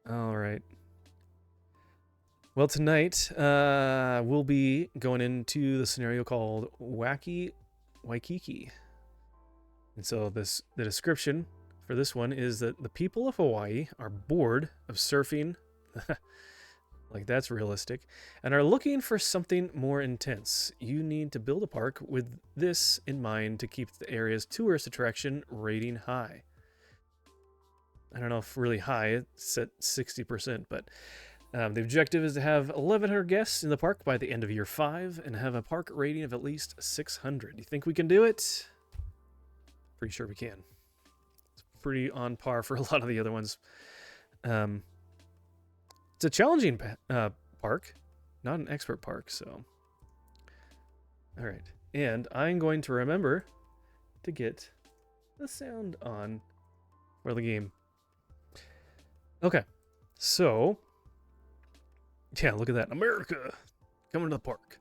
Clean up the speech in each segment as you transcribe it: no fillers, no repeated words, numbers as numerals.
All right. Well, tonight we'll be going into the scenario called Wacky Waikiki. And so the description for this one is that the people of Hawaii are bored of surfing, like that's realistic, and are looking for something more intense. You need to build a park with this in mind to keep the area's tourist attraction rating high. I don't know if really high, it's at 60%, but the objective is to have 1,100 guests in the park by the end of year 5 and have a park rating of at least 600. You think we can do it? Pretty sure we can. It's pretty on par for a lot of the other ones. It's a challenging park, not an expert park, so. All right. And I'm going to remember to get the sound on for the game. Okay. So, yeah, look at that. America coming to the park.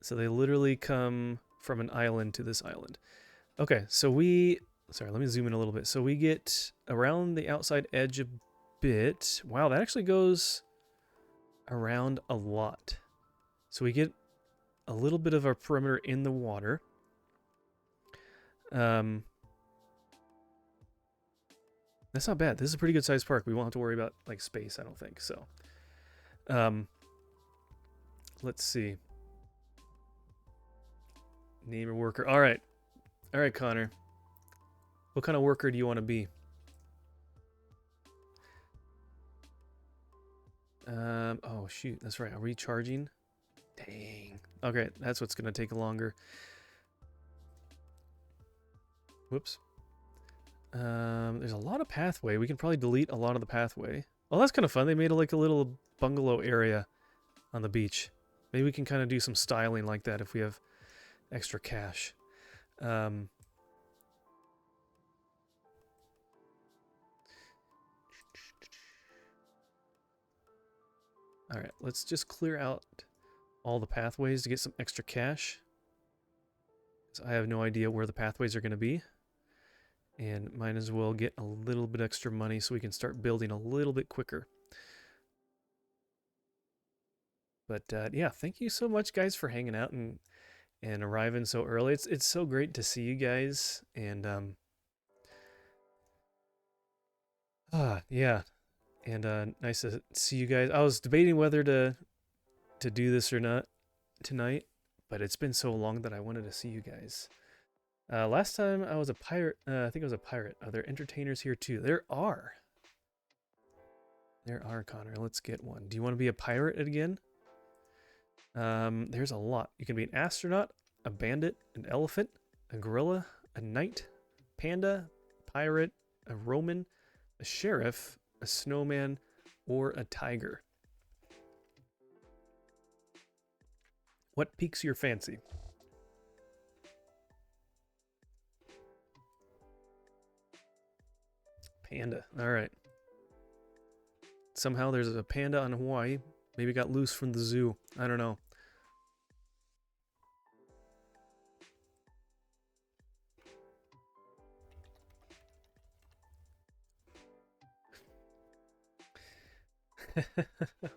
So they literally come from an island to this island. Okay, so sorry, let me zoom in a little bit. So we get around the outside edge a bit. Wow, that actually goes around a lot. So we get a little bit of our perimeter in the water. That's not bad. This is a pretty good sized park. We won't have to worry about like space, I don't think. So, let's see. Name your worker. All right, Connor. What kind of worker do you want to be? Oh shoot, that's right. Are we charging? Dang. Okay, that's what's gonna take longer. Whoops. There's a lot of pathway. We can probably delete a lot of the pathway. Oh, that's kind of fun. They made like a little bungalow area on the beach. Maybe we can kind of do some styling like that if we have extra cash. All right, let's just clear out all the pathways to get some extra cash. So I have no idea where the pathways are going to be. And might as well get a little bit extra money so we can start building a little bit quicker. But yeah, thank you so much, guys, for hanging out and arriving so early. It's so great to see you guys, and yeah, and nice to see you guys. I was debating whether to do this or not tonight, but it's been so long that I wanted to see you guys. Last time I was a pirate. I think I was a pirate. Are there entertainers here too? There are. There are, Connor. Let's get one. Do you want to be a pirate again? There's a lot. You can be an astronaut, a bandit, an elephant, a gorilla, a knight, panda, pirate, a Roman, a sheriff, a snowman, or a tiger. What piques your fancy? Panda. All right. Somehow there's a panda on Hawaii. Maybe got loose from the zoo. I don't know.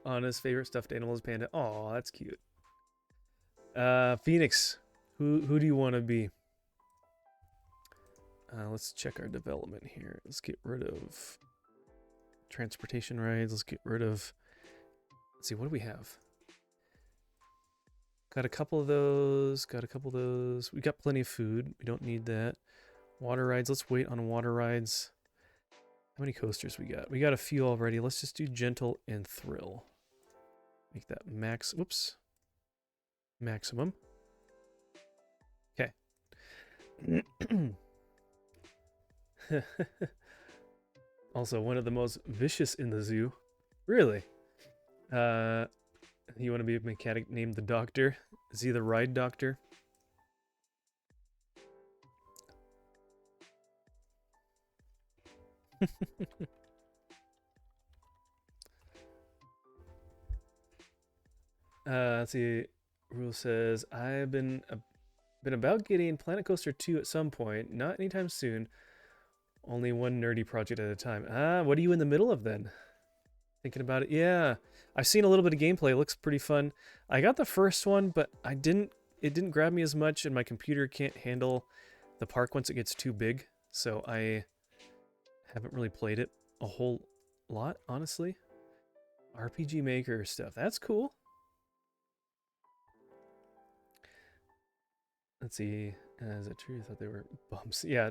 Anna's favorite stuffed animal is panda. Oh, that's cute. Phoenix. Who do you want to be? Let's check our development here. Let's get rid of transportation rides. Let's get rid of. Let's see, what do we have? Got a couple of those. Got a couple of those. We got plenty of food. We don't need that. Water rides. Let's wait on water rides. How many coasters we got? We got a few already. Let's just do gentle and thrill. Make that max. Whoops. Maximum. Okay. Also, one of the most vicious in the zoo. Really? You want to be a mechanic named the Doctor? Is he the ride doctor? Let's see. Rule says I've been about getting Planet Coaster 2 at some point, not anytime soon. Only one nerdy project at a time. Ah, what are you in the middle of then? Thinking about it. Yeah, I've seen a little bit of gameplay. It looks pretty fun. I got the first one, but it didn't grab me as much, and my computer can't handle the park once it gets too big. So I haven't really played it a whole lot, honestly. RPG Maker stuff. That's cool. Let's see. Is it true? I thought they were bumps. Yeah.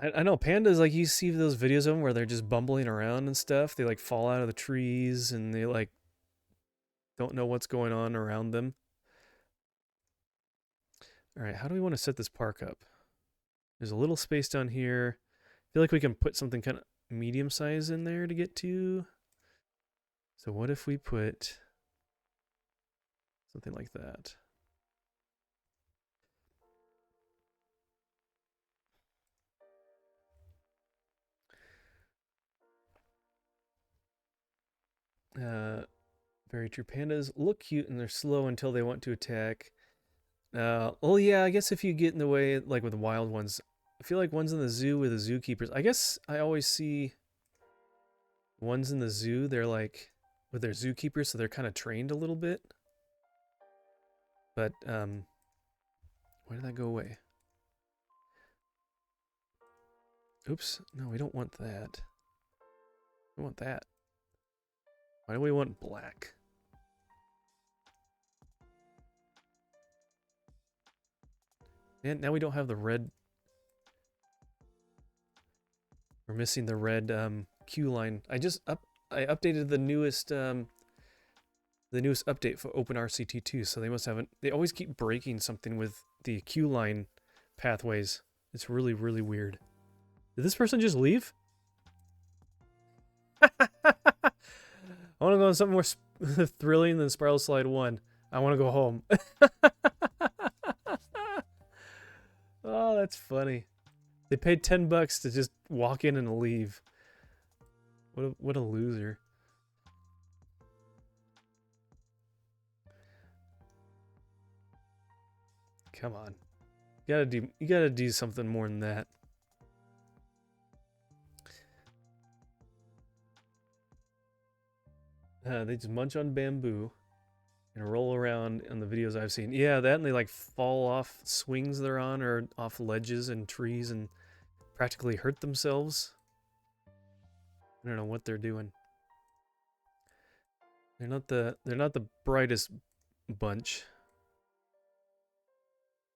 I know pandas, like, you see those videos of them where they're just bumbling around and stuff. They like fall out of the trees and they like don't know what's going on around them. All right, how do we want to set this park up? There's a little space down here. I feel like we can put something kind of medium size in there to get to. So what if we put something like that? Very true. Pandas look cute and they're slow until they want to attack. Well, yeah, I guess if you get in the way, like with wild ones, I feel like ones in the zoo with the zookeepers. I guess I always see ones in the zoo, they're like with their zookeepers, so they're kind of trained a little bit. But, why did that go away? Oops, no, we don't want that. We want that. Why do we want black? And now we don't have the red. We're missing the red queue line. I updated the newest update for OpenRCT2, so they must haven't. They always keep breaking something with the queue line pathways. It's really, really weird. Did this person just leave? I want to go on something more thrilling than Spiral Slide 1. I want to go home. Oh, that's funny. They paid $10 to just walk in and leave. What a loser. Come on. You gotta do something more than that. They just munch on bamboo and roll around in the videos I've seen. Yeah, that, and they like fall off swings they're on or off ledges and trees and practically hurt themselves. I don't know what they're doing. They're not the brightest bunch.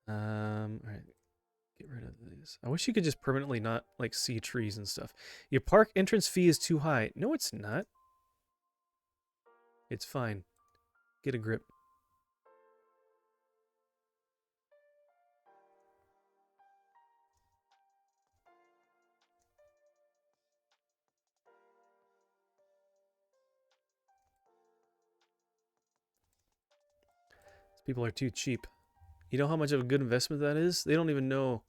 All right. Get rid of these. I wish you could just permanently not like see trees and stuff. Your park entrance fee is too high. No, it's not. It's fine. Get a grip. People are too cheap. You know how much of a good investment that is? They don't even know.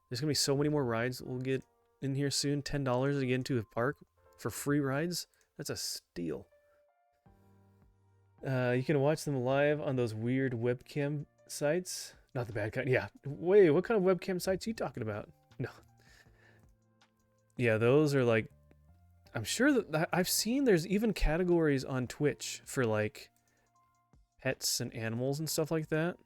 There's gonna be so many more rides we'll get in here soon. $10 to get into a park for free rides? That's a steal. You can watch them live on those weird webcam sites. Not the bad kind. Yeah. Wait, what kind of webcam sites are you talking about? No. Yeah, those are like... I'm sure that I've seen there's even categories on Twitch for like pets and animals and stuff like that.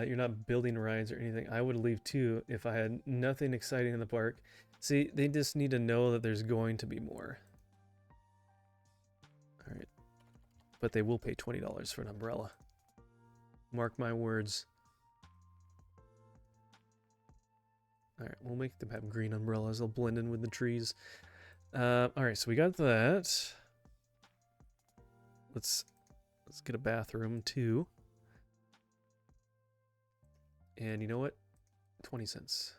You're not building rides or anything. I would leave too if I had nothing exciting in the park. See, they just need to know that there's going to be more. All right. But they will pay $20 for an umbrella. Mark my words. All right, we'll make them have green umbrellas. They'll blend in with the trees. All right, so we got that. Let's get a bathroom too. And you know what? 20 cents.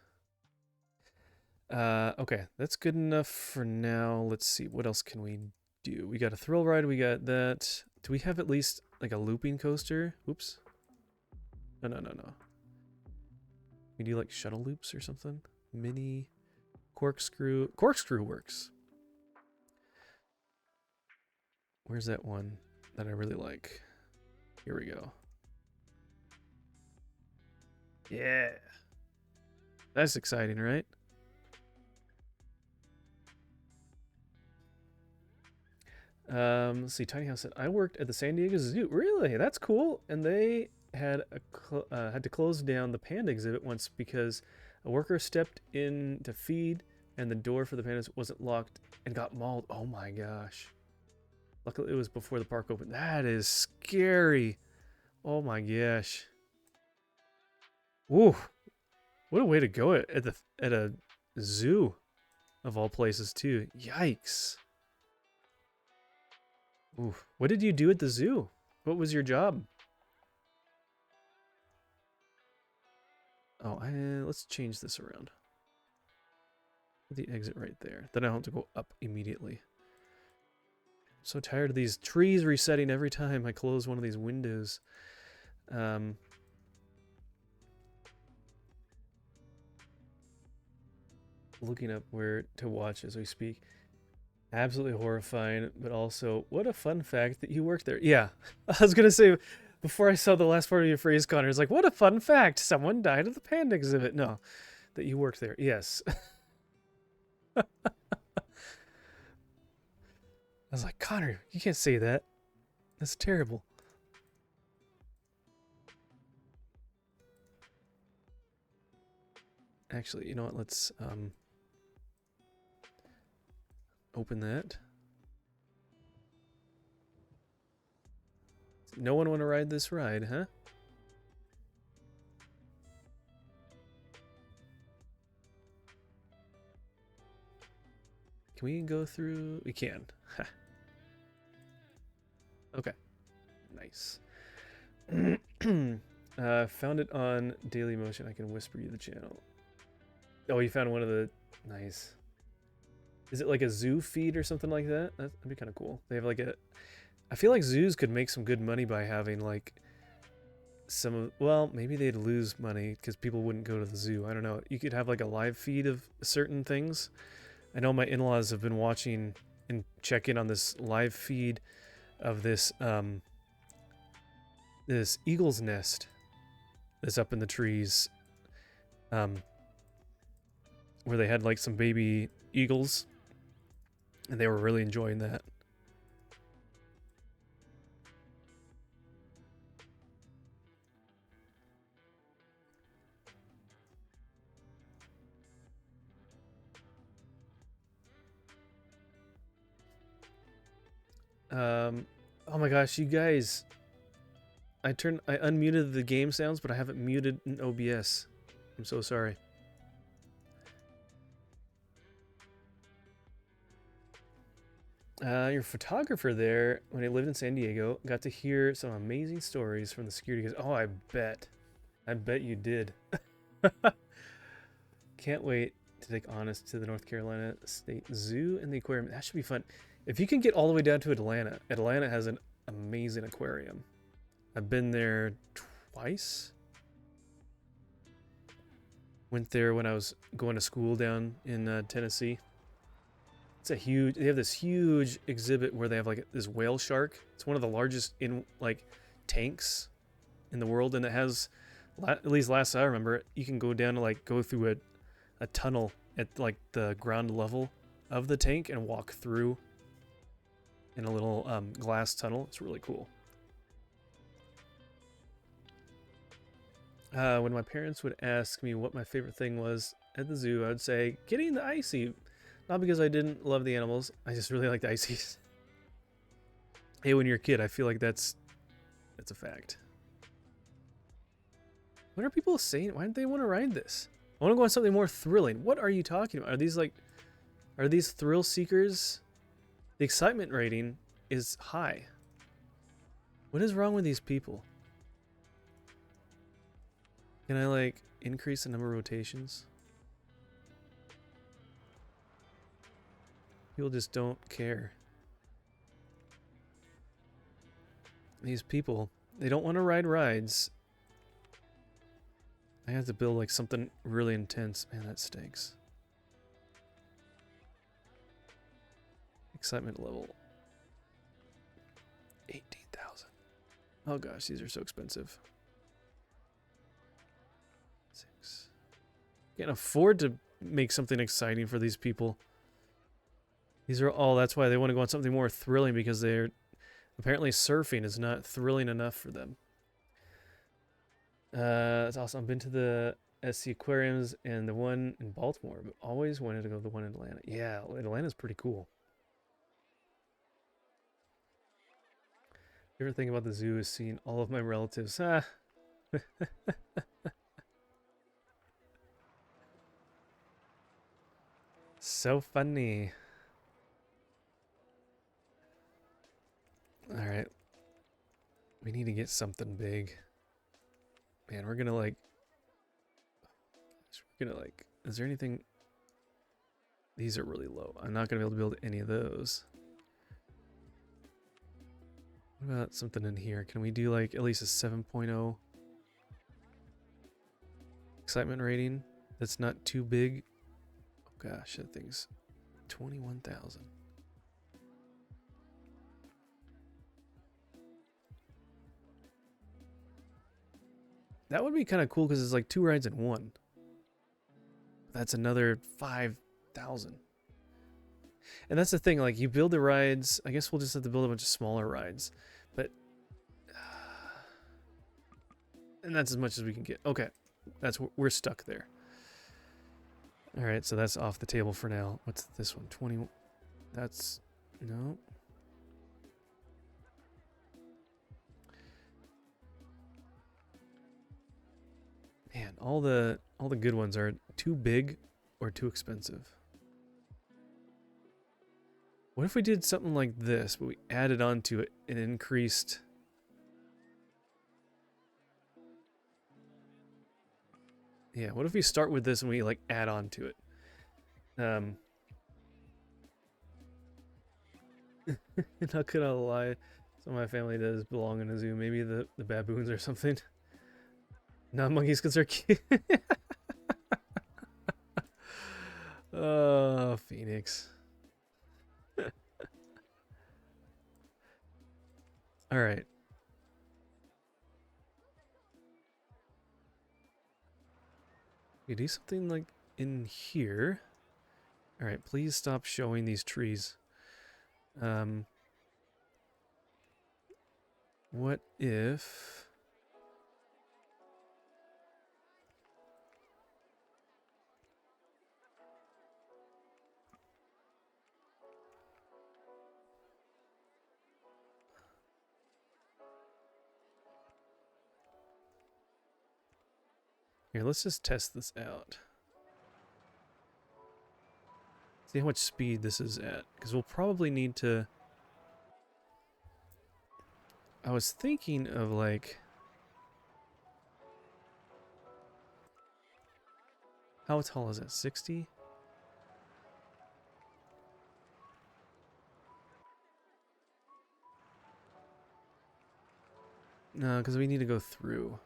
Okay, that's good enough for now. Let's see, what else can we do? We got a thrill ride, we got that. Do we have at least like a looping coaster? Oops. No. We do like shuttle loops or something? Mini corkscrew. Corkscrew works. Where's that one that I really like? Here we go. Yeah. That's exciting, right? Let's see. Tiny House said, I worked at the San Diego Zoo. Really? That's cool. And they had had to close down the panda exhibit once because a worker stepped in to feed and the door for the pandas wasn't locked and got mauled. Oh my gosh. Luckily, it was before the park opened. That is scary. Oh my gosh. Woo. What a way to go at a zoo of all places too. Yikes. Ooh. What did you do at the zoo? What was your job? Oh, let's change this around. Put the exit right there. Then I don't have to go up immediately. I'm so tired of these trees resetting every time I close one of these windows. Looking up where to watch as we speak. Absolutely horrifying, but also, what a fun fact that you worked there. Yeah, I was going to say, before I saw the last part of your phrase, Connor, it's like, what a fun fact. Someone died at the panda exhibit. No, that you worked there. Yes. I was like, Connor, you can't say that. That's terrible. Actually, you know what? Let's open that. No one want to ride this ride, huh? Can we go through? We can. Okay. Nice. Found it on Daily Motion. I can whisper you the channel. Oh, you found one of the... Nice. Is it like a zoo feed or something like that? That'd be kind of cool. They have like a... I feel like zoos could make some good money by having like some of... Well, maybe they'd lose money because people wouldn't go to the zoo. I don't know. You could have like a live feed of certain things. I know my in-laws have been watching and checking on this live feed of this this eagle's nest that's up in the trees, where they had like some baby eagles, and they were really enjoying that. Oh my gosh, you guys. I unmuted the game sounds, but I haven't muted in OBS. I'm so sorry. Your photographer there, when he lived in San Diego, got to hear some amazing stories from the security guys. Oh, I bet. I bet you did. Can't wait to take Honest to the North Carolina State Zoo and the aquarium. That should be fun. If you can get all the way down to Atlanta, Atlanta has an amazing aquarium. I've been there twice. Went there when I was going to school down in Tennessee. It's a huge... They have this huge exhibit where they have like this whale shark. It's one of the largest in like tanks in the world, and it has, at least last I remember, you can go down to like go through a tunnel at like the ground level of the tank and walk through in a little glass tunnel. It's really cool. When my parents would ask me what my favorite thing was at the zoo, I would say getting the icy. Not because I didn't love the animals, I just really like the ices. Hey, when you're a kid, I feel like that's a fact. What are people saying? Why don't they want to ride this? I want to go on something more thrilling. What are you talking about? Are these thrill seekers? The excitement rating is high. What is wrong with these people? Can I like increase the number of rotations? People just don't care. These people, they don't want to ride rides. I have to build like something really intense. Man, that stinks. Excitement level 18,000. Oh gosh, these are so expensive. 6. Can't afford to make something exciting for these people. These are all, that's why they want to go on something more thrilling, because they're apparently surfing is not thrilling enough for them. It's awesome. I've been to the SC Aquariums and the one in Baltimore, but always wanted to go to the one in Atlanta. Yeah, Atlanta's pretty cool. Favorite thing about the zoo is seeing all of my relatives. Ah. So funny. Alright. We need to get something big. Man, we're gonna like... Is there anything... These are really low. I'm not gonna be able to build any of those. What about something in here? Can we do like at least a 7.0 excitement rating? That's not too big. Oh gosh, that thing's 21,000. That would be kind of cool because it's like 2 rides in one. That's another 5,000. And that's the thing, like you build the rides, I guess we'll just have to build a bunch of smaller rides. But and that's as much as we can get. Okay. We're stuck there. All right, so that's off the table for now. What's this one? 20. That's no. Man, all the good ones are too big or too expensive. What if we did something like this, but we added onto it and increased? Yeah, what if we start with this and we like add on to it? Not gonna lie, some of my family does belong in a zoo. Maybe the baboons or something. Not monkeys because they're cute. Oh, Phoenix. All right. We do something like in here. All right, please stop showing these trees. What if... Here, let's just test this out. See how much speed this is at, because we'll probably need to... I was thinking of like... How tall is it? 60? No, because we need to go through.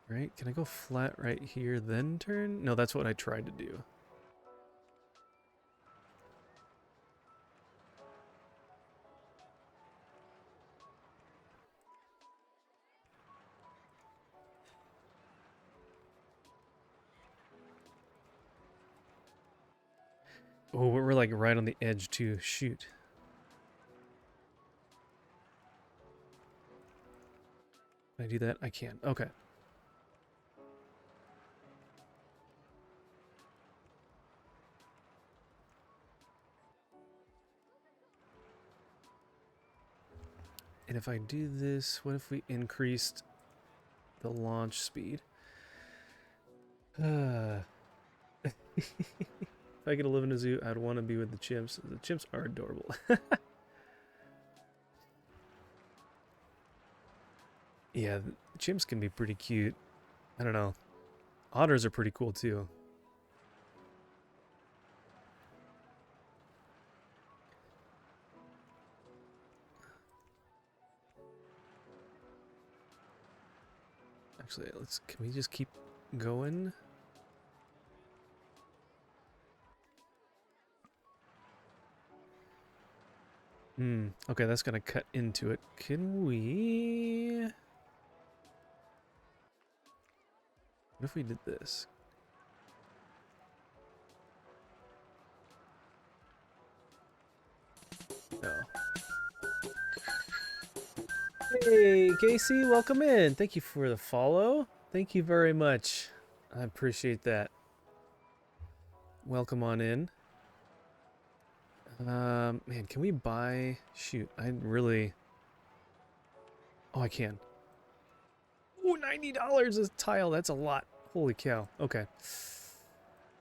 Right? Can I go flat right here, then turn? No, that's what I tried to do. Oh, we're like right on the edge too. Shoot. Can I do that? I can. Okay. And if I do this, what if we increased the launch speed? If I could live in a zoo, I'd want to be with the chimps. The chimps are adorable. Yeah, the chimps can be pretty cute. I don't know. Otters are pretty cool too. Actually, can we just keep going? Okay, that's gonna cut into it. Can we... What if we did this? No. Hey, Casey, welcome in. Thank you for the follow. Thank you very much. I appreciate that. Welcome on in. Man, can we buy... Shoot, I really... Oh, I can. Ooh, $90 a tile. That's a lot. Holy cow. Okay.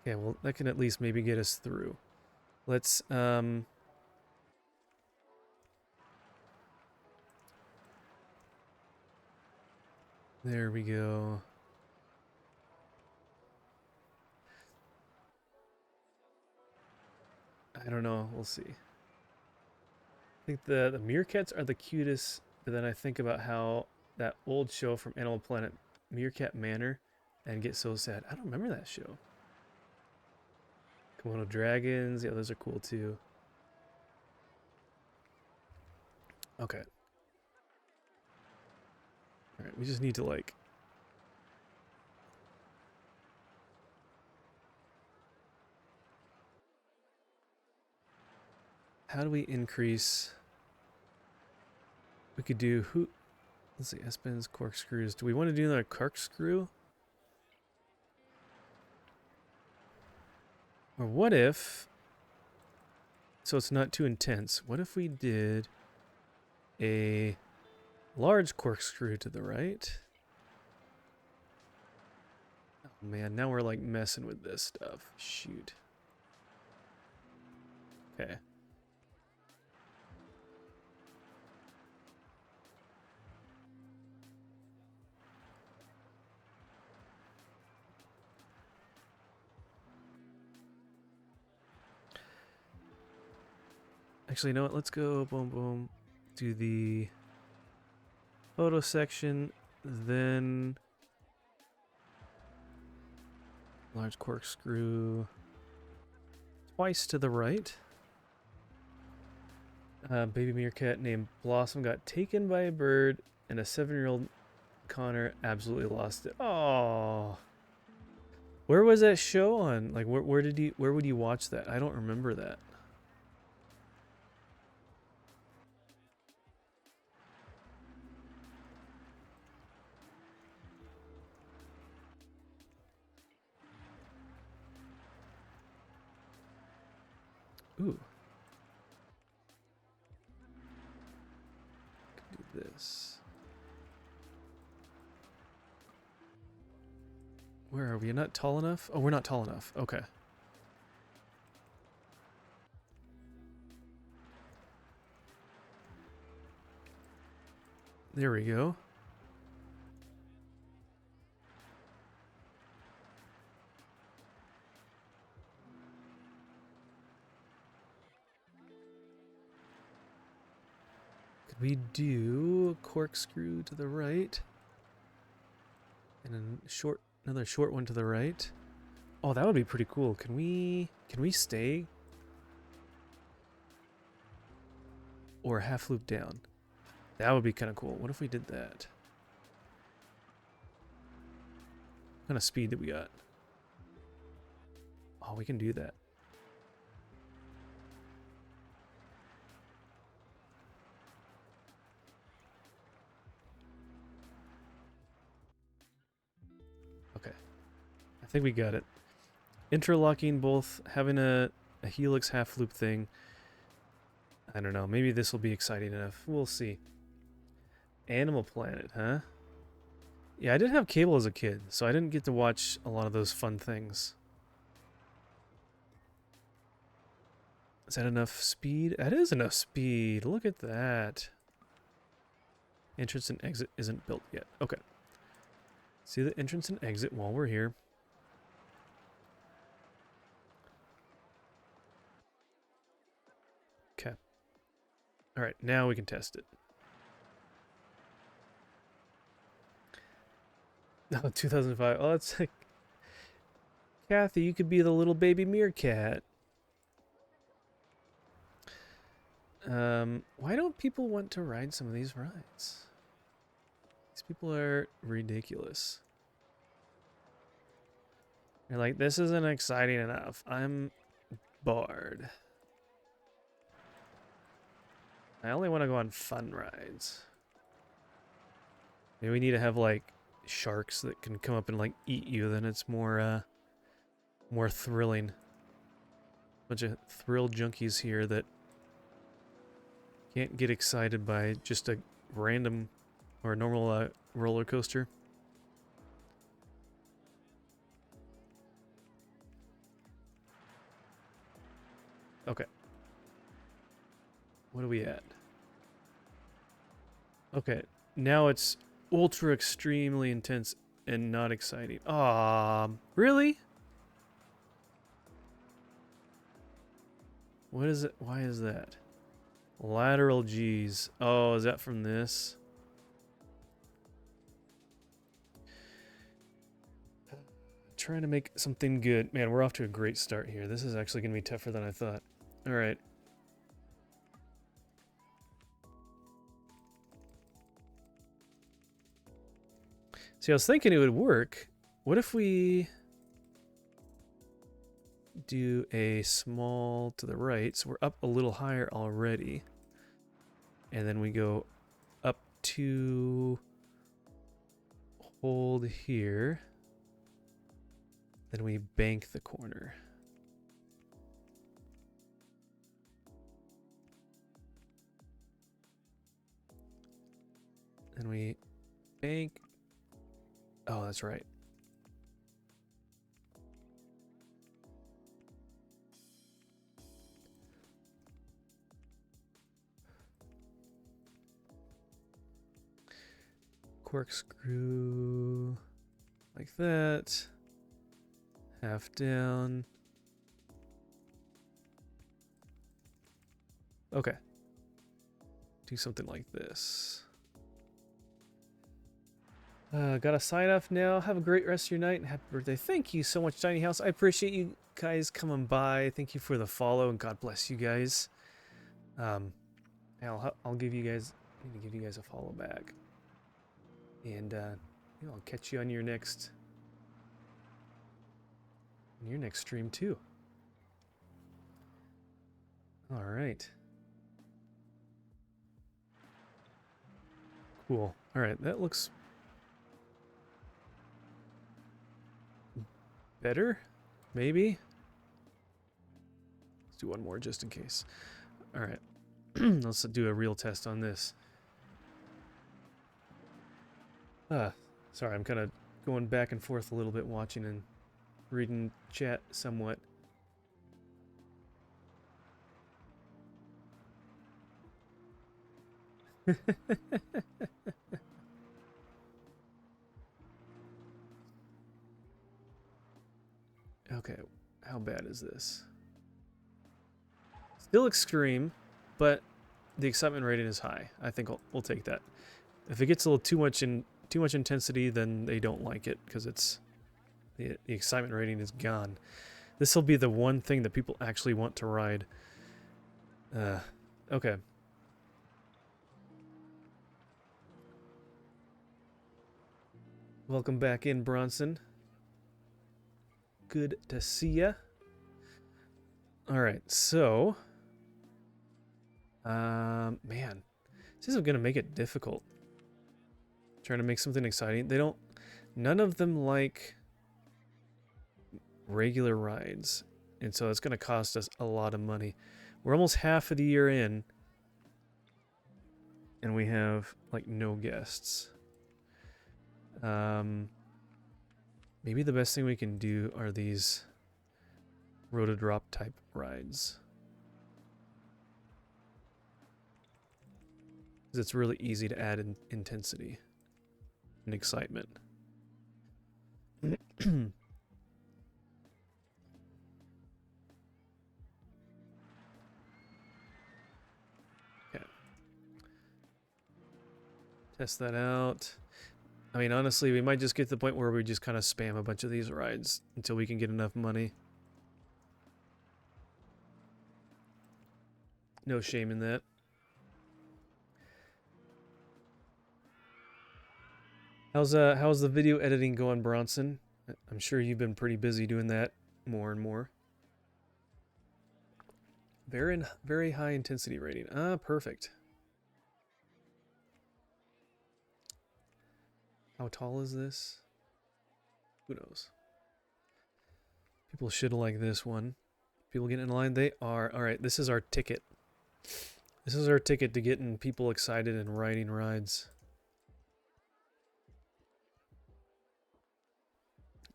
Okay, well, that can at least maybe get us through. Let's, there we go. I don't know. We'll see. I think the meerkats are the cutest, but then I think about how that old show from Animal Planet, Meerkat Manor, and get so sad. I don't remember that show. Komodo dragons. Yeah, those are cool too. Okay. Alright, we just need to like... How do we increase... We could do... Who? Let's see, S-bends, corkscrews. Do we want to do another corkscrew? Or what if... So it's not too intense. What if we did a large corkscrew to the right? Oh man, now we're like messing with this stuff. Shoot. Okay. Actually, you know what? Let's go boom boom. Do the photo section, then large corkscrew twice to the right. Baby meerkat named Blossom got taken by a bird, and a 7-year-old Connor absolutely lost it. Oh, where was that show on? Like, where would you watch that? I don't remember that. Ooh. Do this. Where are we? Not tall enough? Oh, we're not tall enough. Okay. There we go. Could we do a corkscrew to the right? And another short one to the right? Oh, that would be pretty cool. Can we stay? Or half loop down? That would be kind of cool. What if we did that? What kind of speed did we got? Oh, we can do that. Okay. I think we got it. Interlocking both, having a helix half loop thing. I don't know. Maybe this will be exciting enough. We'll see. Animal Planet, huh? Yeah, I did have cable as a kid, so I didn't get to watch a lot of those fun things. Is that enough speed? That is enough speed. Look at that. Entrance and exit isn't built yet. Okay. See the entrance and exit while we're here. Okay. All right, now we can test it. Oh, 2005. Oh, that's like... Kathy, you could be the little baby meerkat. Why don't people want to ride some of these rides? These people are ridiculous. They're like, this isn't exciting enough. I'm bored. I only want to go on fun rides. Maybe we need to have like sharks that can come up and like eat you, then it's more more thrilling. Bunch of thrill junkies here that can't get excited by just a random or normal roller coaster. Okay. What are we at? Okay, now it's ultra extremely intense and not exciting. Really? What is it? Why is that? Lateral G's. Oh, is that from this? Trying to make something good. Man, we're off to a great start here. This is actually going to be tougher than I thought. All right. See, I was thinking it would work. What if we do a small to the right? So we're up a little higher already. And then we go up to hold here. Then we bank the corner. Then we bank. Oh, that's right. Corkscrew like that. Half down. Okay. Do something like this. Got a sign off now. Have a great rest of your night and happy birthday. Thank you so much, Tiny House. I appreciate you guys coming by. Thank you for the follow and God bless you guys. I'll give you guys a follow back. And I'll catch you on your next stream too. All right. Cool. All right, that looks better, maybe. Let's do one more just in case. All right. Let's do a real test on this. Sorry, I'm kind of going back and forth a little bit, watching and reading chat somewhat. Okay, how bad is this? Still extreme, but the excitement rating is high. I think we'll take that. If it gets a little too much intensity, then they don't like it because it's the excitement rating is gone. This will be the one thing that people actually want to ride. Okay. Welcome back in, Bronson. Good to see ya. All right, so man, this is gonna make it difficult. Trying to make something exciting. None of them like regular rides, and so it's gonna cost us a lot of money. We're almost half of the year in, and we have like no guests. Maybe the best thing we can do are these roto-drop type rides. Because it's really easy to add in intensity and excitement. Okay. Test that out. I mean, honestly, we might just get to the point where we just kind of spam a bunch of these rides until we can get enough money. No shame in that. How's the video editing going, Bronson? I'm sure you've been pretty busy doing that more and more. Very high intensity rating. Ah, perfect. How tall is this? Who knows? People should like this one. People get in line. They are. All right, this is our ticket. This is our ticket to getting people excited and riding rides.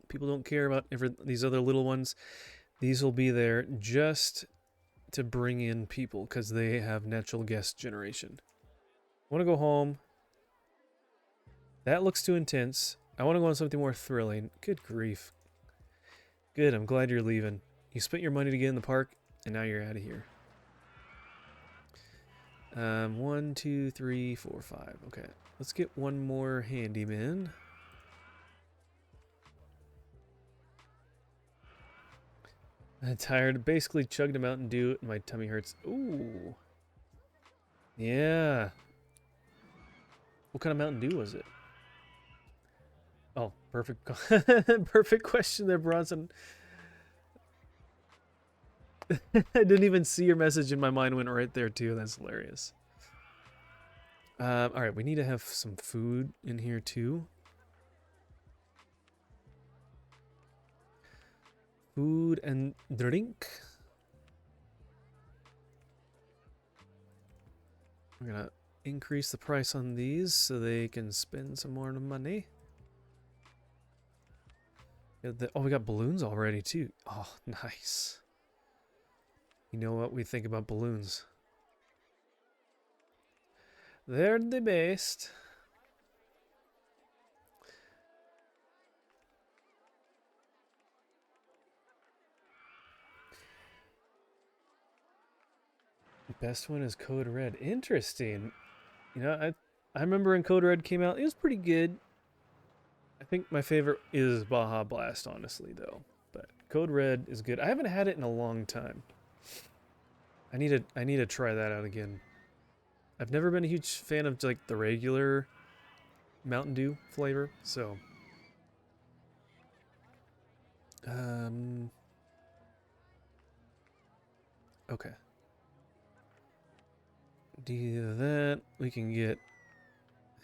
People don't care about these other little ones. These will be there just to bring in people because they have natural guest generation. I want to go home. That looks too intense. I want to go on something more thrilling. Good grief. Good, I'm glad you're leaving. You spent your money to get in the park, and now you're out of here. 1, 2, 3, 4, 5. Okay, let's get one more handyman. I'm tired. Basically chugged a Mountain Dew and my tummy hurts. Ooh. Yeah. What kind of Mountain Dew was it? Oh, perfect. Perfect question there, Bronson. I didn't even see your message and my mind went right there too. That's hilarious. All right, we need to have some food in here too. Food and drink. We're gonna increase the price on these so they can spend some more money. Oh, we got balloons already too. Oh, nice. You know what we think about balloons? They're the best. The best one is Code Red. Interesting. You know, I remember when Code Red came out, it was pretty good. I think my favorite is Baja Blast, honestly, though. But Code Red is good. I haven't had it in a long time. I need to try that out again. I've never been a huge fan of like the regular Mountain Dew flavor, so okay. Do that. We can get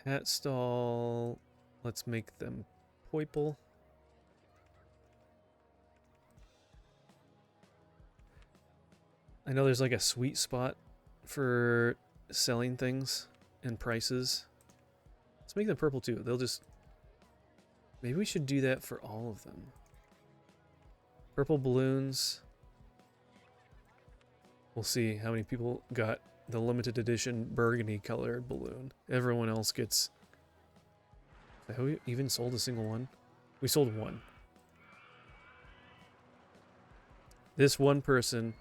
hat stall. Let's make them purple. I know there's like a sweet spot for selling things and prices. Let's make them purple too. They'll just... Maybe we should do that for all of them. Purple balloons. We'll see how many people got the limited edition burgundy colored balloon. Everyone else gets... Have we even sold a single one? We sold one. This one person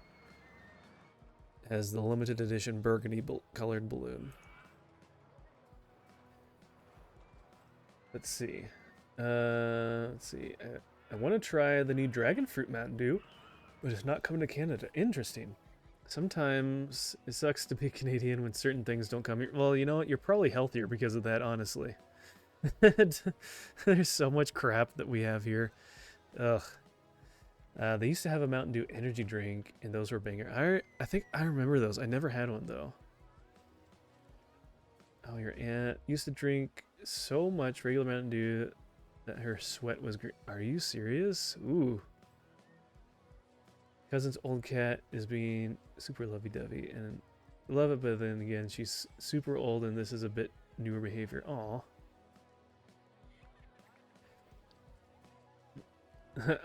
has the limited edition burgundy colored balloon. Let's see. I want to try the new Dragon Fruit Mountain Dew, but it's not coming to Canada. Interesting. Sometimes it sucks to be Canadian when certain things don't come here. Well, you know what? You're probably healthier because of that, honestly. There's so much crap that we have here. Ugh. They used to have a Mountain Dew energy drink, and those were banger. I think I remember those. I never had one, though. Oh, your aunt used to drink so much regular Mountain Dew that her sweat was green. Are you serious? Ooh. Cousin's old cat is being super lovey-dovey, and I love it, but then again, she's super old, and this is a bit newer behavior. Aw.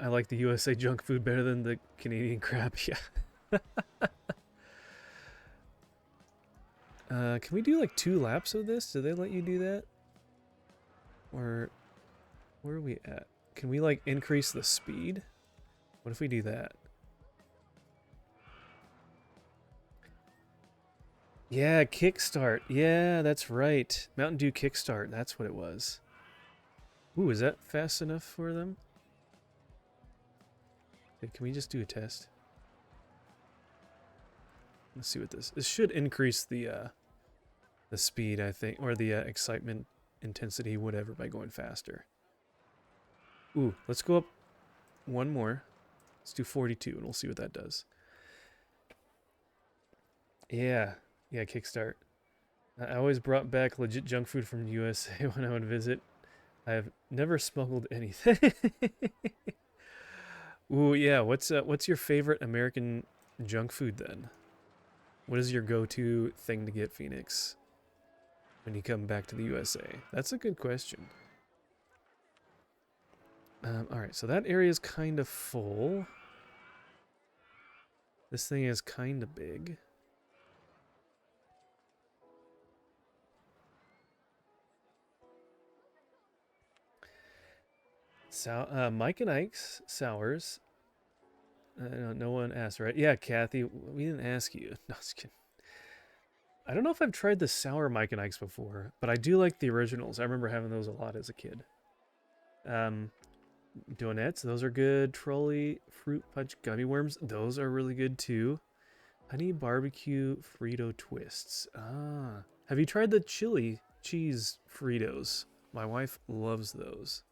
I like the USA junk food better than the Canadian crap. Yeah. Can we do like 2 laps of this? Do they let you do that? Or where are we at? Can we like increase the speed? What if we do that? Yeah, kickstart. Yeah, that's right. Mountain Dew kickstart. That's what it was. Ooh, is that fast enough for them? Can we just do a test? Let's see what this should increase the speed, I think, or the excitement intensity, whatever, by going faster. Ooh, let's go up one more. Let's do 42 and we'll see what that does. Yeah, kickstart. I always brought back legit junk food from the USA when I would visit. I have never smuggled anything. Ooh, yeah. What's your favorite American junk food then? What is your go-to thing to get, Phoenix, when you come back to the USA? That's a good question. All right, so that area is kind of full. This thing is kind of big. Mike and Ike's Sours. No one asked, right? Yeah, Kathy, we didn't ask you. No, just kidding. I don't know if I've tried the sour Mike and Ike's before, but I do like the originals. I remember having those a lot as a kid. Donuts, those are good. Trolley fruit punch gummy worms, those are really good too. Honey barbecue Frito twists. Ah, have you tried the chili cheese Fritos? My wife loves those.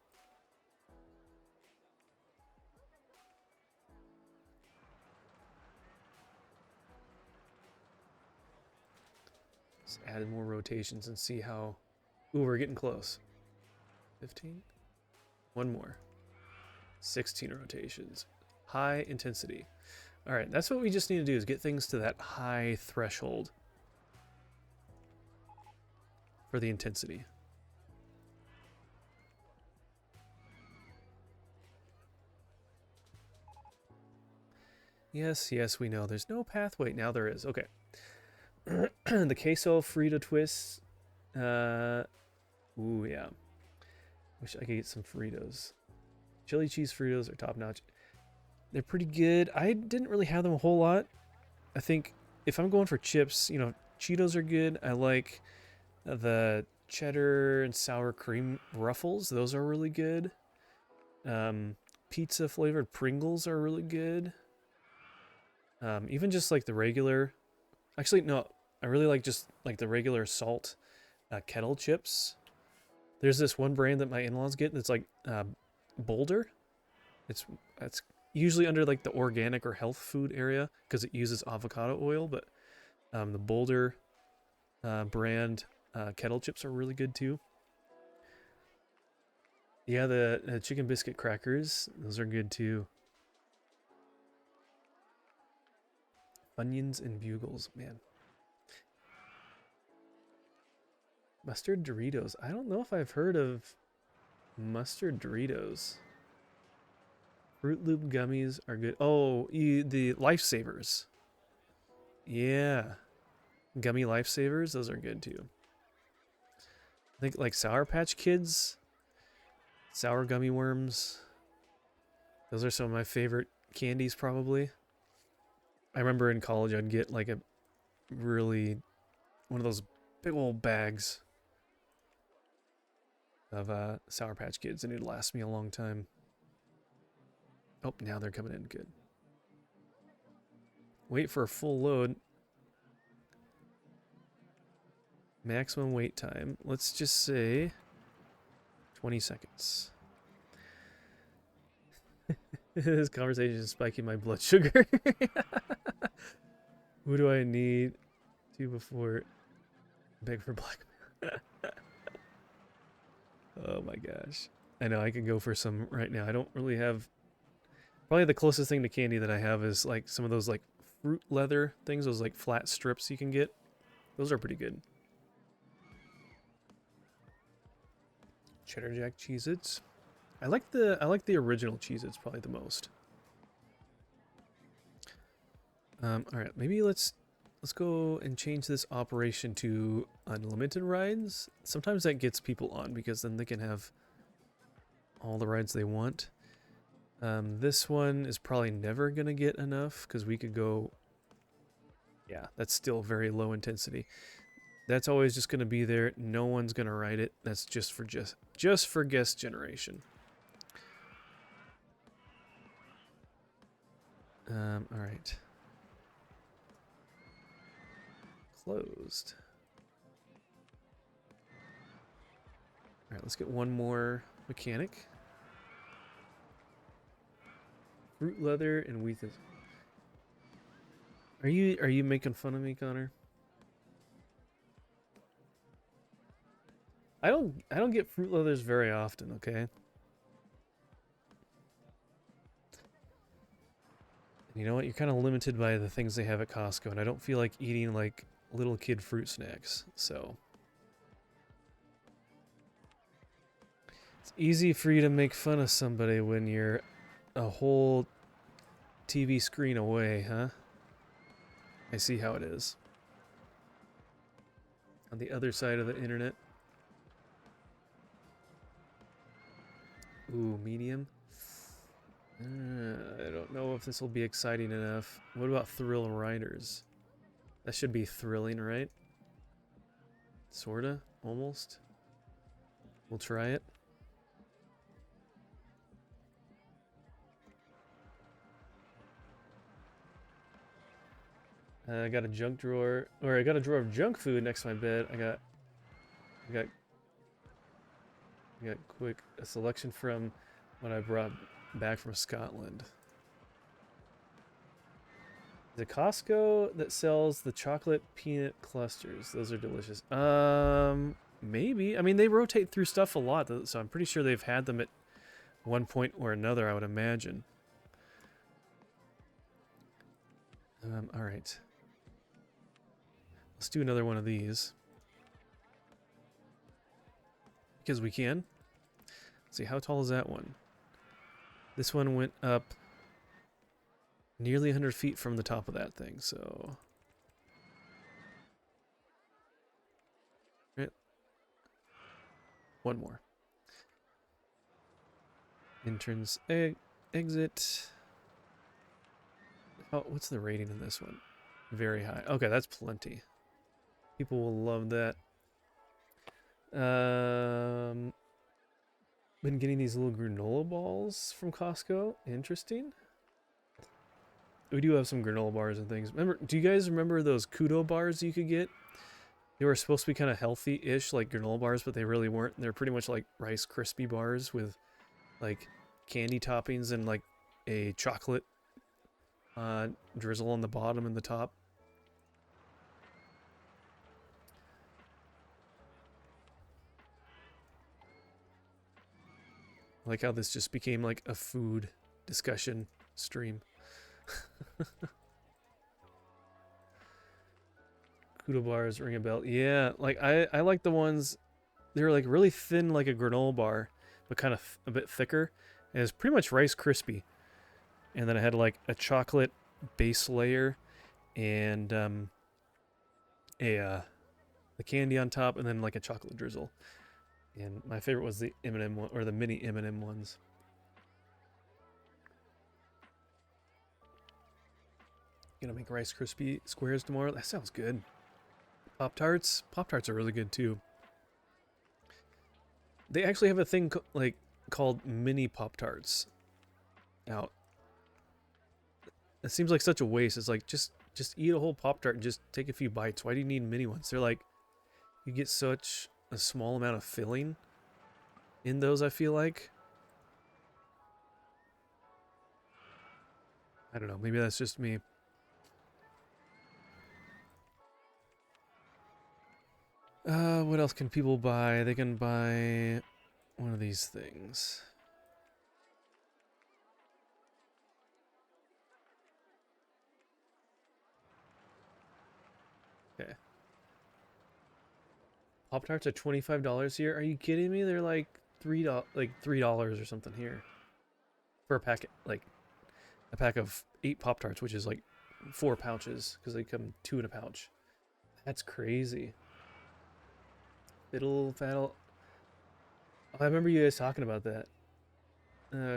Let's add more rotations and see how... Ooh, we're getting close. 15? One more. 16 rotations. High intensity. All right, that's what we just need to do, is get things to that high threshold for the intensity. Yes, yes, we know. There's no pathway. Now there is. Okay. The queso Frito twists. Ooh, yeah. Wish I could get some Fritos. Chili cheese Fritos are top notch. They're pretty good. I didn't really have them a whole lot. I think if I'm going for chips, you know, Cheetos are good. I like the cheddar and sour cream Ruffles. Those are really good. Pizza flavored Pringles are really good. Even just like the regular... Actually, no. I really like just like the regular salt kettle chips. There's this one brand that my in-laws get that's like Boulder. It's usually under like the organic or health food area because it uses avocado oil, but the Boulder brand kettle chips are really good too. Yeah, the chicken biscuit crackers, those are good too. Onions and bugles, man. Mustard Doritos. I don't know if I've heard of mustard Doritos. Fruit Loop gummies are good. Oh, the Lifesavers. Yeah. Gummy Lifesavers, those are good too. I think like Sour Patch Kids, sour gummy worms. Those are some of my favorite candies probably. I remember in college I'd get like a really, one of those big old bags of Sour Patch Kids and it'd last me a long time. Oh, now they're coming in good. Wait for a full load. Maximum wait time. Let's just say 20 seconds. This conversation is spiking my blood sugar. Who do I need to before beg for blackmail? Oh my gosh. I know I can go for some right now. I don't really have... Probably the closest thing to candy that I have is like some of those like fruit leather things, those like flat strips you can get. Those are pretty good. Cheddar Jack Cheez-Its. I like the original Cheez-Its probably the most. All right, maybe let's go and change this operation to unlimited rides. Sometimes that gets people on because then they can have all the rides they want. This one is probably never gonna get enough because we could go... Yeah, that's still very low intensity. That's always just gonna be there. No one's gonna ride it. That's just for guest generation. All right. Closed. Alright, let's get one more mechanic. Fruit leather and wheat. Are you making fun of me, Connor? I don't get fruit leathers very often, okay? You know what? You're kind of limited by the things they have at Costco, and I don't feel like eating like little kid fruit snacks, so it's easy for you to make fun of somebody when you're a whole TV screen away, huh? I see how it is. On the other side of the internet. Ooh, medium. I don't know if this will be exciting enough. What about Thrill Riders? That should be thrilling, right? Sorta? Almost? We'll try it. I got a junk drawer, or I got a drawer of junk food next to my bed. I got a selection from what I brought back from Scotland. The Costco that sells the chocolate peanut clusters. Those are delicious. Maybe. I mean, they rotate through stuff a lot, so I'm pretty sure they've had them at one point or another, I would imagine. All right. Let's do another one of these. Because we can. Let's see, how tall is that one? This one went up nearly 100 feet from the top of that thing, so... Right. One more. Entrance, exit. Oh, what's the rating in this one? Very high. Okay, that's plenty. People will love that. Been getting these little granola balls from Costco. Interesting. We do have some granola bars and things. Remember? Do you guys remember those Kudo bars you could get? They were supposed to be kind of healthy-ish, like granola bars, but they really weren't. They're pretty much like Rice Krispie bars with like candy toppings and like a chocolate drizzle on the bottom and the top. I like how this just became like a food discussion stream. Kudo bars ring a bell. Yeah, like I like the ones, they're like really thin like a granola bar, but kind of a bit thicker. And it's pretty much Rice Krispie. And then I had like a chocolate base layer and the candy on top, and then like a chocolate drizzle. And my favorite was the M&M one, or the mini M&M ones. Gonna make Rice Krispie squares tomorrow. That sounds good. Pop-Tarts. Pop-Tarts are really good too. They actually have a thing like called mini Pop-Tarts out. It seems like such a waste. It's like just eat a whole Pop-Tart and just take a few bites. Why do you need mini ones? They're like, you get such a small amount of filling in those, I feel like. I don't know, maybe that's just me. What else can people buy? They can buy one of these things. Okay. Pop-Tarts are $25 here. Are you kidding me? They're like $3 or something here. For a packet, like a pack of 8 Pop-Tarts, which is like 4 pouches, because they come 2 in a pouch. That's crazy. Fiddle Faddle. Oh, I remember you guys talking about that.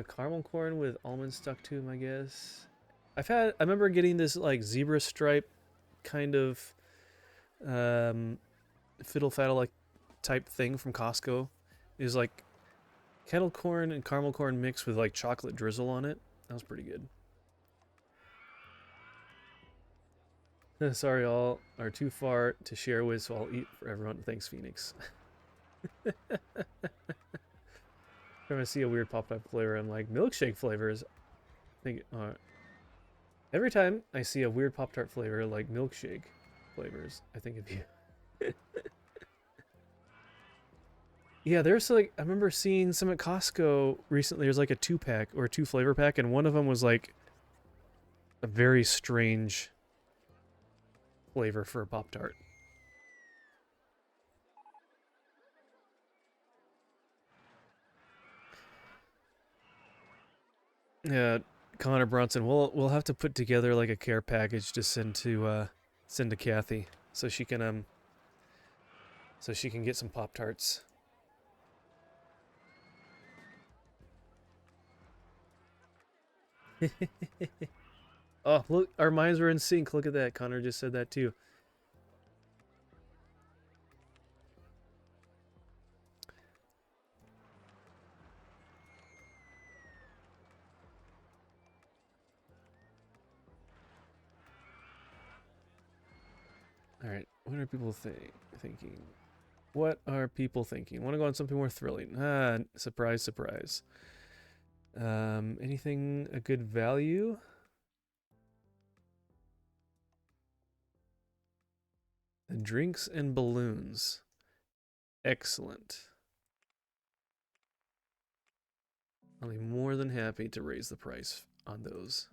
Caramel corn with almonds stuck to them, I guess. I remember getting this like zebra stripe kind of Fiddle Faddle like type thing from Costco. It was like kettle corn and caramel corn mixed with like chocolate drizzle on it. That was pretty good. Sorry, all are too far to share with, so I'll eat for everyone. Thanks, Phoenix. Every time I see a weird Pop-Tart flavor, I'm like, milkshake flavors. I think, every time I see a weird Pop-Tart flavor like milkshake flavors, I think of you. Yeah, there's like, I remember seeing some at Costco recently. There's like a 2-pack or a 2-flavor pack, and one of them was like a very strange flavor for a Pop-Tart. Yeah, Connor Bronson. We'll have to put together like a care package to send to Kathy so she can get some Pop-Tarts. Oh, look, our minds were in sync. Look at that. Connor just said that too. All right, what are people thinking? What are people thinking? Want to go on something more thrilling? Ah, surprise, surprise. Anything a good value? The drinks and balloons. Excellent. I'll be more than happy to raise the price on those.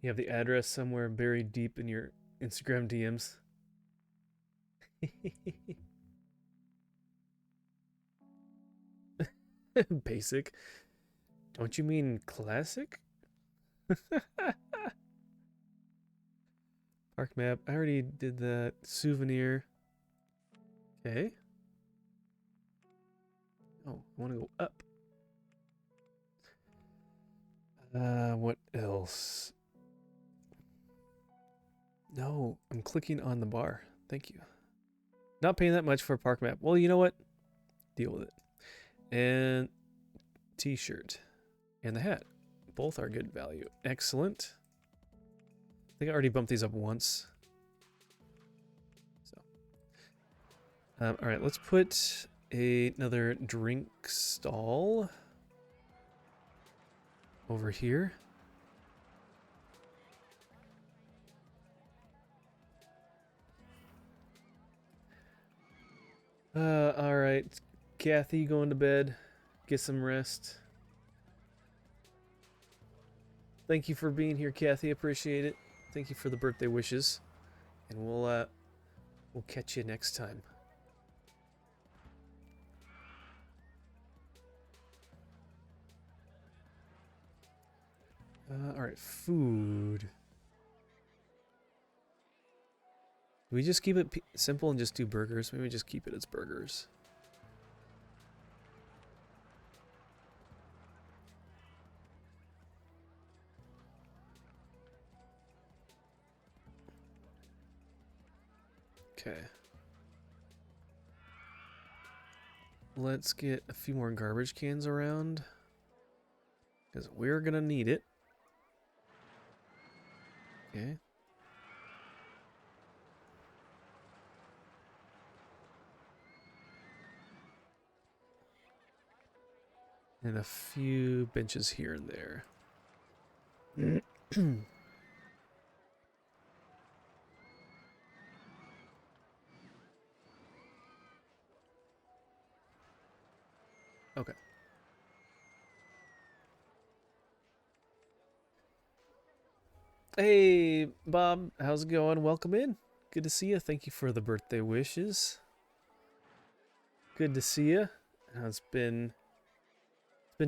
You have the address somewhere buried deep in your Instagram DMs. Basic. Don't you mean classic? Park map. I already did that. Souvenir. Okay. Oh, I want to go up. What else? No, I'm clicking on the bar. Thank you. Not paying that much for a park map. Well, you know what? Deal with it. And t-shirt. And the hat. Both are good value. Excellent. I think I already bumped these up once. So, all right, let's put another drink stall over here. All right, Kathy, going to bed. Get some rest. Thank you for being here, Kathy. Appreciate it. Thank you for the birthday wishes, and we'll catch you next time. All right, food. Do we just keep it simple and just do burgers? Maybe just keep it as burgers. Okay. Let's get a few more garbage cans around, because we're gonna need it. Okay. And a few benches here and there. Okay. Hey, Bob. How's it going? Welcome in. Good to see you. Thank you for the birthday wishes. Good to see you. It's been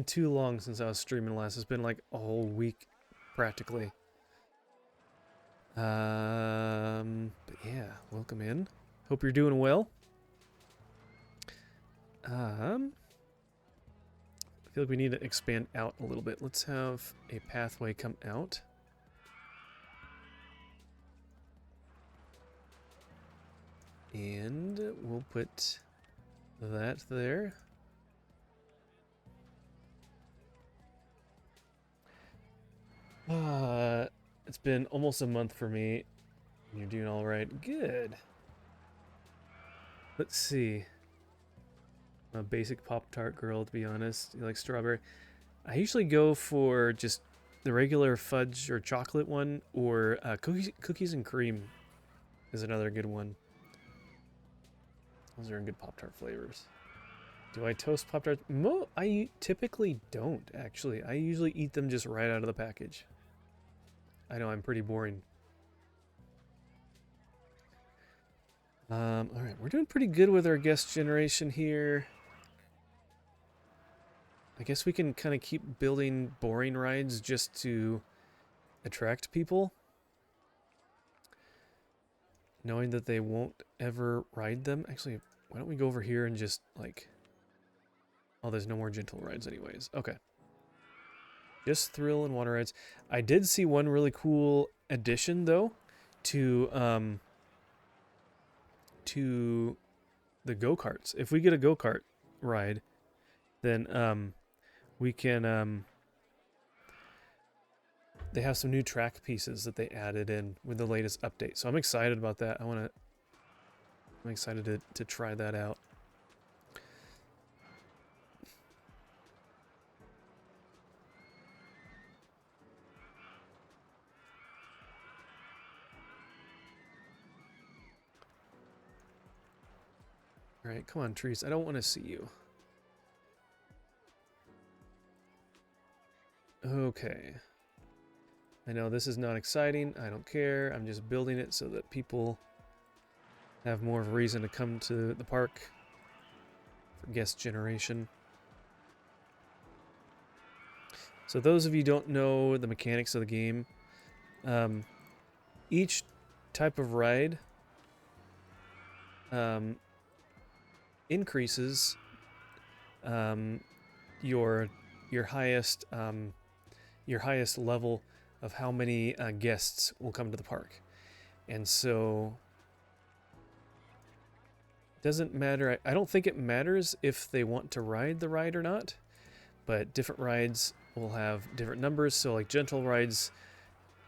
too long since I was streaming last. It's been like a whole week, practically. But yeah, welcome in. Hope you're doing well. I feel like we need to expand out a little bit. Let's have a pathway come out. And we'll put that there. It's been almost a month for me. You're doing all right. Good. Let's see. I'm a basic Pop-Tart girl, to be honest. You like strawberry? I usually go for just the regular fudge or chocolate one, or cookies and cream is another good one. Those are good Pop-Tart flavors. Do I toast Pop-Tarts? I typically don't, actually. I usually eat them just right out of the package. I know I'm pretty boring. Alright, we're doing pretty good with our guest generation here. I guess we can kind of keep building boring rides just to attract people, knowing that they won't ever ride them. Actually, why don't we go over here and just, like... Oh, there's no more gentle rides anyways. Okay. Just thrill and water rides. I did see one really cool addition, though, to the go-karts. If we get a go-kart ride, then we can... They have some new track pieces that they added in with the latest update. So I'm excited about that. I'm excited to try that out. Alright, come on, trees. I don't want to see you. Okay. I know this is not exciting. I don't care. I'm just building it so that people have more of a reason to come to the park for guest generation. So those of you who don't know the mechanics of the game, each type of ride increases your highest level of how many guests will come to the park. And so it doesn't matter. I don't think it matters if they want to ride the ride or not, but different rides will have different numbers. So like gentle rides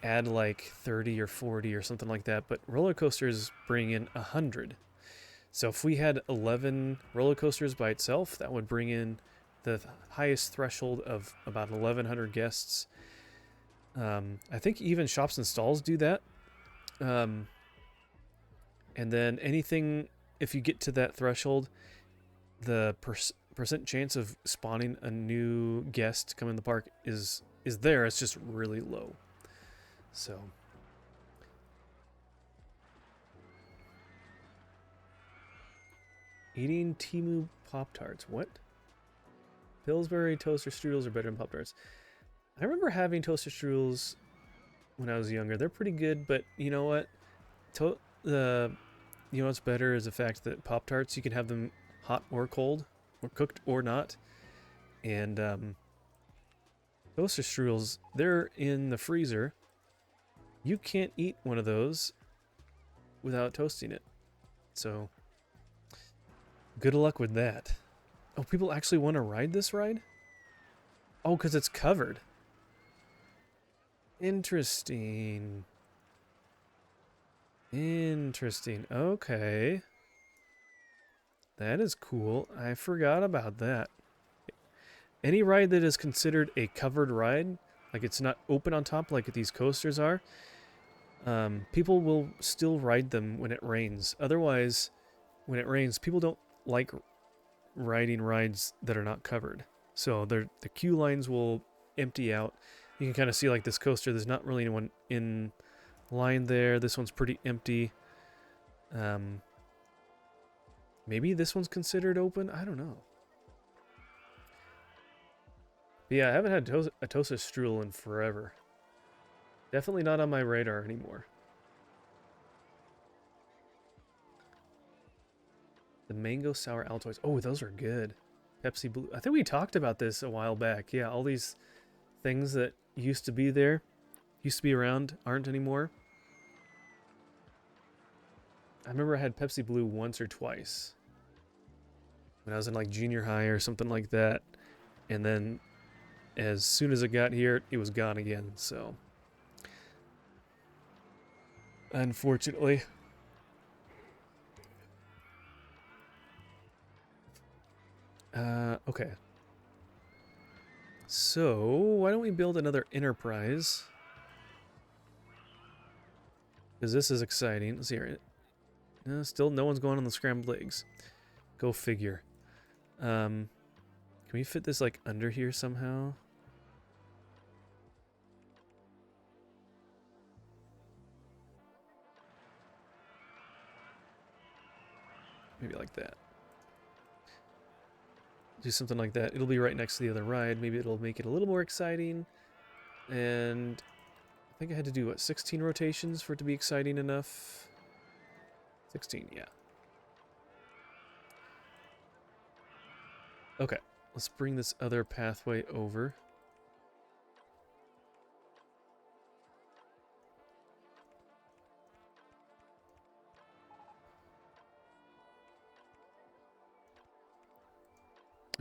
add like 30 or 40 or something like that, but roller coasters bring in 100. So if we had 11 roller coasters by itself, that would bring in the highest threshold of about 1,100 guests. I think even shops and stalls do that. And then anything, if you get to that threshold, the percent chance of spawning a new guest to come in the park is there. It's just really low. So... Eating Temu Pop-Tarts. What? Pillsbury toaster strudels are better than Pop-Tarts. I remember having toaster strudels when I was younger. They're pretty good, but you know what? You know what's better is the fact that Pop-Tarts, you can have them hot or cold, or cooked or not. And toaster strudels, they're in the freezer. You can't eat one of those without toasting it. So... good luck with that. Oh, people actually want to ride this ride? Oh, because it's covered. Interesting. Interesting. Okay. That is cool. I forgot about that. Any ride that is considered a covered ride, like it's not open on top like these coasters are, people will still ride them when it rains. Otherwise, when it rains, people don't like riding rides that are not covered. So the queue lines will empty out. You can kind of see like this coaster, there's not really anyone in line there. This one's pretty empty. Maybe this one's considered open? I don't know. But yeah, I haven't had a toaster strudel in forever. Definitely not on my radar anymore. The mango sour Altoids. Oh, those are good. Pepsi Blue. I think we talked about this a while back. Yeah, all these things that used to be there, used to be around, aren't anymore. I remember I had Pepsi Blue once or twice when I was in like junior high or something like that. And then as soon as it got here, it was gone again. So, unfortunately. Okay. So, why don't we build another enterprise? Because this is exciting. Let's see here. Still, no one's going on the scrambled eggs. Go figure. Can we fit this, like, under here somehow? Maybe like that. Do something like that. It'll be right next to the other ride. Maybe it'll make it a little more exciting. And I think I had to do, what, 16 rotations for it to be exciting enough? 16, yeah. Okay, let's bring this other pathway over.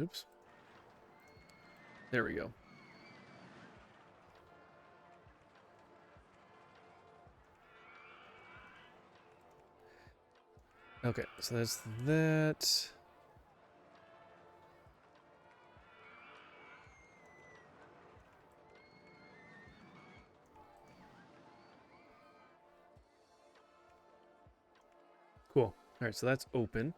Oops. There we go. Okay, so that's that. Cool. All right, so that's open.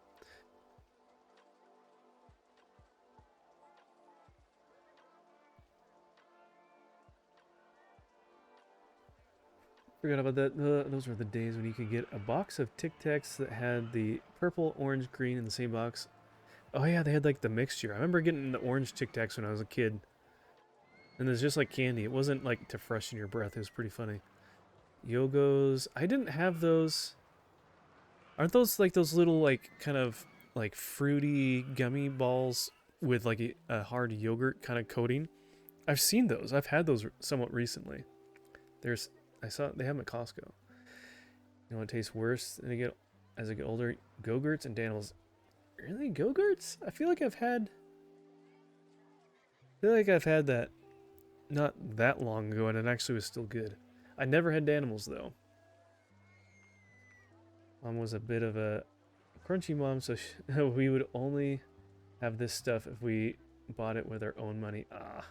Forgot about that. Those were the days when you could get a box of Tic Tacs that had the purple, orange, green in the same box. Oh yeah, they had like the mixture. I remember getting the orange Tic Tacs when I was a kid. And it's just like candy. It wasn't like to freshen your breath. It was pretty funny. Yogos. I didn't have those. Aren't those like those little like kind of like fruity gummy balls with like a hard yogurt kind of coating? I've seen those. I've had those somewhat recently. I saw they have them at Costco. You know what tastes worse as I get older? Go-Gurts and Danimals. Really, Go-Gurts? I feel like I've had that not that long ago, and it actually was still good. I never had Danimals though. Mom was a bit of a crunchy mom, so we would only have this stuff if we bought it with our own money. Ah,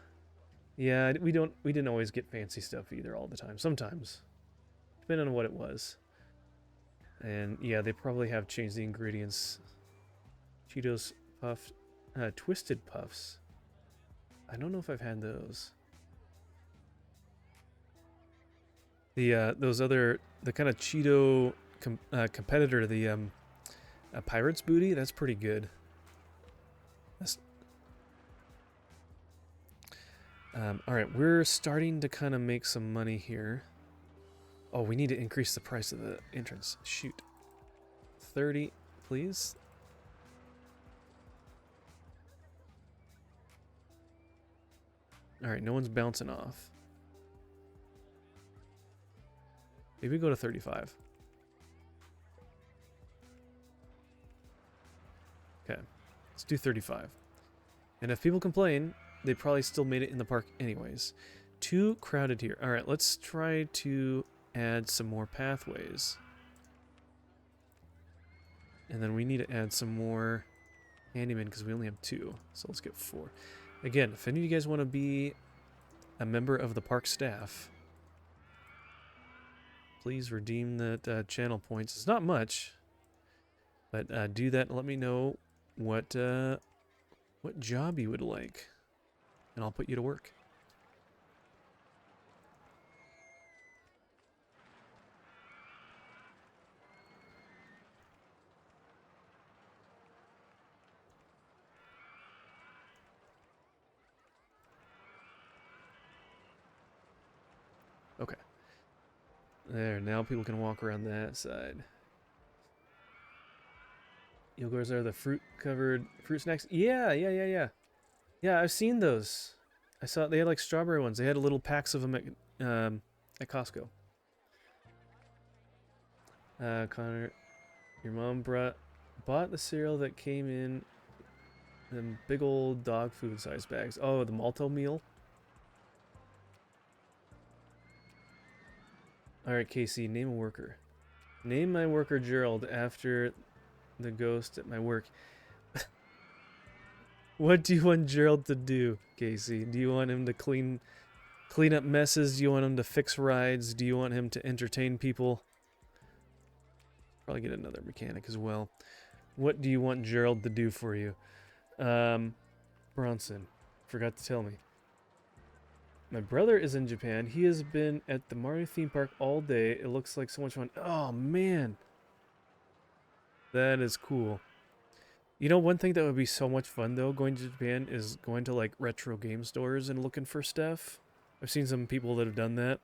yeah, we didn't always get fancy stuff either all the time. Sometimes, depending on what it was. And yeah, they probably have changed the ingredients. Cheetos puff, twisted puffs. I don't know if I've had those. The kind of Cheeto competitor, the Pirate's Booty. That's pretty good. All right, we're starting to kind of make some money here. Oh, we need to increase the price of the entrance. Shoot. 30, please. All right, no one's bouncing off. Maybe go to 35. Okay, let's do 35. And if people complain, they probably still made it in the park anyways. Too crowded here. All right, let's try to add some more pathways. And then we need to add some more handymen because we only have 2. So let's get 4. Again, if any of you guys want to be a member of the park staff, please redeem that channel points. It's not much, but do that and let me know what job you would like, and I'll put you to work. Okay. There, now people can walk around that side. Yogurts are the fruit-covered fruit snacks? Yeah. Yeah, I've seen those. I saw they had like strawberry ones. They had little packs of them at Costco. Connor, your mom bought the cereal that came in them big old dog food size bags. Oh, the Malto meal. All right, Casey, name a worker. Name my worker Gerald after the ghost at my work. What do you want Gerald to do, Casey? Do you want him to clean up messes? Do you want him to fix rides? Do you want him to entertain people? Probably get another mechanic as well. What do you want Gerald to do for you? Bronson, forgot to tell me. My brother is in Japan. He has been at the Mario theme park all day. It looks like so much fun. Oh, man. That is cool. You know, one thing that would be so much fun, though, going to Japan is going to, like, retro game stores and looking for stuff. I've seen some people that have done that.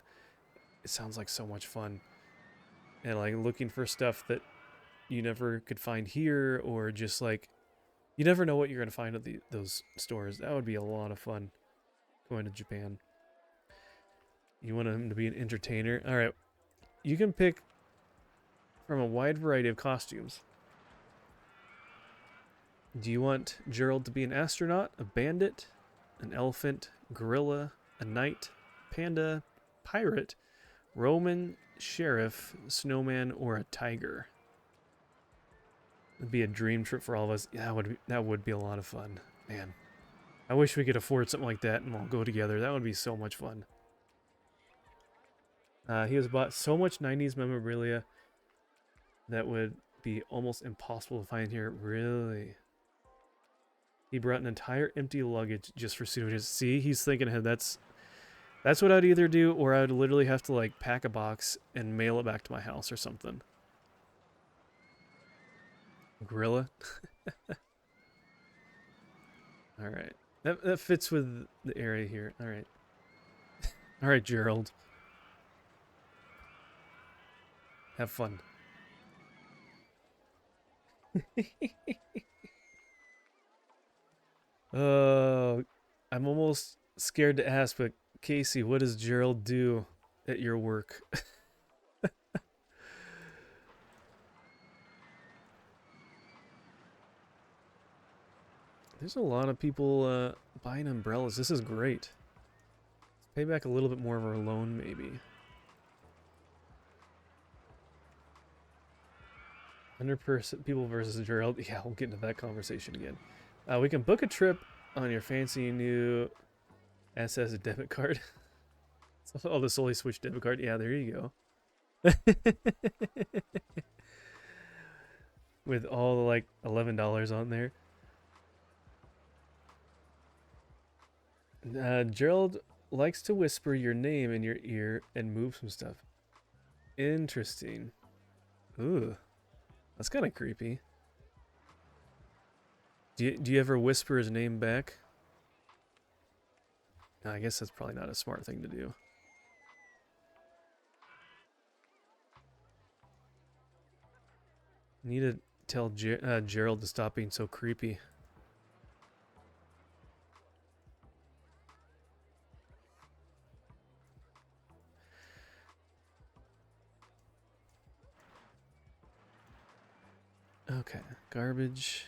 It sounds like so much fun. And, like, looking for stuff that you never could find here, or just, like, you never know what you're going to find at those stores. That would be a lot of fun, going to Japan. You want him to be an entertainer? All right. You can pick from a wide variety of costumes. Do you want Gerald to be an astronaut, a bandit, an elephant, gorilla, a knight, panda, pirate, Roman, sheriff, snowman, or a tiger? It'd be a dream trip for all of us. Yeah, that would be a lot of fun. Man, I wish we could afford something like that and all go together. That would be so much fun. He has bought so much 90s memorabilia that would be almost impossible to find here. Really? He brought an entire empty luggage just for souvenirs. See, he's thinking ahead. That's what I'd either do, or I'd literally have to, like, pack a box and mail it back to my house or something. Gorilla? Alright. That fits with the area here. Alright. Alright, Gerald. Have fun. I'm almost scared to ask, but Casey, what does Gerald do at your work? There's a lot of people buying umbrellas. This is great. Let's pay back a little bit more of our loan, maybe. 100% people versus Gerald. Yeah, we'll get into that conversation again. We can book a trip on your fancy new SS debit card. Oh, the Solely Switch debit card. Yeah, there you go. With all the, like, $11 on there. Gerald likes to whisper your name in your ear and move some stuff. Interesting. Ooh. That's kind of creepy. Do you ever whisper his name back? No, I guess that's probably not a smart thing to do. Need to tell Gerald to stop being so creepy. Okay, garbage.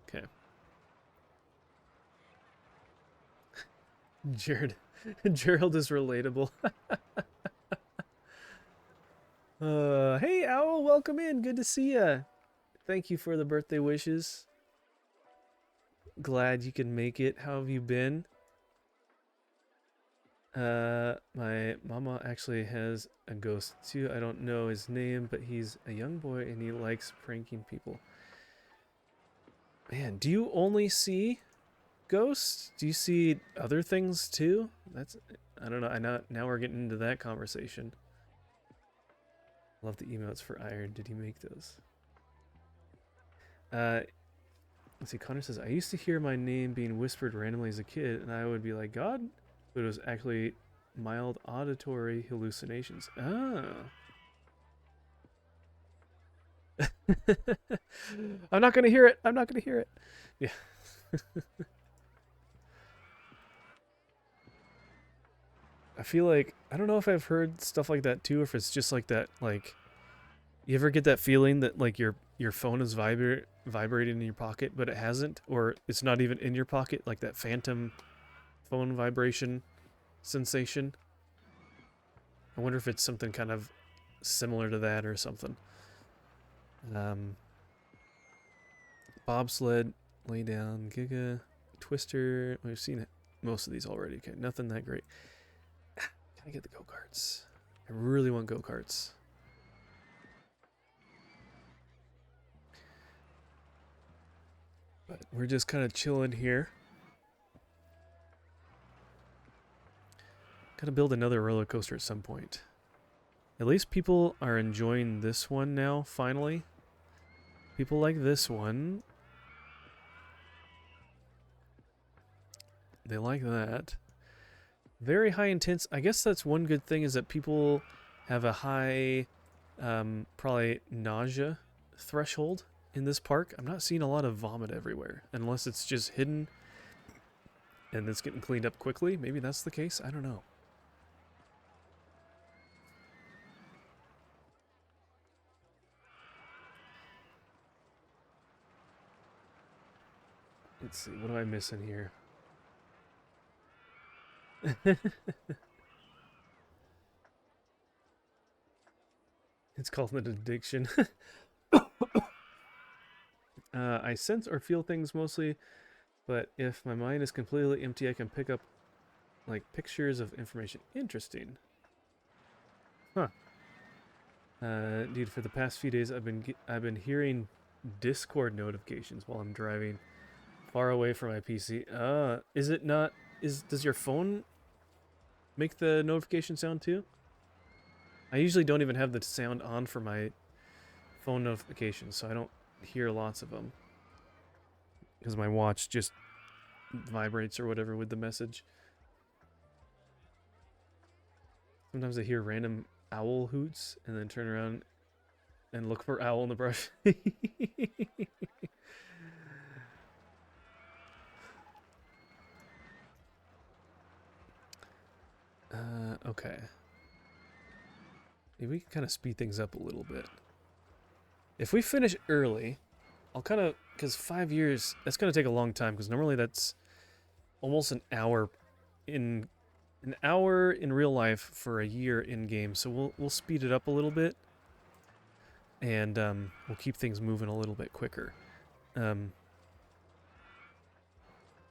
Okay. Gerald is relatable. Hey Owl, welcome in. Good to see ya. Thank you for the birthday wishes. Glad you can make it. How have you been? My mama actually has a ghost too. I don't know his name, but he's a young boy and he likes pranking people. Man, do you only see ghosts? Do you see other things too? I don't know. Now we're getting into that conversation. Love the emotes for Iron. Did he make those? Let's see. Connor says, I used to hear my name being whispered randomly as a kid, and I would be like, God? But it was actually mild auditory hallucinations. Oh. I'm not gonna hear it. I'm not gonna hear it. Yeah. I feel like, I don't know if I've heard stuff like that too, or if it's just like that, like, you ever get that feeling that, like, your phone is vibrating in your pocket, but it hasn't, or it's not even in your pocket, like that phantom phone vibration sensation? I wonder if it's something kind of similar to that or something. Bobsled, lay down, Giga, Twister. We've seen most of these already. Okay, nothing that great. Can I get the go-karts? I really want go-karts. But we're just kind of chilling here. Gotta build another roller coaster at some point. At least people are enjoying this one now, finally. People like this one. They like that. Very high intense. I guess that's one good thing, is that people have a high, probably nausea threshold in this park. I'm not seeing a lot of vomit everywhere, unless it's just hidden and it's getting cleaned up quickly. Maybe that's the case. I don't know. Let's see. What am I missing here? It's called an addiction. I sense or feel things mostly, but if my mind is completely empty, I can pick up like pictures of information. Interesting. Huh. Dude, for the past few days, I've been hearing Discord notifications while I'm driving far away from my PC. Is it not? Does your phone make the notification sound too? I usually don't even have the sound on for my phone notifications, so I don't hear lots of them. Because my watch just vibrates or whatever with the message. Sometimes I hear random owl hoots and then turn around and look for owl in the brush. Okay. Maybe we can kind of speed things up a little bit. If we finish early, I'll kind of, because 5 years, that's going to take a long time, because normally that's almost an hour in real life for a year in game. So we'll speed it up a little bit, and we'll keep things moving a little bit quicker.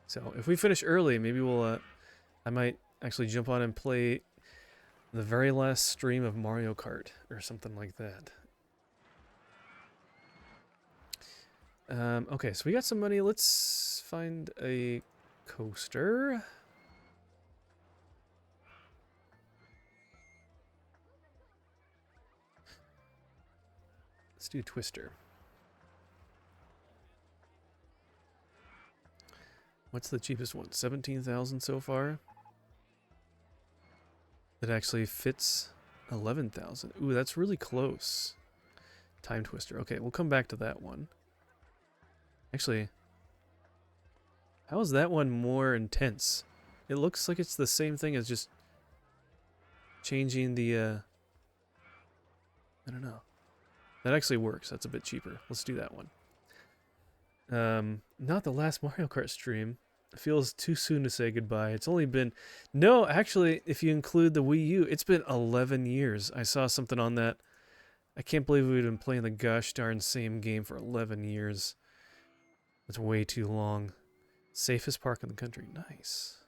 So if we finish early, maybe I might actually jump on and play the very last stream of Mario Kart or something like that. Okay, so we got some money. Let's find a coaster. Let's do Twister. What's the cheapest one? 17,000 so far? That actually fits 11,000. Ooh, that's really close. Time Twister. Okay, we'll come back to that one. Actually, how is that one more intense? It looks like it's the same thing as just changing the, I don't know. That actually works. That's a bit cheaper. Let's do that one. Not the last Mario Kart stream. It feels too soon to say goodbye. It's only been... No, actually, if you include the Wii U, it's been 11 years. I saw something on that. I can't believe we've been playing the gosh darn same game for 11 years. That's way too long. Safest park in the country. Nice.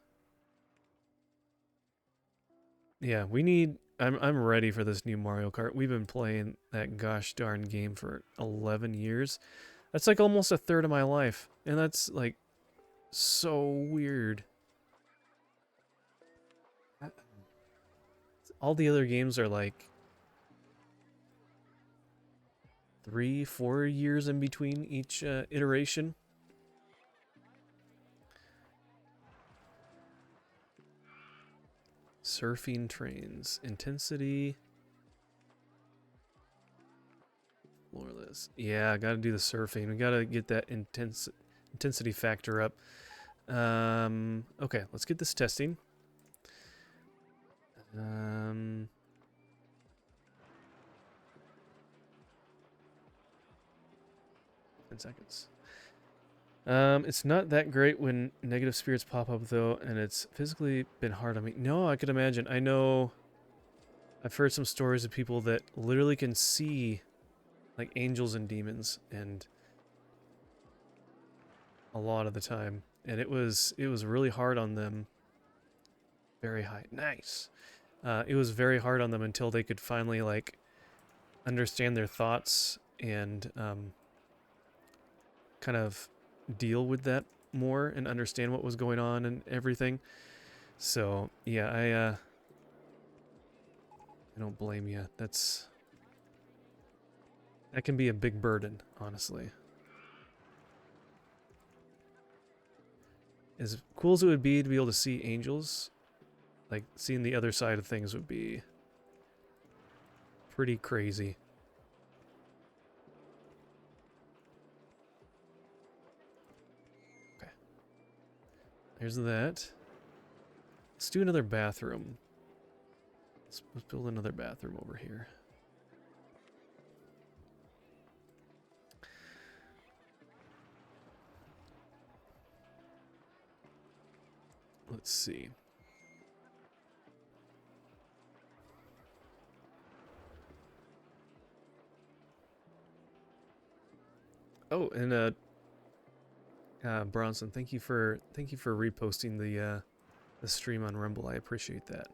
Yeah, we need... I'm ready for this new Mario Kart. We've been playing that gosh darn game for 11 years. That's like almost a third of my life. And that's like so weird. All the other games are like 3-4 years in between each iteration. Surfing trains. Intensity. Floorless. Yeah, I gotta do the surfing. We gotta get that intensity factor up. Okay, let's get this testing. 10 seconds. It's not that great when negative spirits pop up, though, and it's physically been hard on me. No, I could imagine. I know I've heard some stories of people that literally can see like angels and demons, and a lot of the time, and it was really hard on them. Very high, nice. It was very hard on them until they could finally like understand their thoughts and kind of deal with that more and understand what was going on and everything. So yeah, I don't blame you. That can be a big burden, honestly. As cool as it would be to be able to see angels, like seeing the other side of things would be pretty crazy. Okay. There's that. Let's do another bathroom. Let's build another bathroom over here. Let's see. Oh, and Bronson, thank you for reposting the stream on Rumble. I appreciate that.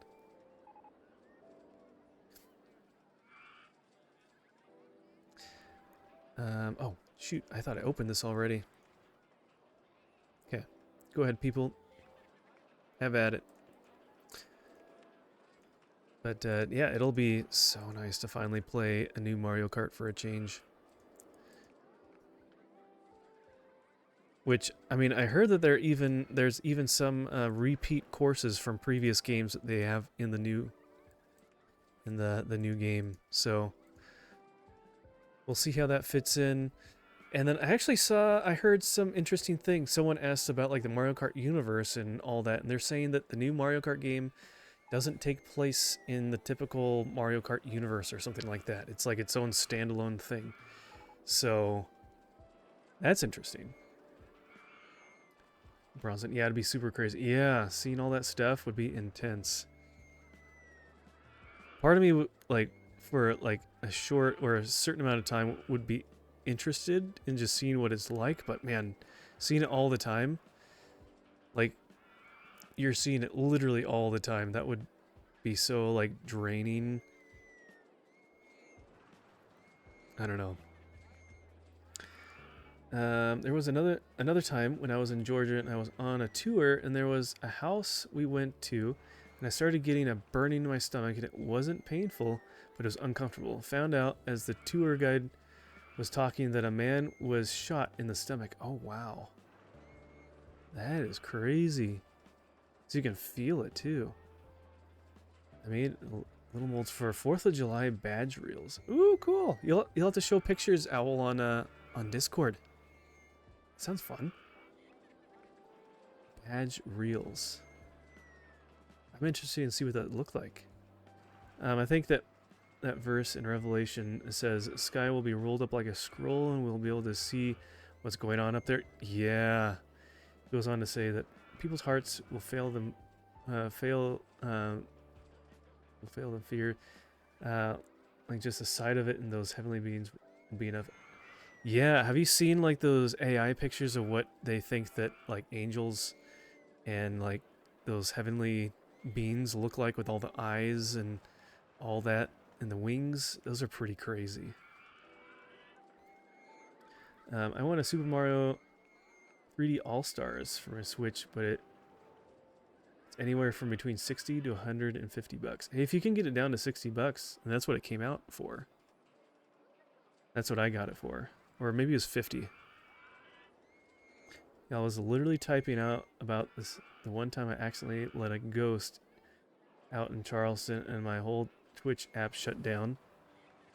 Oh shoot! I thought I opened this already. Okay, go ahead, people. Have at it. But yeah, it'll be so nice to finally play a new Mario Kart for a change. Which, I mean, I heard that there's even some repeat courses from previous games that they have in the new new game. So we'll see how that fits in. And then I heard some interesting things. Someone asked about like the Mario Kart universe and all that, and they're saying that the new Mario Kart game doesn't take place in the typical Mario Kart universe or something like that. It's like its own standalone thing. So that's interesting. Bronson, yeah, it'd be super crazy. Yeah, seeing all that stuff would be intense. Part of me, like, for like a short or a certain amount of time, would be interested in just seeing what it's like. But man, seeing it all the time, like, you're seeing it literally all the time. That would be so like draining. I don't know. There was another time when I was in Georgia and I was on a tour, and there was a house we went to, and I started getting a burning in my stomach, and it wasn't painful, but it was uncomfortable. Found out as the tour guide was talking that a man was shot in the stomach. Oh wow, that is crazy. So you can feel it too. I made little molds for 4th of July badge reels. Ooh, cool. You'll have to show pictures, Owl, on Discord. Sounds fun. Badge reels. I'm interested in see what that looked like. I think that verse in Revelation says, "Sky will be rolled up like a scroll, and we'll be able to see what's going on up there." Yeah. It goes on to say that people's hearts will fail them, will fail them fear. Like just the sight of it, and those heavenly beings will be enough. Yeah, have you seen like those AI pictures of what they think that like angels and like those heavenly beings look like with all the eyes and all that and the wings? Those are pretty crazy. I want a Super Mario 3D All-Stars for my Switch, but it's anywhere from between 60 to 150 bucks. Hey, if you can get it down to 60 bucks, and that's what it came out for. That's what I got it for. Or maybe it was 50. I was literally typing out about this the one time I accidentally let a ghost out in Charleston and my whole Twitch app shut down.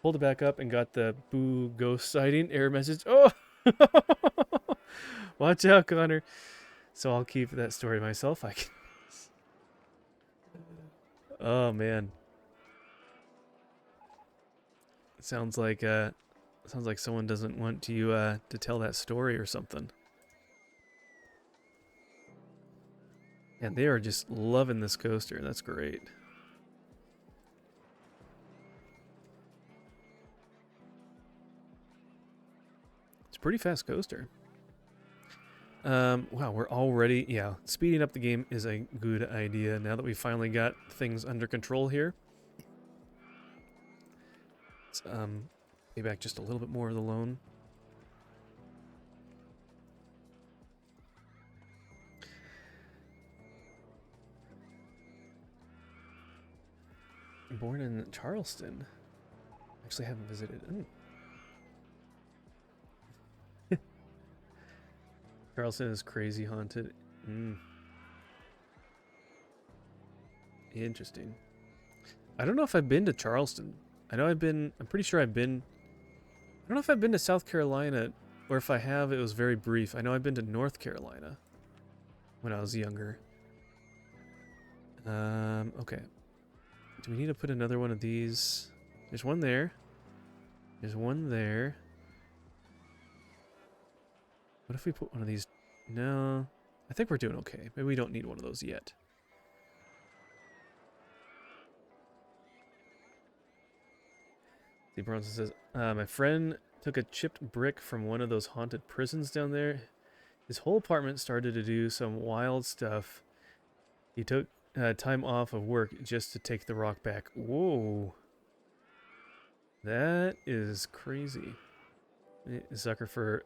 Pulled it back up and got the boo ghost sighting error message. Oh! Watch out, Connor. So I'll keep that story to myself. I can. Oh man. It sounds like someone doesn't want you to tell that story or something. And they are just loving this coaster. That's great. pretty fast coaster. Wow, we're already... Yeah, speeding up the game is a good idea now that we finally got things under control here. Let's pay back just a little bit more of the loan. Born in Charleston. Actually haven't visited. Charleston is crazy haunted. Interesting. I don't know if I've been to Charleston. I know I'm pretty sure I've been... I don't know if I've been to South Carolina, or if I have, it was very brief. I know I've been to North Carolina when I was younger. Okay. Do we need to put another one of these? There's one there. There's one there. What if we put one of these? No. I think we're doing okay. Maybe we don't need one of those yet. See, Bronson says, my friend took a chipped brick from one of those haunted prisons down there. His whole apartment started to do some wild stuff. He took time off of work just to take the rock back. Whoa. That is crazy. A sucker for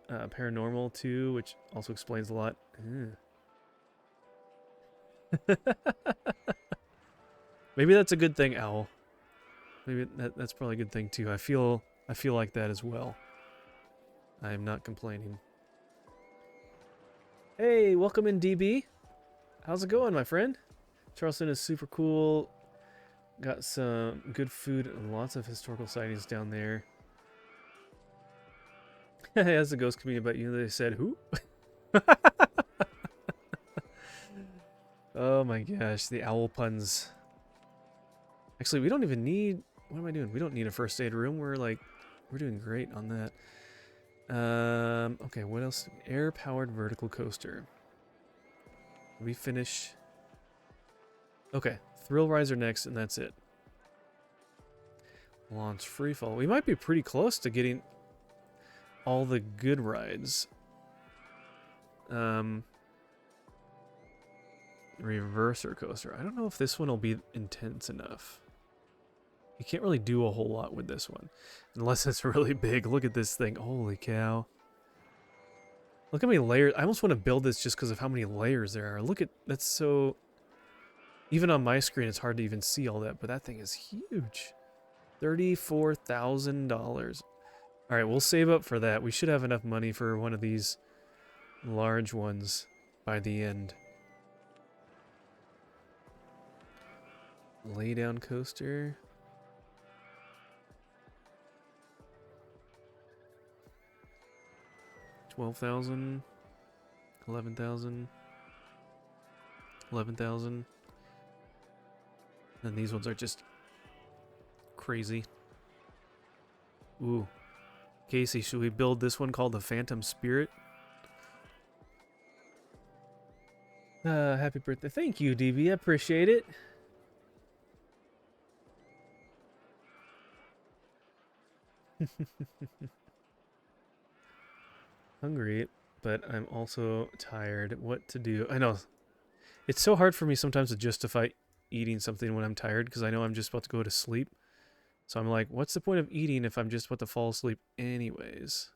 paranormal too, which also explains a lot. Maybe that's a good thing, Owl. Maybe that's probably a good thing too. I feel like that as well. I am not complaining. Hey, welcome in, DB. How's it going, my friend? Charleston is super cool. Got some good food and lots of historical sightings down there. As a ghost comedian about you, they said, who? Oh my gosh, the owl puns. Actually, we don't even need... What am I doing? We don't need a first aid room. We're doing great on that. Okay, what else? Air-powered vertical coaster. We finish... Okay, Thrill Riser next, and that's it. Launch Freefall. We might be pretty close to getting all the good rides. Reverser coaster. I don't know if this one will be intense enough. You can't really do a whole lot with this one. Unless it's really big. Look at this thing. Holy cow. Look how many layers. I almost want to build this just because of how many layers there are. Look at... That's so... Even on my screen, it's hard to even see all that. But that thing is huge. $34,000. Alright, we'll save up for that. We should have enough money for one of these large ones by the end. Laydown coaster. $12,000. $11,000. $11,000. And these ones are just crazy. Ooh. Casey, should we build this one called the Phantom Spirit? Happy birthday. Thank you, DB. I appreciate it. Hungry, but I'm also tired. What to do? I know. It's so hard for me sometimes to justify eating something when I'm tired because I know I'm just about to go to sleep. So I'm like, what's the point of eating if I'm just about to fall asleep anyways?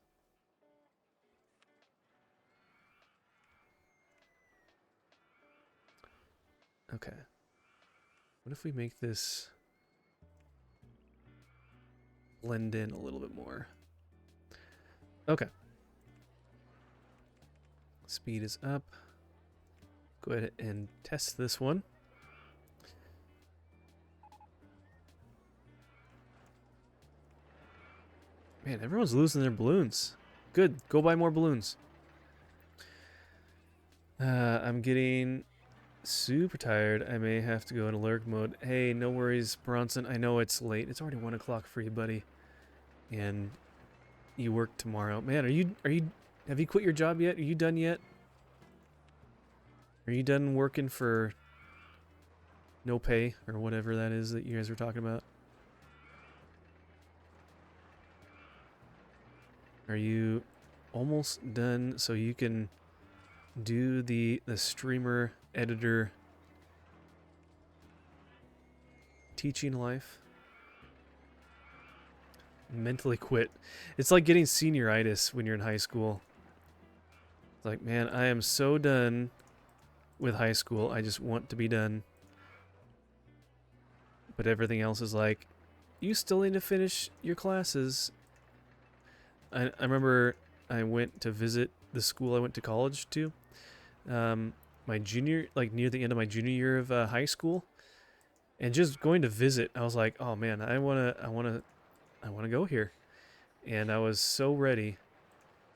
Okay. What if we make this blend in a little bit more? Okay. Speed is up. Go ahead and test this one. Man, everyone's losing their balloons. Good. Go buy more balloons. I'm getting super tired. I may have to go in alert mode. Hey, no worries, Bronson. I know it's late. It's already 1 o'clock for you, buddy. And you work tomorrow. Man, have you quit your job yet? Are you done yet? Are you done working for no pay or whatever that is that you guys were talking about? Are you almost done, so you can do the streamer editor teaching life. Mentally quit. It's like getting senioritis when you're in high school. It's like, man, I am so done with high school. I just want to be done. But everything else is like, you still need to finish your classes. I remember I went to visit the school I went to college to. My junior, like near the end of my junior year of high school. And just going to visit, I was like, oh man, I wanna go here. And I was so ready.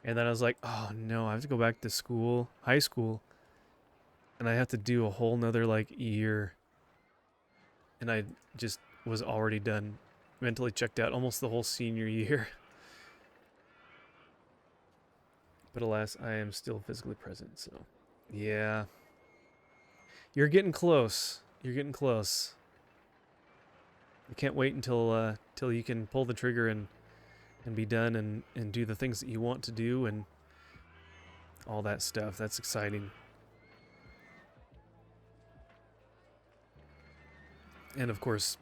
And then I was like, oh no, I have to go back to school, high school. And I have to do a whole nother like year. And I just was already done. Mentally checked out almost the whole senior year. But alas, I am still physically present, so yeah. You're getting close. You're getting close. You can't wait until till you can pull the trigger and be done and do the things that you want to do and all that stuff. That's exciting. And of course,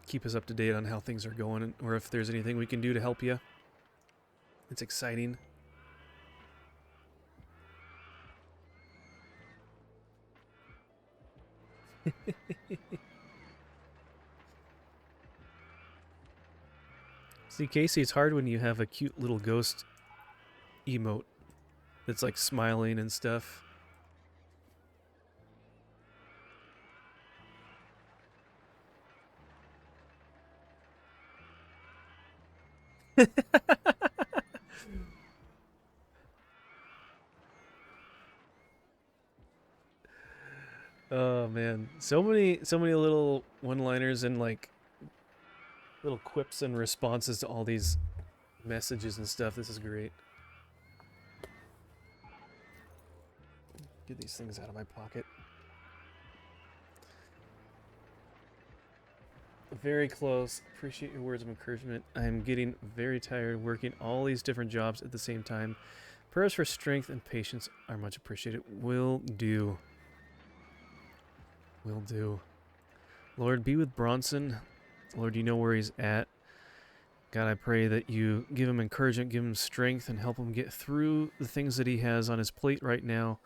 keep us up to date on how things are going or if there's anything we can do to help you. It's exciting. See, Casey, it's hard when you have a cute little ghost emote that's like smiling and stuff. Oh man, so many little one-liners and like little quips and responses to all these messages and stuff. This is great. Get these things out of my pocket. Very close. Appreciate your words of encouragement. I'm getting very tired working all these different jobs at the same time. Prayers for strength and patience are much appreciated. Will do. Will do. Lord, be with Bronson. Lord, you know where he's at. God, I pray that you give him encouragement, give him strength, and help him get through the things that he has on his plate right now.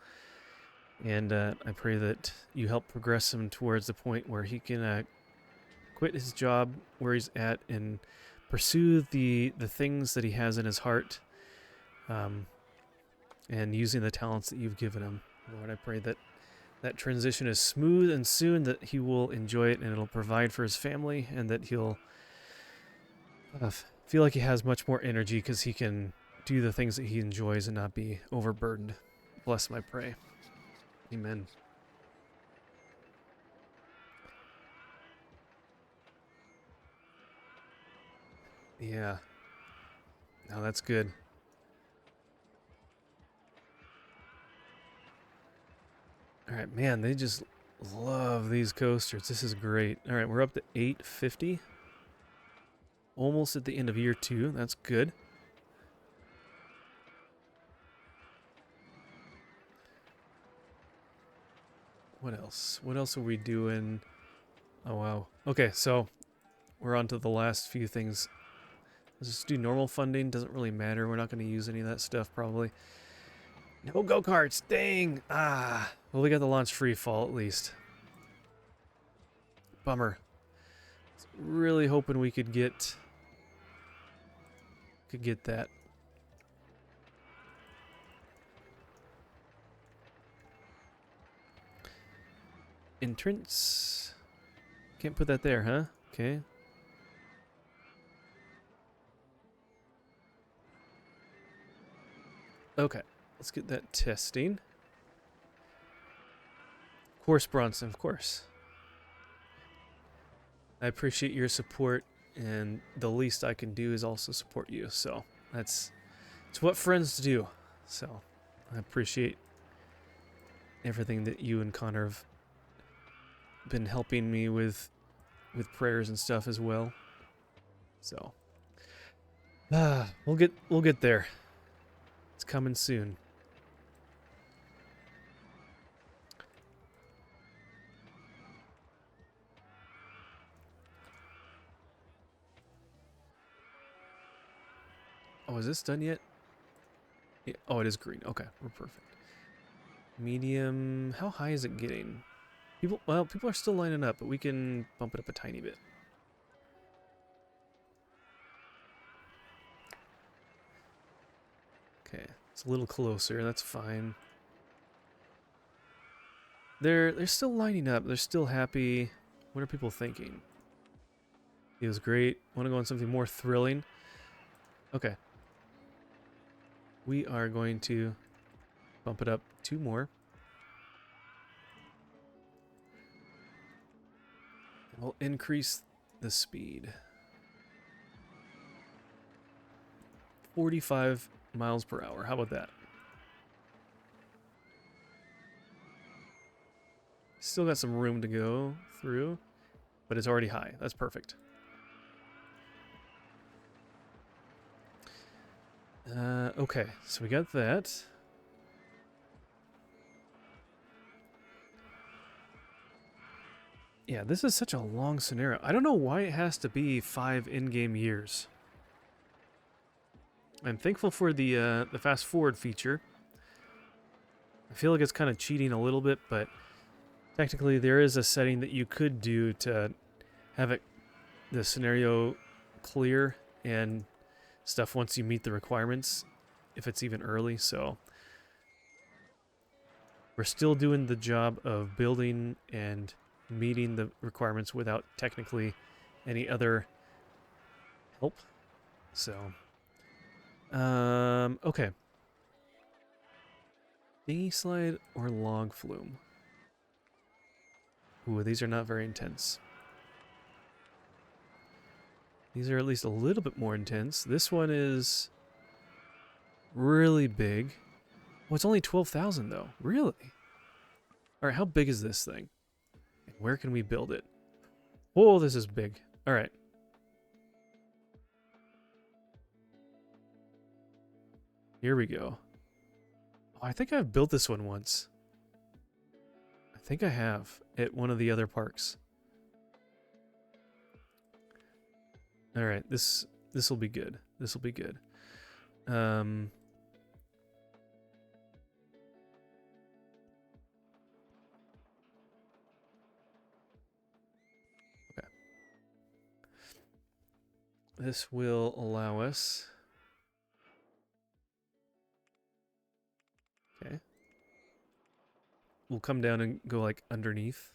And I pray that you help progress him towards the point where he can quit his job where he's at and pursue the things that he has in his heart, and using the talents that you've given him. Lord, I pray that that transition is smooth and soon that he will enjoy it and it'll provide for his family and that he'll feel like he has much more energy because he can do the things that he enjoys and not be overburdened. Bless him, I pray. Amen. Yeah. No, that's good. Alright, man, they just love these coasters. This is great. Alright, we're up to 850. Almost at the end of year 2. That's good. What else? What else are we doing? Oh, wow. Okay, so we're on to the last few things. Let's just do normal funding. Doesn't really matter. We're not going to use any of that stuff, probably. No go-karts! Dang! Ah! Well, we got the launch free fall, at least. Bummer. Really hoping we could get that. Entrance. Can't put that there, huh? Okay. Okay. Let's get that testing. Of course, Bronson, of course. I appreciate your support, and the least I can do is also support you. So it's what friends do. So I appreciate everything that you and Connor have been helping me with prayers and stuff as well. So we'll get there. It's coming soon. Oh, is this done yet? Yeah. Oh, it is green. Okay, we're perfect. Medium. How high is it getting? People are still lining up, but we can bump it up a tiny bit. Okay, it's a little closer. That's fine. They're still lining up. They're still happy. What are people thinking? It was great. Want to go on something more thrilling? Okay. We are going to bump it up 2 more. We'll increase the speed. 45 miles per hour. How about that? Still got some room to go through, but it's already high. That's perfect. Okay, so we got that. Yeah, this is such a long scenario. I don't know why it has to be 5 in-game years. I'm thankful for the fast forward feature. I feel like it's kind of cheating a little bit, but technically there is a setting that you could do to have the scenario clear and stuff once you meet the requirements, if it's even early. So we're still doing the job of building and meeting the requirements without technically any other help. So okay, dinghy slide or log flume. Ooh, these are not very intense. These are at least a little bit more intense. This one is really big. Oh, it's only 12,000 though. Really? All right, how big is this thing? Where can we build it? Whoa, this is big. All right. Here we go. Oh, I think I've built this one once. I think I have at one of the other parks. All right, this will be good. This will be good. Okay. This will allow us. Okay. We'll come down and go like underneath.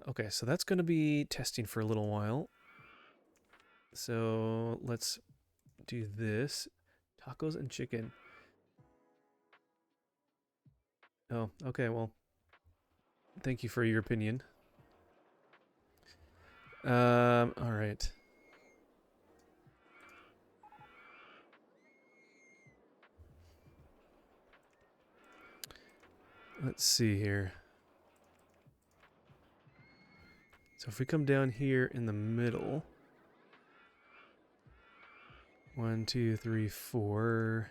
Okay, so that's going to be testing for a little while. So let's do this. Tacos and chicken. Oh, okay, well, thank you for your opinion. All right. Let's see here. So if we come down here in the middle. 1, 2, 3, 4.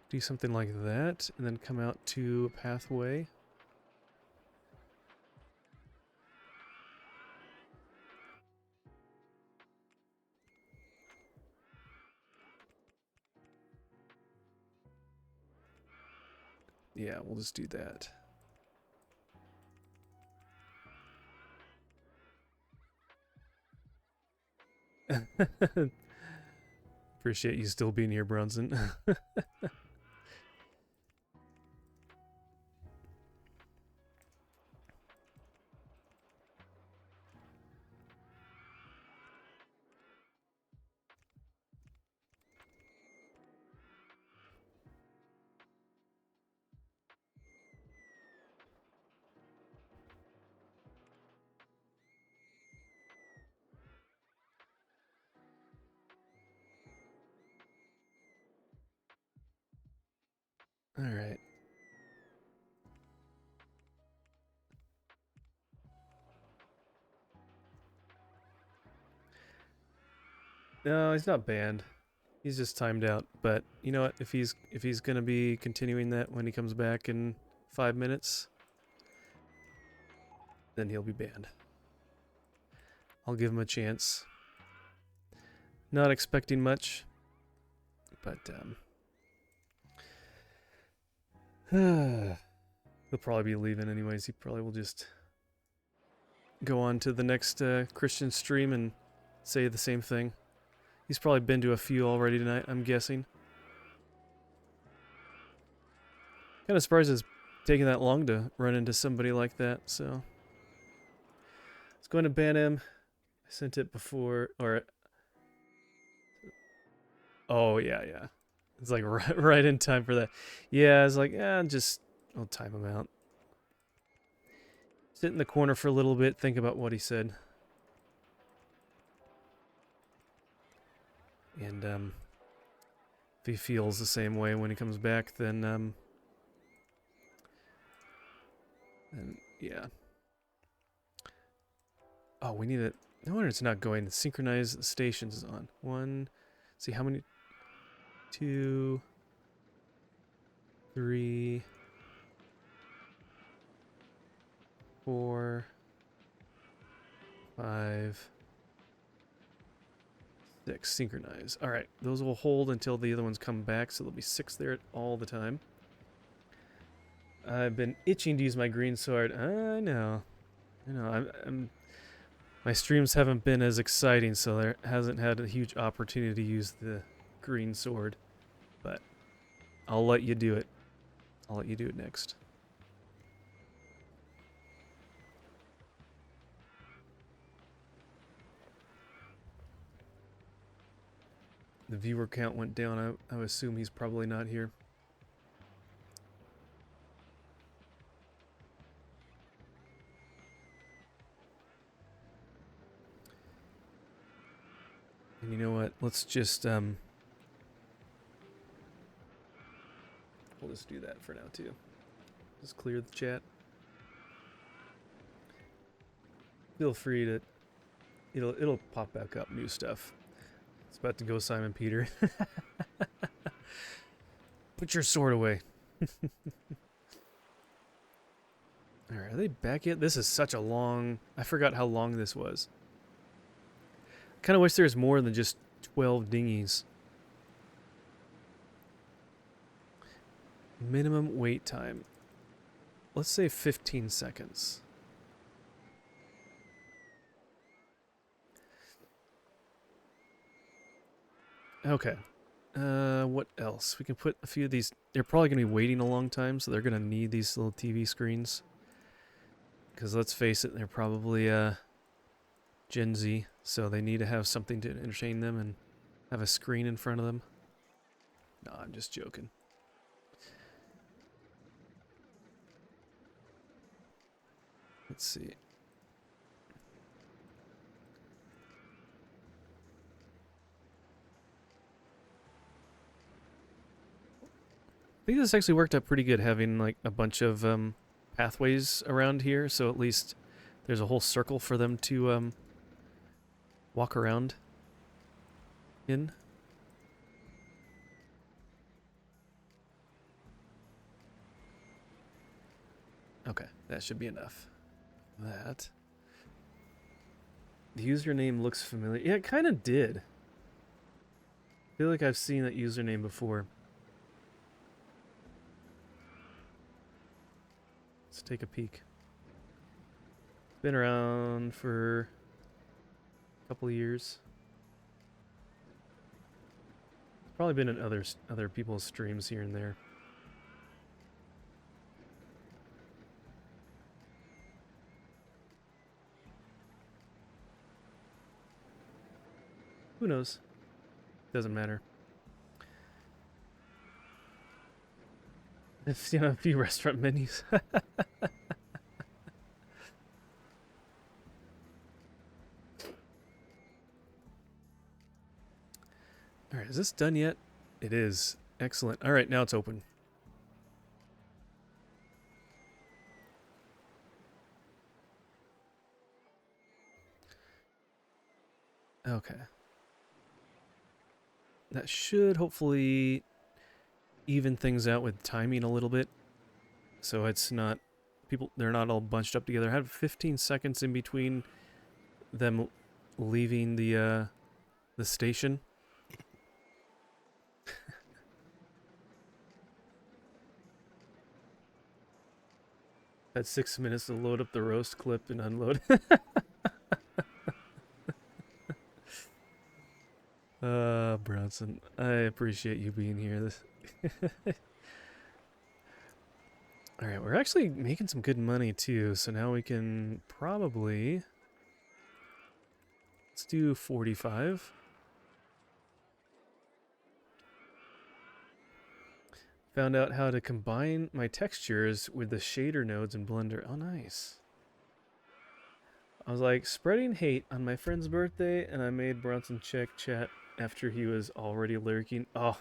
Do something like that, and then come out to a pathway. Yeah, we'll just do that. Appreciate you still being here, Bronson. All right. No, he's not banned. He's just timed out. But you know what? If he's gonna be continuing that when he comes back in 5 minutes, then he'll be banned. I'll give him a chance. Not expecting much, but he'll probably be leaving anyways. He probably will just go on to the next Christian stream and say the same thing. He's probably been to a few already tonight, I'm guessing. Kind of surprised it's taking that long to run into somebody like that, so. Let's go ahead and ban him. I sent it before, or... Oh, yeah. It's like right in time for that. Yeah, I was like, I'll time him out. Sit in the corner for a little bit, think about what he said. And, if he feels the same way when he comes back, then yeah. Oh, we need it. No wonder it's not going. The synchronized stations is on. 1, see how many? 2, 3, 4, 5, 6. Synchronize. All right, those will hold until the other ones come back, so there'll be 6 there all the time. I've been itching to use my green sword. I know. My streams haven't been as exciting, so there hasn't had a huge opportunity to use the green sword. But I'll let you do it. I'll let you do it next. The viewer count went down. I would assume he's probably not here. And you know what? Let's just we'll just do that for now too. Just clear the chat. Feel free to it'll pop back up new stuff. It's about to go Simon Peter. Put your sword away. Alright, are they back yet? This is such a long... I forgot how long this was. Kind of wish there was more than just 12 dinghies. Minimum wait time. Let's say 15 seconds. Okay. What else? We can put a few of these... They're probably going to be waiting a long time, so they're going to need these little TV screens. Because let's face it, they're probably Gen Z, so they need to have something to entertain them and have a screen in front of them. No, I'm just joking. Let's see. I think this actually worked out pretty good, having like a bunch of pathways around here, so at least there's a whole circle for them to walk around in. Okay, that should be enough. That. The username looks familiar. Yeah, it kind of did. I feel like I've seen that username before. Let's take a peek. Been around for a couple of years. Probably been in other people's streams here and there. Who knows? Doesn't matter. I've seen a few restaurant menus. Alright, is this done yet? It is. Excellent. Alright, now it's open. Okay. that should hopefully even things out with timing a little bit. So it's not, they're not all bunched up together. I have 15 seconds in between them leaving the station. Had 6 minutes to load up the roast clip and unload. Bronson, I appreciate you being here. This all right, we're actually making some good money too, so now we can probably, let's do 45. Found out how to combine my textures with the shader nodes in Blender. Oh, nice. I was like, spreading hate on my friend's birthday, and I made Bronson check chat after he was already lurking. Oh,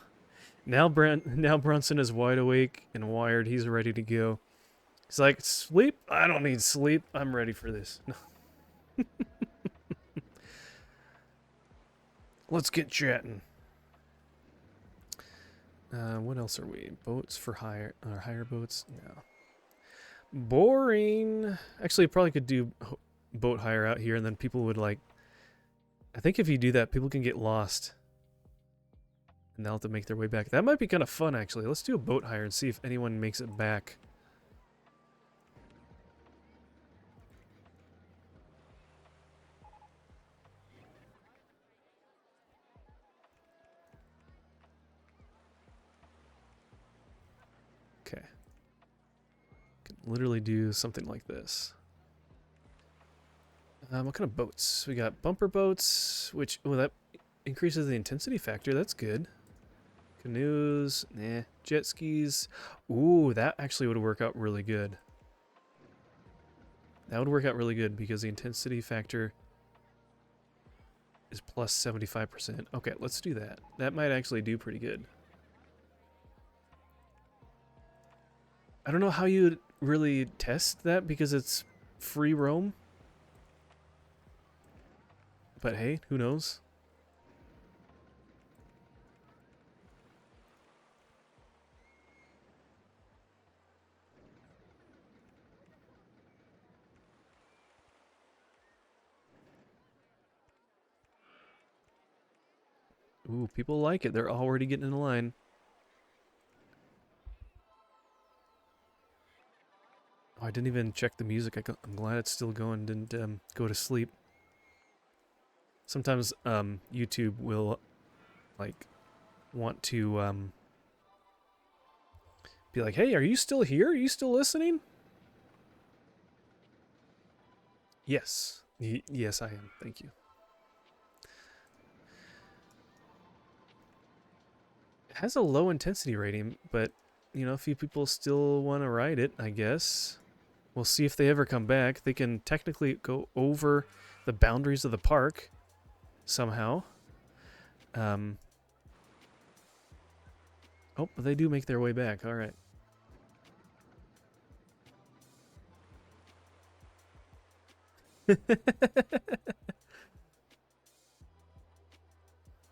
now Bronson is wide awake and wired. He's ready to go. He's like, sleep? I don't need sleep. I'm ready for this. Let's get chatting. What else are we? Boats for hire, or hire boats? No. Boring. Actually, probably could do boat hire out here, and then people would like, I think if you do that, people can get lost. And they'll have to make their way back. That might be kind of fun, actually. Let's do a boat hire and see if anyone makes it back. Okay. Can literally do something like this. What kind of boats? We got bumper boats, which, oh, that increases the intensity factor. That's good. Canoes, nah. Jet skis. Ooh, that actually would work out really good. That would work out really good because the intensity factor is plus 75%. Okay, let's do that. That might actually do pretty good. I don't know how you'd really test that because it's free roam. But hey, who knows? Ooh, people like it. They're already getting in the line. Oh, I didn't even check the music. I'm glad it's still going. Didn't go to sleep. Sometimes YouTube will like want to be like, "Hey, are you still here? Are you still listening?" Yes. Yes, I am. Thank you. It has a low intensity rating, but you know, a few people still want to ride it, I guess. We'll see if they ever come back. They can technically go over the boundaries of the park somehow. Oh, they do make their way back. All right.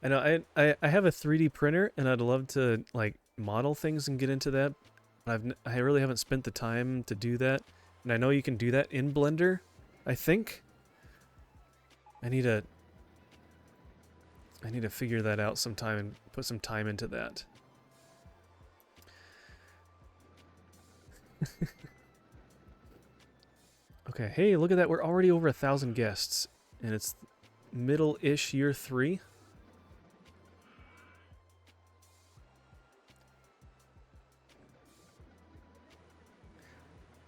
I know. I have a 3D printer, and I'd love to like model things and get into that. I really haven't spent the time to do that, and I know you can do that in Blender. I think. I need to figure that out sometime and put some time into that. Okay, hey, look at that. We're already over 1,000 guests, and it's middle-ish year 3.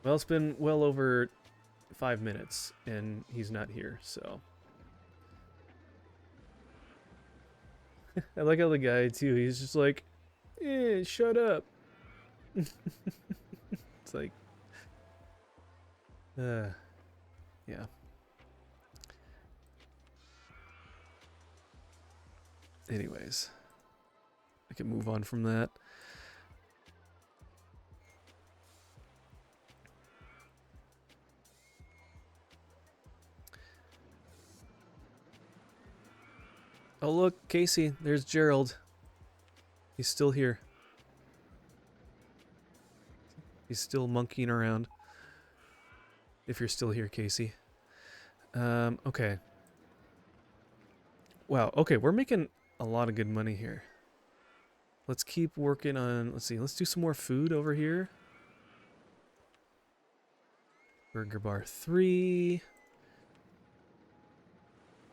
Well, it's been well over 5 minutes, and he's not here, so. I like how the guy, too, he's just like, shut up. It's like, yeah. Anyways, I can move on from that. Oh, look, Casey, there's Gerald. He's still here. He's still monkeying around. If you're still here, Casey. Okay. Wow, okay, we're making a lot of good money here. Let's keep working on, let's see, let's do some more food over here. Burger bar 3.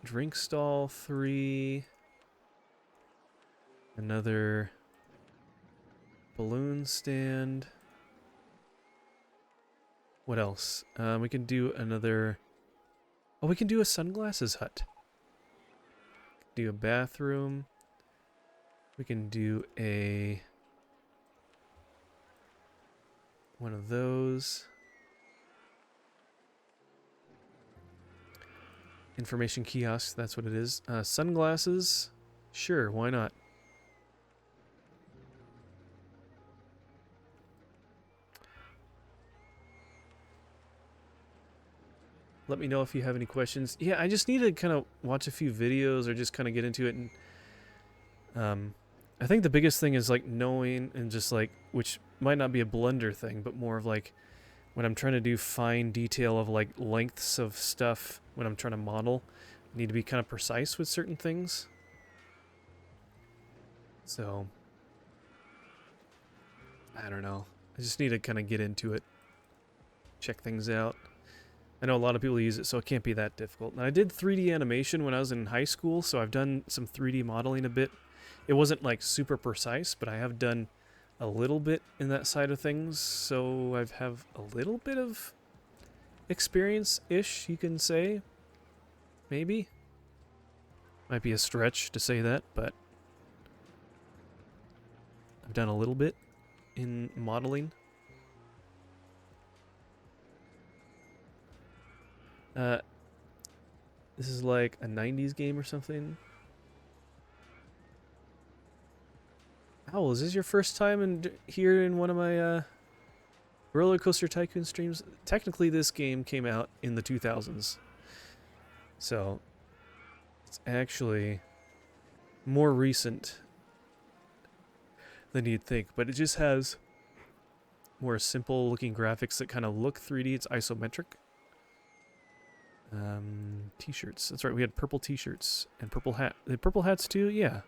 Drink stall 3. Another balloon stand. What else? We can do another... Oh, we can do a sunglasses hut. Do a bathroom. We can do one of those. Information kiosk, that's what it is. Sunglasses. Sure, why not? Let me know if you have any questions. Yeah, I just need to kind of watch a few videos or just kind of get into it. And I think the biggest thing is like knowing and just like, which might not be a Blender thing, but more of like when I'm trying to do fine detail of like lengths of stuff, when I'm trying to model, I need to be kind of precise with certain things. So, I don't know. I just need to kind of get into it, check things out. I know a lot of people use it, so it can't be that difficult. And I did 3D animation when I was in high school, so I've done some 3D modeling a bit. It wasn't like super precise, but I have done a little bit in that side of things, so I have a little bit of experience-ish, you can say. Maybe. Might be a stretch to say that, but I've done a little bit in modeling. This is like a 90s game or something. Owl, is this your first time here in one of my Rollercoaster Tycoon streams? Technically, this game came out in the 2000s. So, it's actually more recent than you'd think. But it just has more simple looking graphics that kind of look 3D. It's isometric. T-shirts. That's right, we had purple t-shirts and purple hat. The purple hats too? Yeah.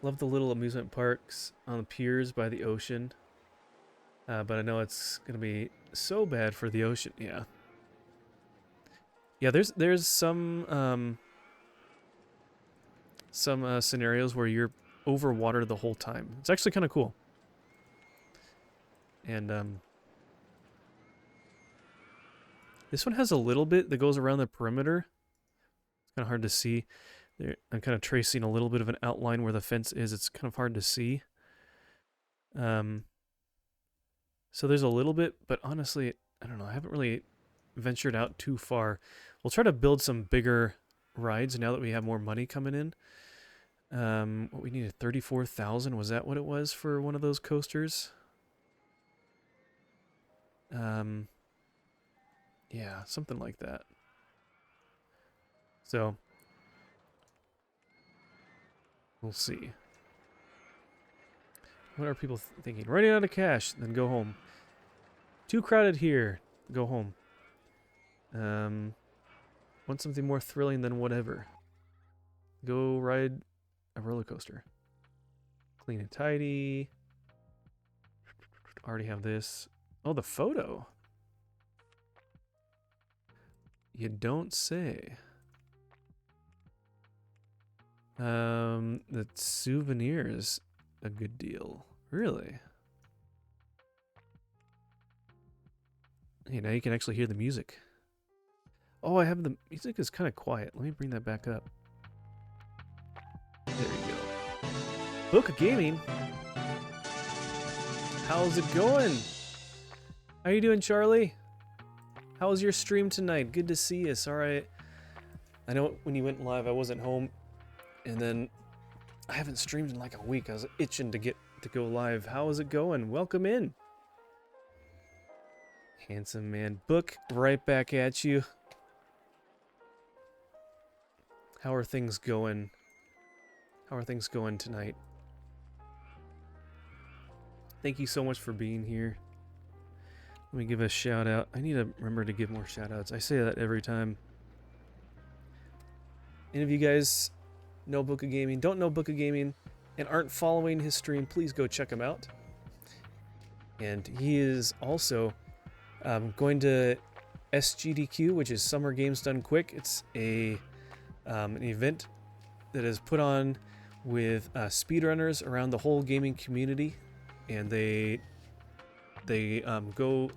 Love the little amusement parks on the piers by the ocean. But I know it's gonna be so bad for the ocean. Yeah. Yeah, there's some scenarios where you're overwater the whole time. It's actually kind of cool. And this one has a little bit that goes around the perimeter. It's kind of hard to see. There, I'm kind of tracing a little bit of an outline where the fence is. It's kind of hard to see. So there's a little bit, but honestly, I don't know. I haven't really ventured out too far. We'll try to build some bigger rides now that we have more money coming in. What we needed, 34,000. Was that what it was for one of those coasters? Yeah, something like that. So, we'll see. What are people thinking? Running out of cash, then go home. Too crowded here. Go home. Want something more thrilling than whatever. Go ride a roller coaster. Clean and tidy. Already have this. Oh, the photo. You don't say. The souvenir's a good deal. Really? Hey, now you can actually hear the music. Oh, I have the music is kind of quiet. Let me bring that back up. There you go. Book of Gaming. How's it going? How you doing, Charlie? How was your stream tonight? Good to see you. Sorry, I know when you went live, I wasn't home, and then I haven't streamed in like a week. I was itching to get to go live. How is it going? Welcome in. Handsome man. Book right back at you. How are things going? How are things going tonight? Thank you so much for being here. Let me give a shout out. I need to remember to give more shout outs. I say that every time. Any of you guys know Book of Gaming, don't know Book of Gaming, and aren't following his stream, please go check him out. And he is also going to SGDQ, which is Summer Games Done Quick. It's an event that is put on with speedrunners around the whole gaming community, and they go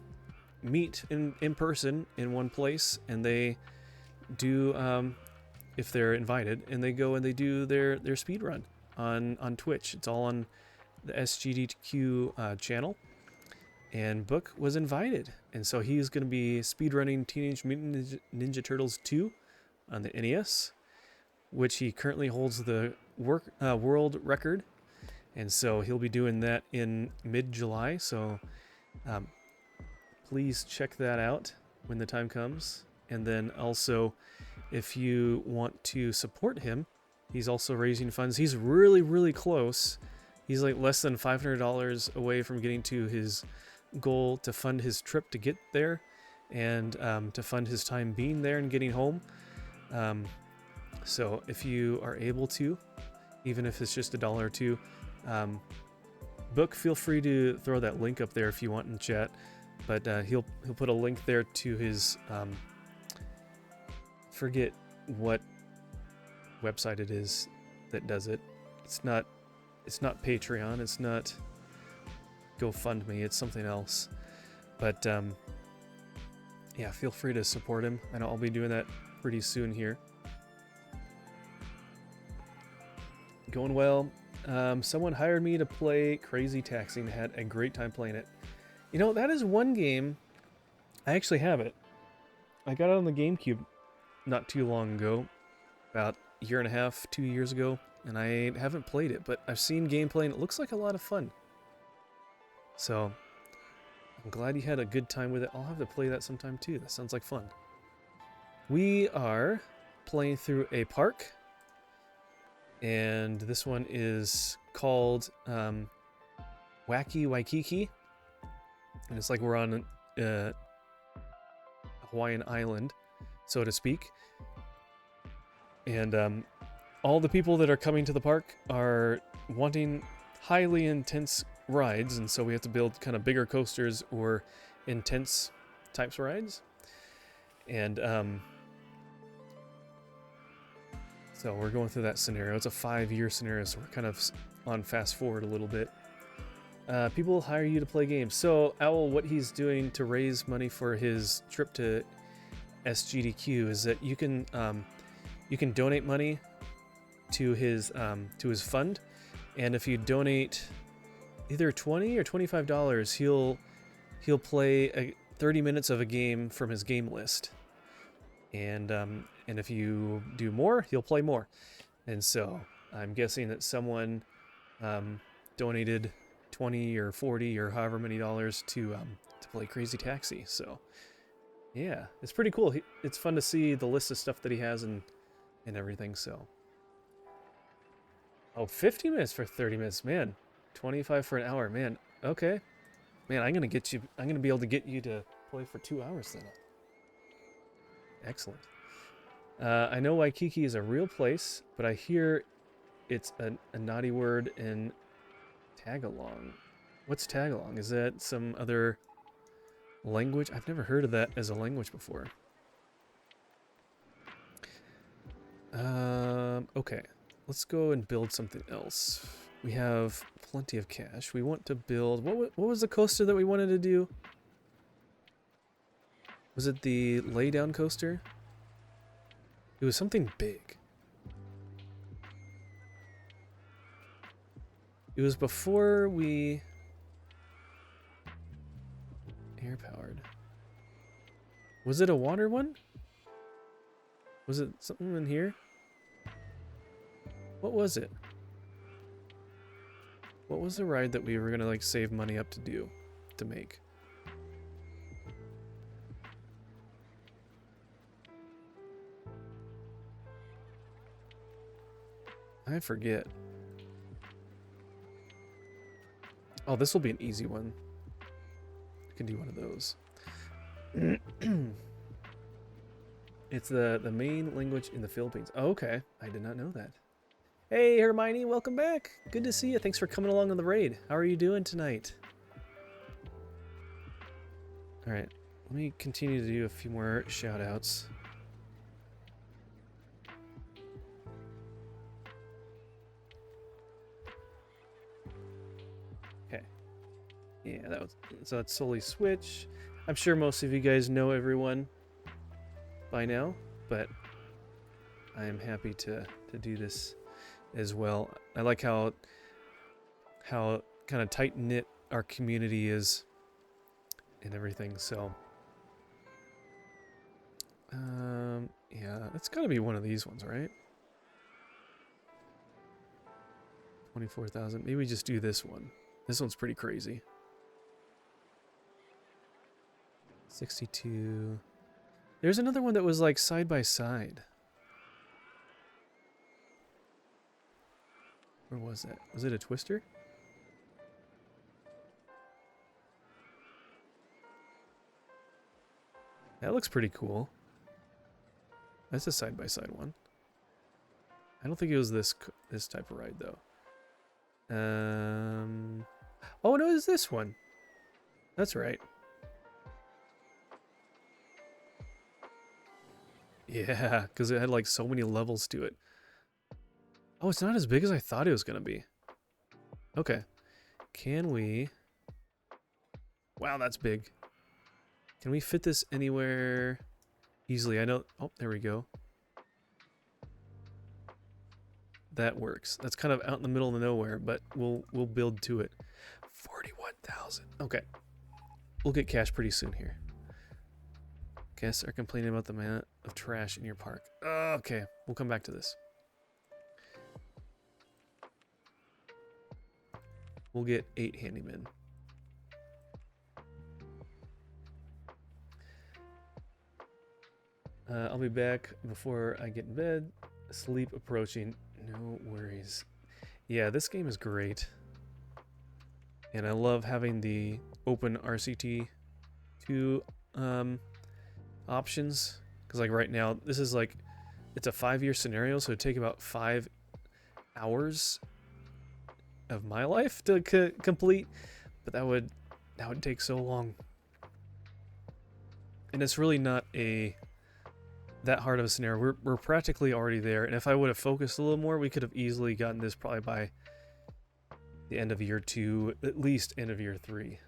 meet in person in one place, and they do if they're invited, and they go and they do their speed run on Twitch. It's all on the SGDQ channel, and Book was invited, and so he's going to be speedrunning Teenage Mutant Ninja Turtles 2 on the NES, which he currently holds the world record, and so he'll be doing that in mid-July. So please check that out when the time comes. And then also, if you want to support him, he's also raising funds. He's really close. He's like less than $500 away from getting to his goal to fund his trip to get there, and to fund his time being there and getting home. So if you are able to, even if it's just $1 or $2, Book, feel free to throw that link up there if you want in chat. But he'll put a link there to his forget what website it is that does it. It's not Patreon. It's not GoFundMe. It's something else. But yeah, feel free to support him. I know I'll be doing that pretty soon here. Going well. Someone hired me to play Crazy Taxi and had a great time playing it. You know, that is one game. I actually have it. I got it on the GameCube not too long ago, about a year and a half, 2 years ago, and I haven't played it, but I've seen gameplay and it looks like a lot of fun. So I'm glad you had a good time with it. I'll have to play that sometime too. That sounds like fun. We are playing through a park, and this one is called Wacky Waikiki, and it's like we're on a Hawaiian island, so to speak. And all the people that are coming to the park are wanting highly intense rides, and so we have to build kind of bigger coasters or intense types of rides. And so we're going through that scenario. It's a 5-year scenario, so we're kind of on fast forward a little bit. People hire you to play games. So Owl, what he's doing to raise money for his trip to SGDQ is that you can donate money to his fund, and if you donate either $20 or $25, he'll play 30 minutes of a game from his game list, and if you do more, he'll play more. And so I'm guessing that someone donated 20 or 40 or however many dollars to play Crazy Taxi. So yeah, it's pretty cool. It's fun to see the list of stuff that he has and everything. So 50 minutes for 30 minutes, man. 25 for an hour, man. Okay, man. I'm gonna be able to get you to play for 2 hours then. Excellent. I know Waikiki is a real place, but I hear it's a naughty word in Tagalong. What's Tagalong? Is that some other language? I've never heard of that as a language before. Okay, let's go and build something else. We have plenty of cash. We want to build... What was the coaster that we wanted to do? Was it the lay-down coaster? It was something big. It was before we... air-powered. Was it a water one? Was it something in here? What was it? What was the ride that we were gonna like save money up to make? I forget. Oh, this will be an easy one. I can do one of those. It's the main language in the Philippines. Oh, okay. I did not know that. Hey, Hermione, welcome back. Good to see you. Thanks for coming along on the raid. How are you doing tonight? All right. Let me continue to do a few more shout-outs. Okay. Yeah, that was so that's solely Switch. I'm sure most of you guys know everyone by now, but I am happy to do this as well. I like how kind of tight-knit our community is and everything, so yeah, it's got to be one of these ones, right? 24,000. Maybe we just do this one. This one's pretty crazy. 62. There's another one that was like side by side. Where was that? Was it a Twister? That looks pretty cool. That's a side by side one. I don't think it was this type of ride though. Oh no, it's this one. That's right. Yeah, because it had like so many levels to it. Oh, it's not as big as I thought it was gonna be. Okay. Can we... Wow, that's big. Can we fit this anywhere easily? I know... Oh, there we go. That works. That's kind of out in the middle of nowhere, but we'll build to it. 41,000. Okay. We'll get cash pretty soon here. Guests are complaining about the amount of trash in your park. Okay, we'll come back to this. We'll get 8 handymen. I'll be back before I get in bed. Sleep approaching. No worries. Yeah, this game is great. And I love having the open RCT2 options. Because like right now, this is like, it's a 5-year scenario, so it'd take about 5 hours of my life to complete. But that would take so long. And it's really not that hard of a scenario. We're practically already there, and if I would have focused a little more, we could have easily gotten this probably by the end of year 2, at least end of year 3.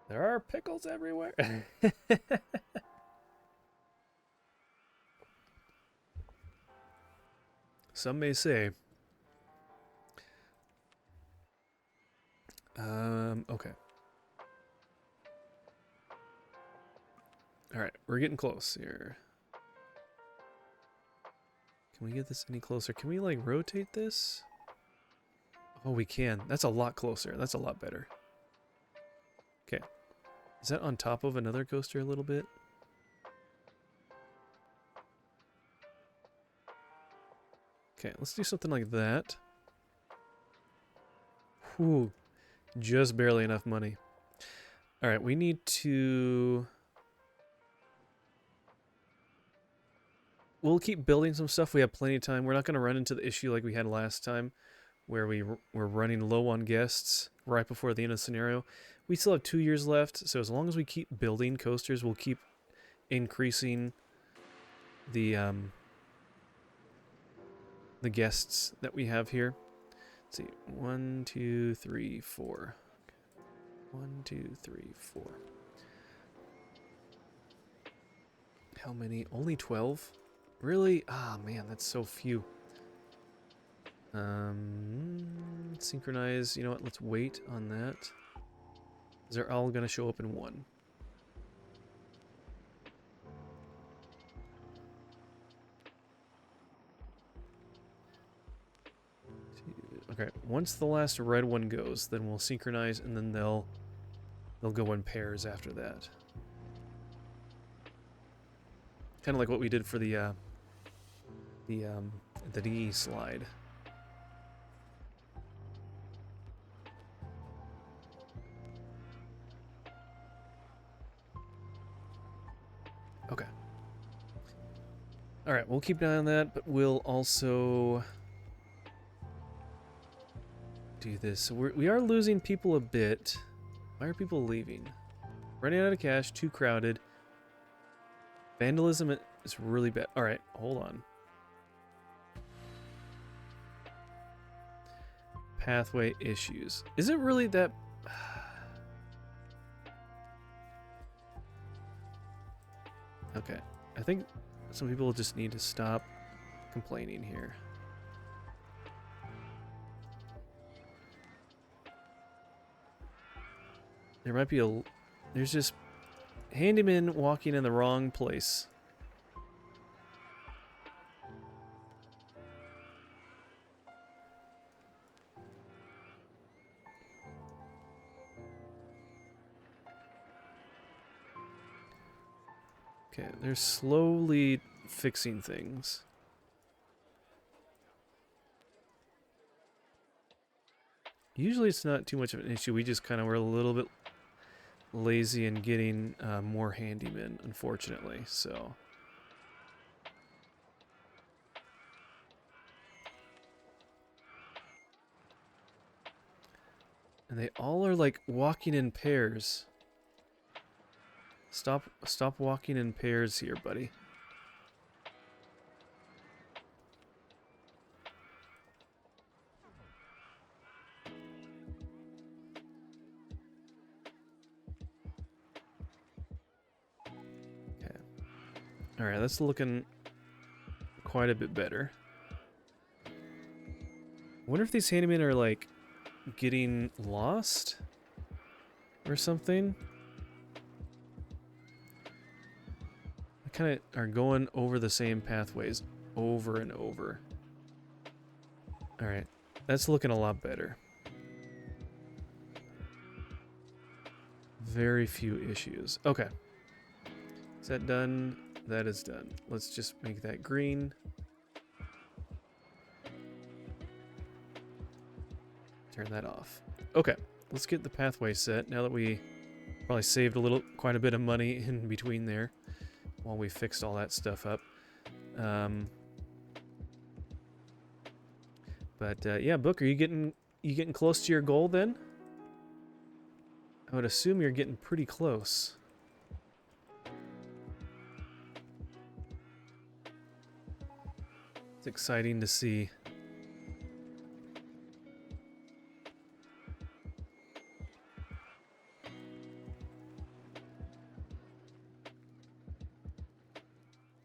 There are pickles everywhere. Some may say. Okay. All right, we're getting close here. Can we get this any closer? Can we, like, rotate this? Oh, we can. That's a lot closer. That's a lot better. Okay. Is that on top of another coaster a little bit? Okay, let's do something like that. Whew. Just barely enough money. All right, we need to... We'll keep building some stuff. We have plenty of time. We're not going to run into the issue like we had last time, where we were running low on guests right before the end of the scenario. We still have 2 years left, so as long as we keep building coasters, we'll keep increasing the guests that we have here. Let's see, 1, 2, 3, 4. 1, 2, 3, 4. How many? Only 12? Really? Ah, man, that's so few. Synchronize. You know what? Let's wait on that. They're all going to show up in one. Okay, once the last red one goes, then we'll synchronize, and then they'll go in pairs after that. Kind of like what we did for the the D slide. Okay. All right, we'll keep an eye on that, but we'll also do this. So we are losing people a bit. Why are people leaving? Running out of cash, too crowded. Vandalism is really bad. All right, hold on. Pathway issues. Is it really that? Okay, I think some people just need to stop complaining here. There might be a... There's just handymen walking in the wrong place. Okay, they're slowly fixing things. Usually it's not too much of an issue. We just kind of were a little bit lazy in getting more handymen, unfortunately. So, and they all are like walking in pairs. Stop walking in pairs here, buddy. Okay. All right, that's looking quite a bit better. I wonder if these handymen are like getting lost or something. They kind of are going over the same pathways over and over. All right, that's looking a lot better. Very few issues. Okay. Is that done? That is done. Let's just make that green. Turn that off. Okay, let's get the pathway set now that we probably saved quite a bit of money in between there while we fixed all that stuff up. Yeah, Book, are you getting close to your goal then? I would assume you're getting pretty close. It's exciting to see.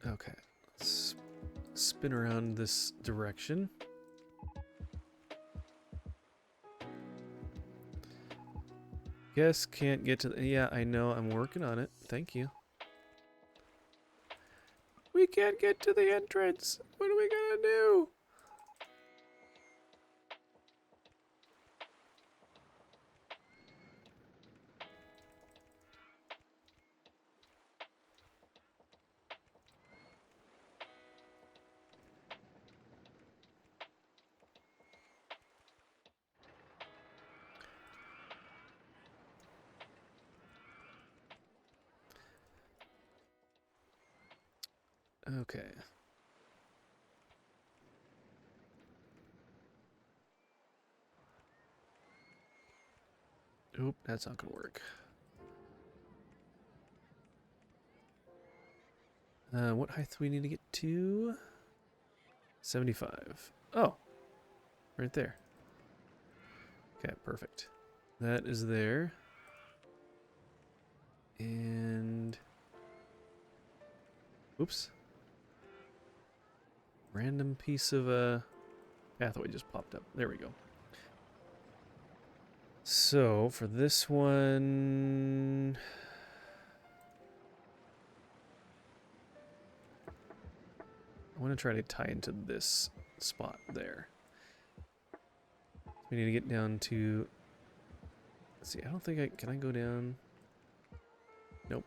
Okay, let's spin around this direction. Guess can't get to the... Yeah, I know. I'm working on it. Thank you. We can't get to the entrance. What are we gonna do? Okay. Oop, that's not gonna work. What height do we need to get to? 75. Oh, right there. Okay, perfect. That is there. And... Oops. Random piece of pathway just popped up. There we go. So, for this one... I want to try to tie into this spot there. We need to get down to... Let's see, I don't think I... Can I go down? Nope.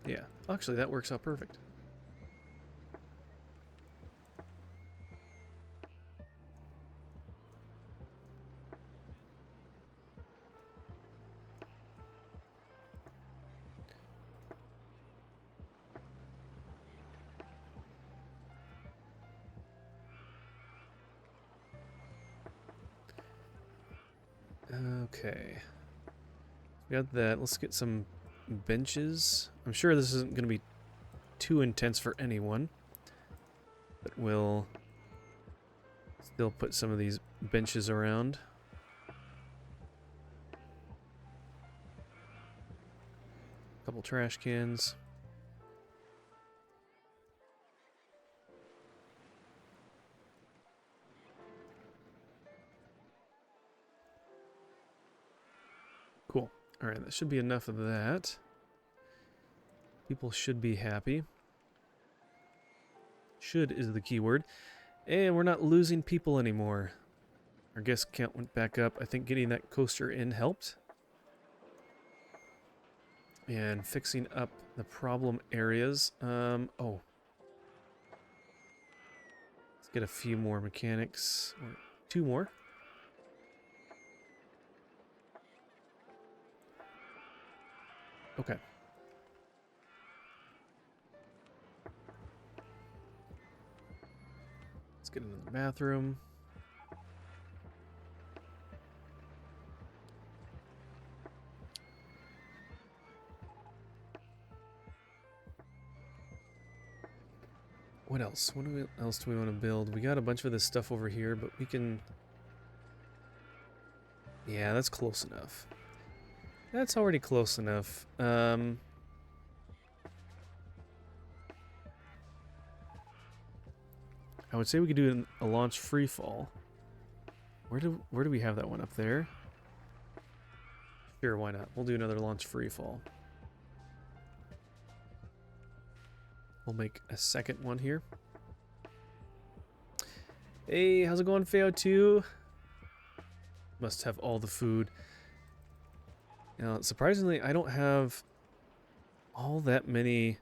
Yeah, actually that works out perfect. Okay. We got that. Let's get some benches. I'm sure this isn't going to be too intense for anyone, but we'll still put some of these benches around. Couple trash cans. Cool. All right, that should be enough of that. People should be happy. Should is the key word. And we're not losing people anymore. Our guest count went back up. I think getting that coaster in helped. And fixing up the problem areas. Oh. Let's get a few more mechanics. Or 2 more. Okay. Let's get into the bathroom. What else? What else do we want to build? We got a bunch of this stuff over here, but we can... Yeah, that's close enough. That's already close enough. I would say we could do a launch free fall. Where do we have that one up there? Sure, why not? We'll do another launch free fall. We'll make a second one here. Hey, how's it going, Feo2? Must have all the food. Now, surprisingly, I don't have all that many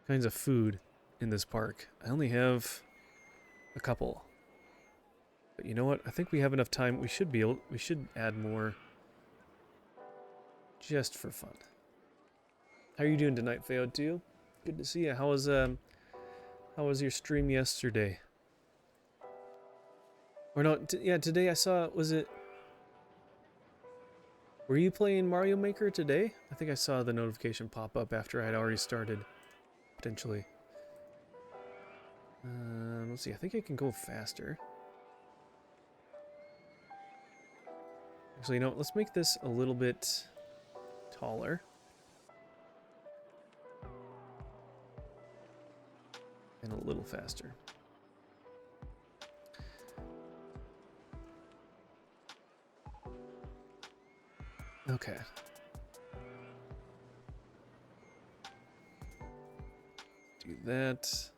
kinds of food in this park. I only have a couple. But you know what? I think we have enough time. We should add more just for fun. How are you doing tonight, Feo2? Good to see you. How was your stream yesterday? Or no, yeah, today I saw, were you playing Mario Maker today? I think I saw the notification pop up after I had already started, potentially. Let's see, I think I can go faster. Actually, you know what, let's make this a little bit taller. And a little faster. Okay. Do that.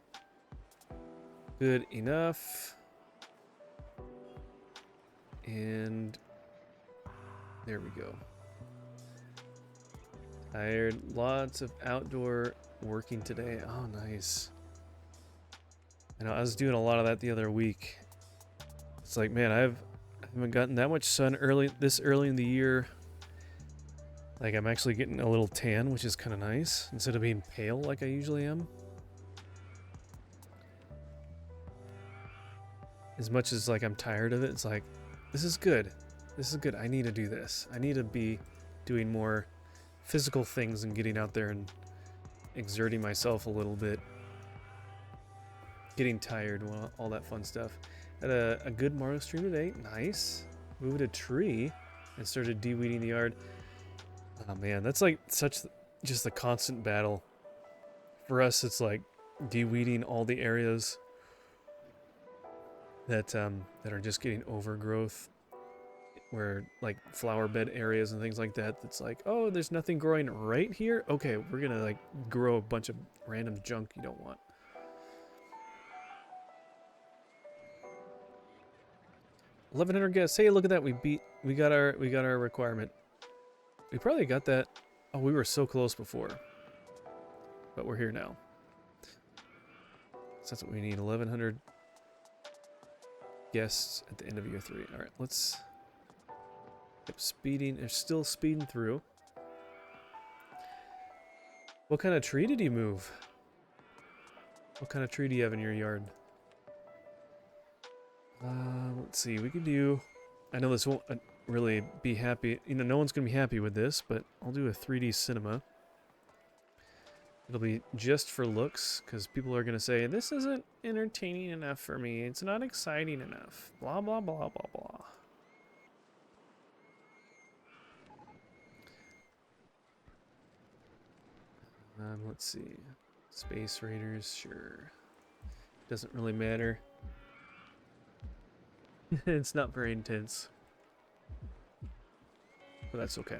Good enough. And there we go. Tired. Lots of outdoor working today. Oh, nice. I know, I was doing a lot of that the other week. It's like, man, I haven't gotten that much sun this early in the year. Like, I'm actually getting a little tan, which is kind of nice, instead of being pale like I usually am. As much as, like, I'm tired of it, it's like, this is good. This is good. I need to do this. I need to be doing more physical things and getting out there and exerting myself a little bit. Getting tired, all that fun stuff. Had a good Mario stream today. Nice. Moved a tree and started de-weeding the yard. Oh man, that's like just a constant battle. For us, it's like de-weeding all the areas that are just getting overgrowth, where like flower bed areas and things like that. That's like, oh, there's nothing growing right here. Okay, we're gonna like grow a bunch of random junk you don't want. $1,100 guests. Hey, look at that. We got our requirement. We probably got that. Oh, we were so close before. but we're here now. So that's what we need, 1,100 guests at the end of year 3. All right, let's keep speeding. They're still speeding through. What kind of tree did you move? What kind of tree do you have in your yard? Let's see, we could do... I know this won't really be happy... You know, no one's going to be happy with this, but I'll do a 3D cinema. It'll be just for looks, because people are going to say, this isn't entertaining enough for me. It's not exciting enough. Blah, blah, blah, blah, blah. Let's see. Space Raiders, sure. Doesn't really matter. It's not very intense. But that's okay.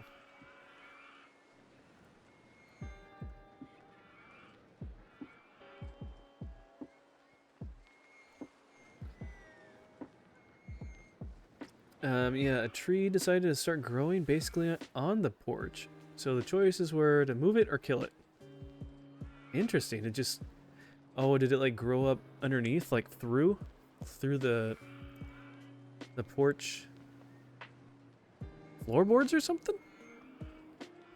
Yeah, a tree decided to start growing basically on the porch. So the choices were to move it or kill it. Interesting. It just... Oh, did it like grow up underneath, like through the porch floorboards or something?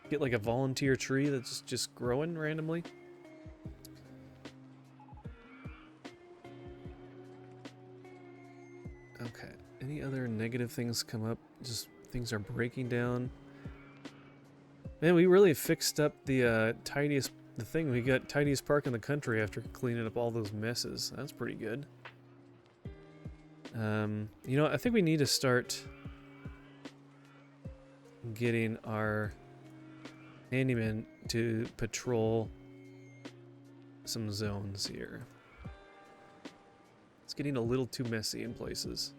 Get like a volunteer tree that's just growing randomly? Okay. Any other negative things come up? Just things are breaking down. Man, we really fixed up the thing. We got tidiest park in the country after cleaning up all those messes. That's pretty good. You know, I think we need to start getting our handyman to patrol some zones here. It's getting a little too messy in places.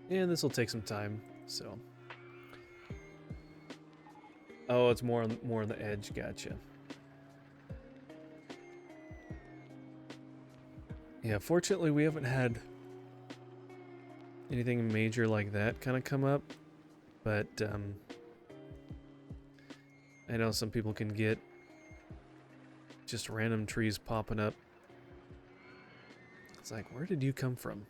And this will take some time, so. Oh, it's more on the edge. Gotcha. Yeah, fortunately we haven't had anything major like that kind of come up, but I know some people can get just random trees popping up. It's like, where did you come from?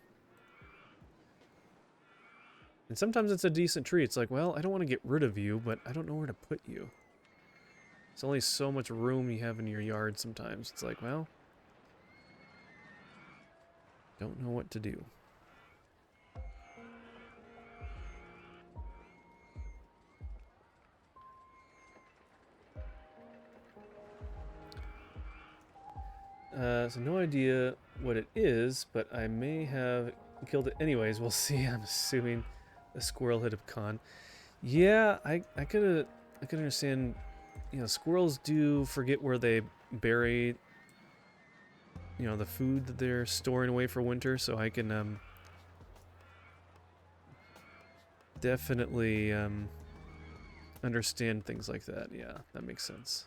And sometimes it's a decent tree. It's like, well, I don't want to get rid of you, but I don't know where to put you. It's only so much room you have in your yard sometimes. It's like, well, don't know what to do. So no idea what it is, but I may have killed it anyways. We'll see. I'm assuming a squirrel hit a con. Yeah, I could understand. You know, squirrels do forget where they bury, you know, the food that they're storing away for winter. So I can definitely understand things like that. Yeah, that makes sense.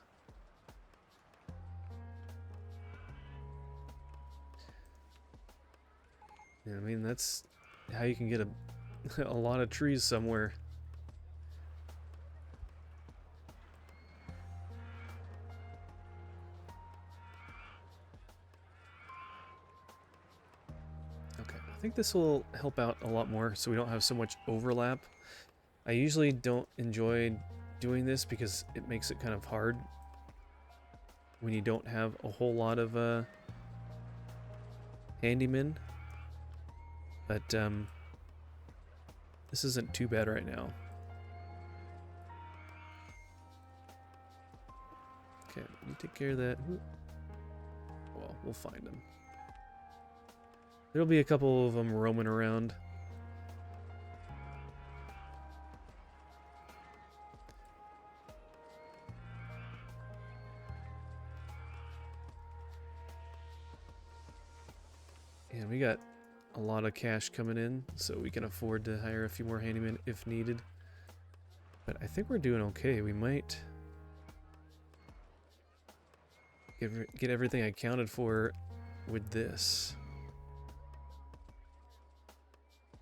Yeah, I mean, that's how you can get a lot of trees somewhere. Okay, I think this will help out a lot more so we don't have so much overlap. I usually don't enjoy doing this because it makes it kind of hard when you don't have a whole lot of handymen. But this isn't too bad right now. Okay, you take care of that. Well, we'll find them. There'll be a couple of them roaming around. And we got a lot of cash coming in, so we can afford to hire a few more handymen if needed. But I think we're doing okay. We might get everything accounted for with this.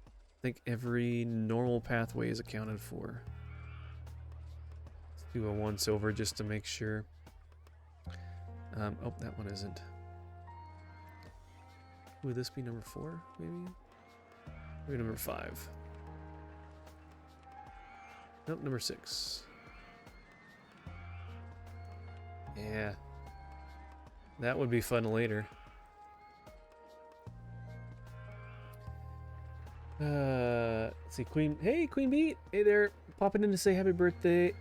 I think every normal pathway is accounted for. Let's do a once over just to make sure. Oh, that one isn't. Would this be number 4, maybe? Maybe number 5. Nope, number 6. Yeah. That would be fun later. Let's see, Queen. Hey, Queen Beat. Hey there. Popping in to say happy birthday.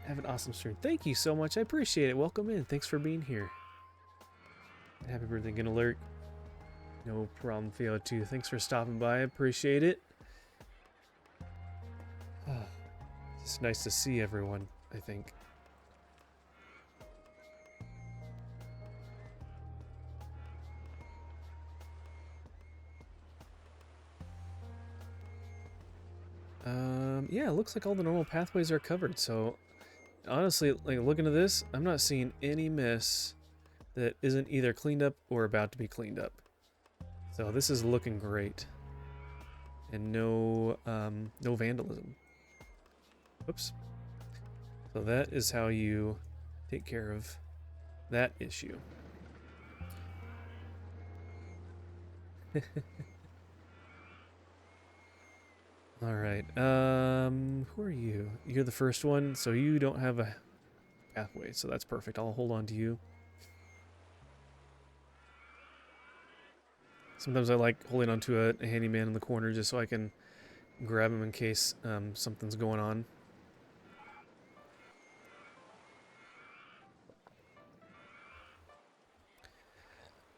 Have an awesome stream. Thank you so much. I appreciate it. Welcome in. Thanks for being here. Happy birthday, Gonna Lurk. No problem, Theo2. Thanks for stopping by. I appreciate it. It's nice to see everyone, I think. Yeah, it looks like all the normal pathways are covered, so honestly, like looking at this, I'm not seeing any mess that isn't either cleaned up or about to be cleaned up. So this is looking great. And no vandalism. Oops. So that is how you take care of that issue. All right. Who are you? You're the first one, so you don't have a pathway, so that's perfect. I'll hold on to you. Sometimes I like holding onto a handyman in the corner just so I can grab him in case something's going on.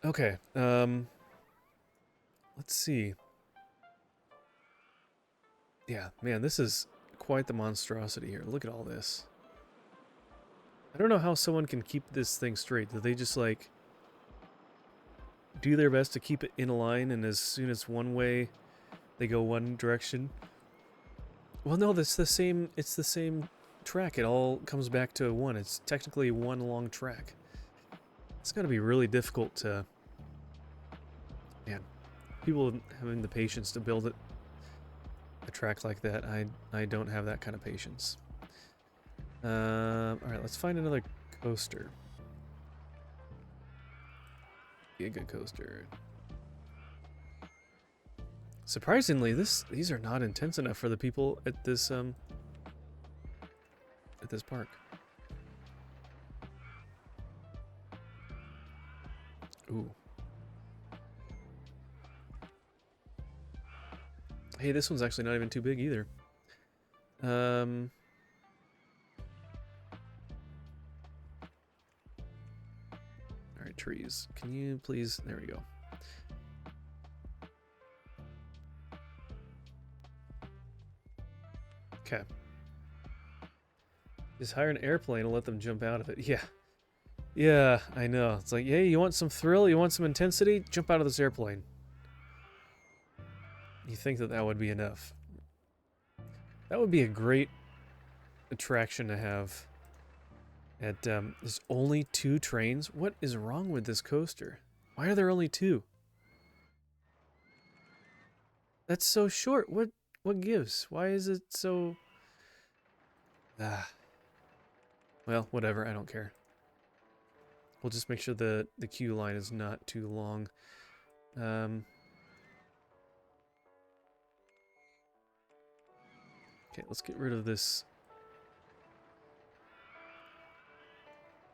Okay. Let's see. Yeah, man, this is quite the monstrosity here. Look at all this. I don't know how someone can keep this thing straight. Do they just like do their best to keep it in a line, and as soon as one way they go one direction? Well, no, it's the same track. It all comes back to one. It's technically one long track. It's got to be really difficult to, man, people having the patience to build it a track like that. I don't have that kind of patience. All right, let's find another coaster. Be a good coaster. Surprisingly, these are not intense enough for the people at this park. Ooh. Hey, this one's actually not even too big either. Alright, trees. Can you please... There we go. Okay. Just hire an airplane and let them jump out of it. Yeah. Yeah, I know. It's like, hey, you want some thrill? You want some intensity? Jump out of this airplane. You think that that would be enough. That would be a great attraction to have. At there's only 2 trains? What is wrong with this coaster? Why are there only 2? That's so short. What gives? Why is it so... Ah. Well, whatever. I don't care. We'll just make sure the queue line is not too long. Okay, let's get rid of this.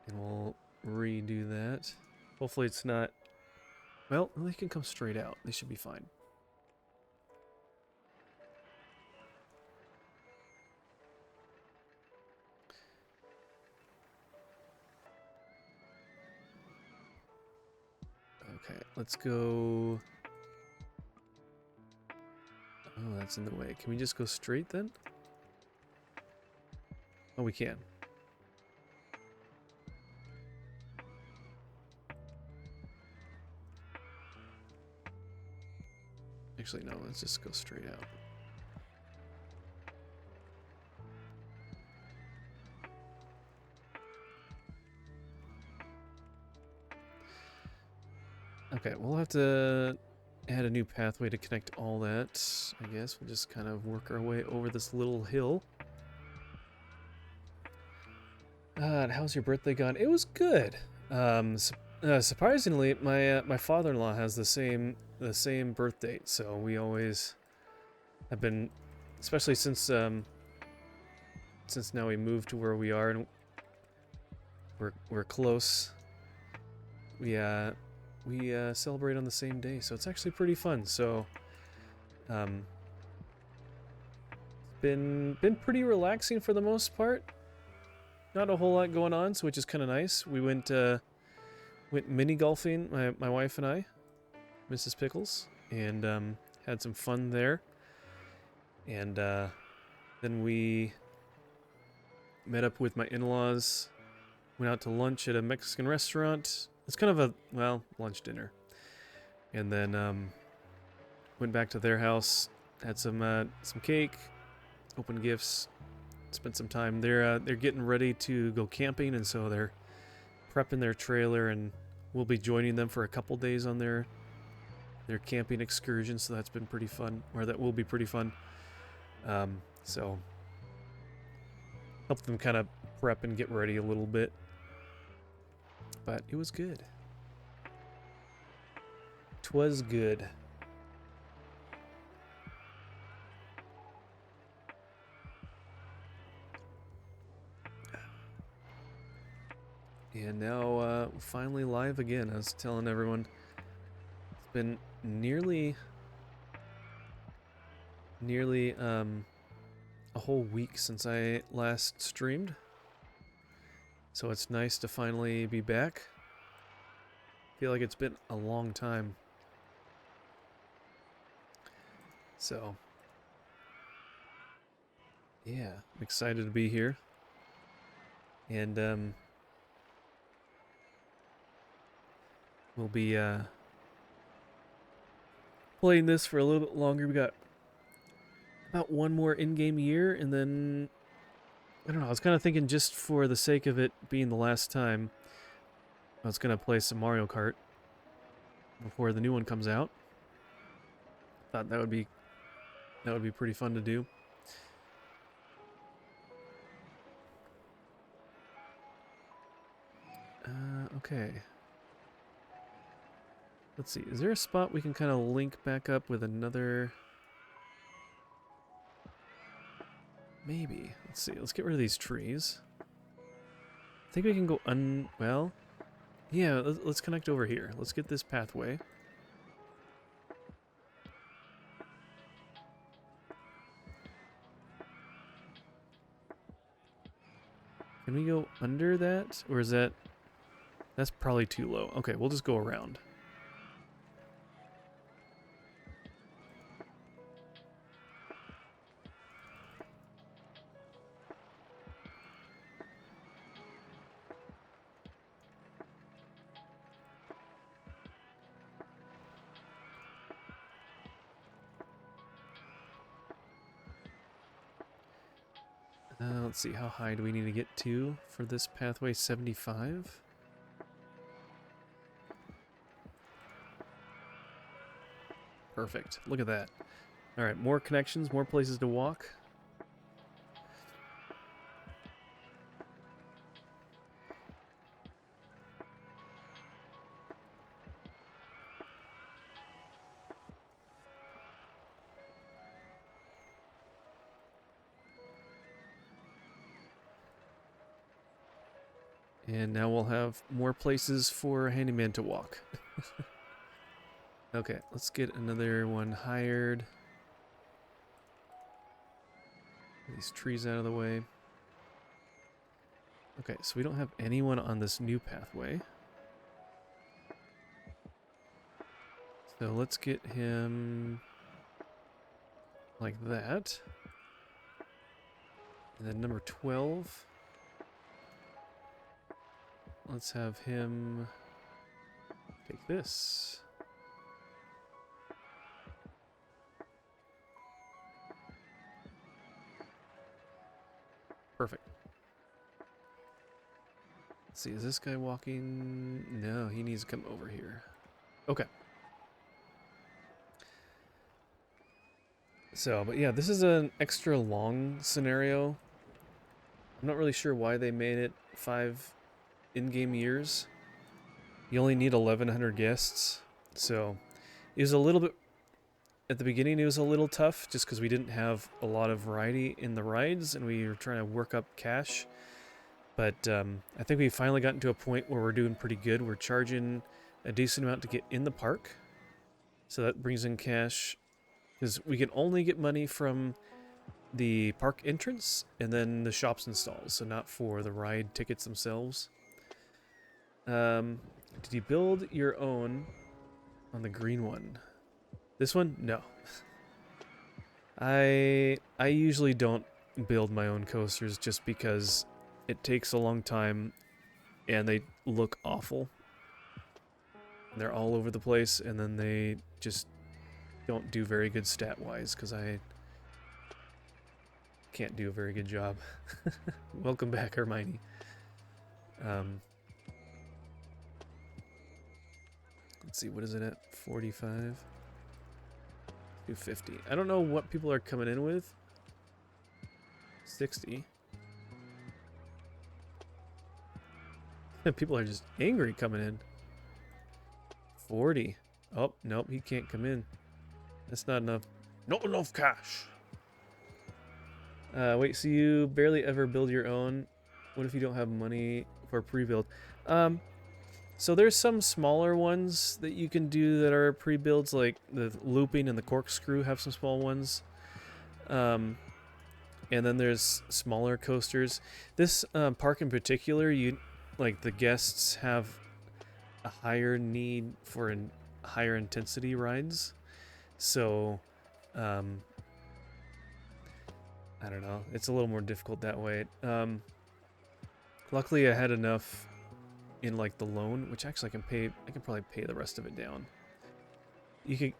And we'll redo that. Hopefully it's not... Well, they can come straight out. They should be fine. Okay, let's go... Oh, that's in the way. Can we just go straight then? Oh, we can. Actually, no, let's just go straight out. Okay, we'll have to add a new pathway to connect all that. I guess we'll just kind of work our way over this little hill. And how's your birthday gone? It was good. Surprisingly, my father-in-law has the same birth date, so we always have been, especially since now we moved to where we are and we're close. We celebrate on the same day, so it's actually pretty fun. So, been pretty relaxing for the most part. Not a whole lot going on, so which is kind of nice. We went mini golfing, my wife and I, Mrs. Pickles, and had some fun there. And then we met up with my in-laws, went out to lunch at a Mexican restaurant. It's kind of a, well, lunch dinner. And then went back to their house, had some cake, opened gifts, spent some time. They're getting ready to go camping, and so they're prepping their trailer, and we'll be joining them for a couple days on their camping excursion. So that's been pretty fun, or that will be pretty fun. So help them kind of prep and get ready a little bit. But it was good. 'Twas good. And now finally live again. I was telling everyone it's been nearly a whole week since I last streamed. So it's nice to finally be back. I feel like it's been a long time. So yeah, I'm excited to be here. And we'll be playing this for a little bit longer. We got about one more in-game year, and then I don't know, I was kind of thinking just for the sake of it being the last time, I was going to play some Mario Kart before the new one comes out. Thought that would be pretty fun to do. Okay. Let's see, is there a spot we can kind of link back up with another? Maybe. Let's see, let's get rid of these trees. I think we can go well, yeah, let's connect over here. Let's get this pathway. Can we go under that? Or is that... That's probably too low. Okay, we'll just go around. Let's see, how high do we need to get to for this pathway? 75? Perfect. Look at that. Alright, more connections, more places to walk. And now we'll have more places for a handyman to walk. Okay, let's get another one hired. Get these trees out of the way. Okay, so we don't have anyone on this new pathway. So let's get him like that. And then number 12. Let's have him take this. Perfect. Let's see, is this guy walking? No, he needs to come over here. Okay. So, but yeah, this is an extra long scenario. I'm not really sure why they made it 5 in-game years. You only need 1,100 guests. So, it was a little bit... At the beginning, it was a little tough, just because we didn't have a lot of variety in the rides, and we were trying to work up cash. But I think we finally gotten to a point where we're doing pretty good. We're charging a decent amount to get in the park. So that brings in cash, because we can only get money from the park entrance and then the shops and stalls, so not for the ride tickets themselves. Did you build your own on the green one? This one? No. I usually don't build my own coasters just because it takes a long time and they look awful. They're all over the place, and then they just don't do very good stat-wise because I can't do a very good job. Welcome back, Hermione. Let's see, what is it at? 45? 250. I don't know what people are coming in with. 60. People are just angry coming in. 40. Oh, nope, he can't come in. That's not enough. Not enough cash. Wait, so you barely ever build your own? What if you don't have money for pre-build? So there's some smaller ones that you can do that are pre-builds, like the looping and the corkscrew have some small ones. And then there's smaller coasters. This park in particular, like the guests have a higher need for higher intensity rides. So, I don't know. It's a little more difficult that way. Luckily, I had enough in like the loan, which actually I can probably pay the rest of it down.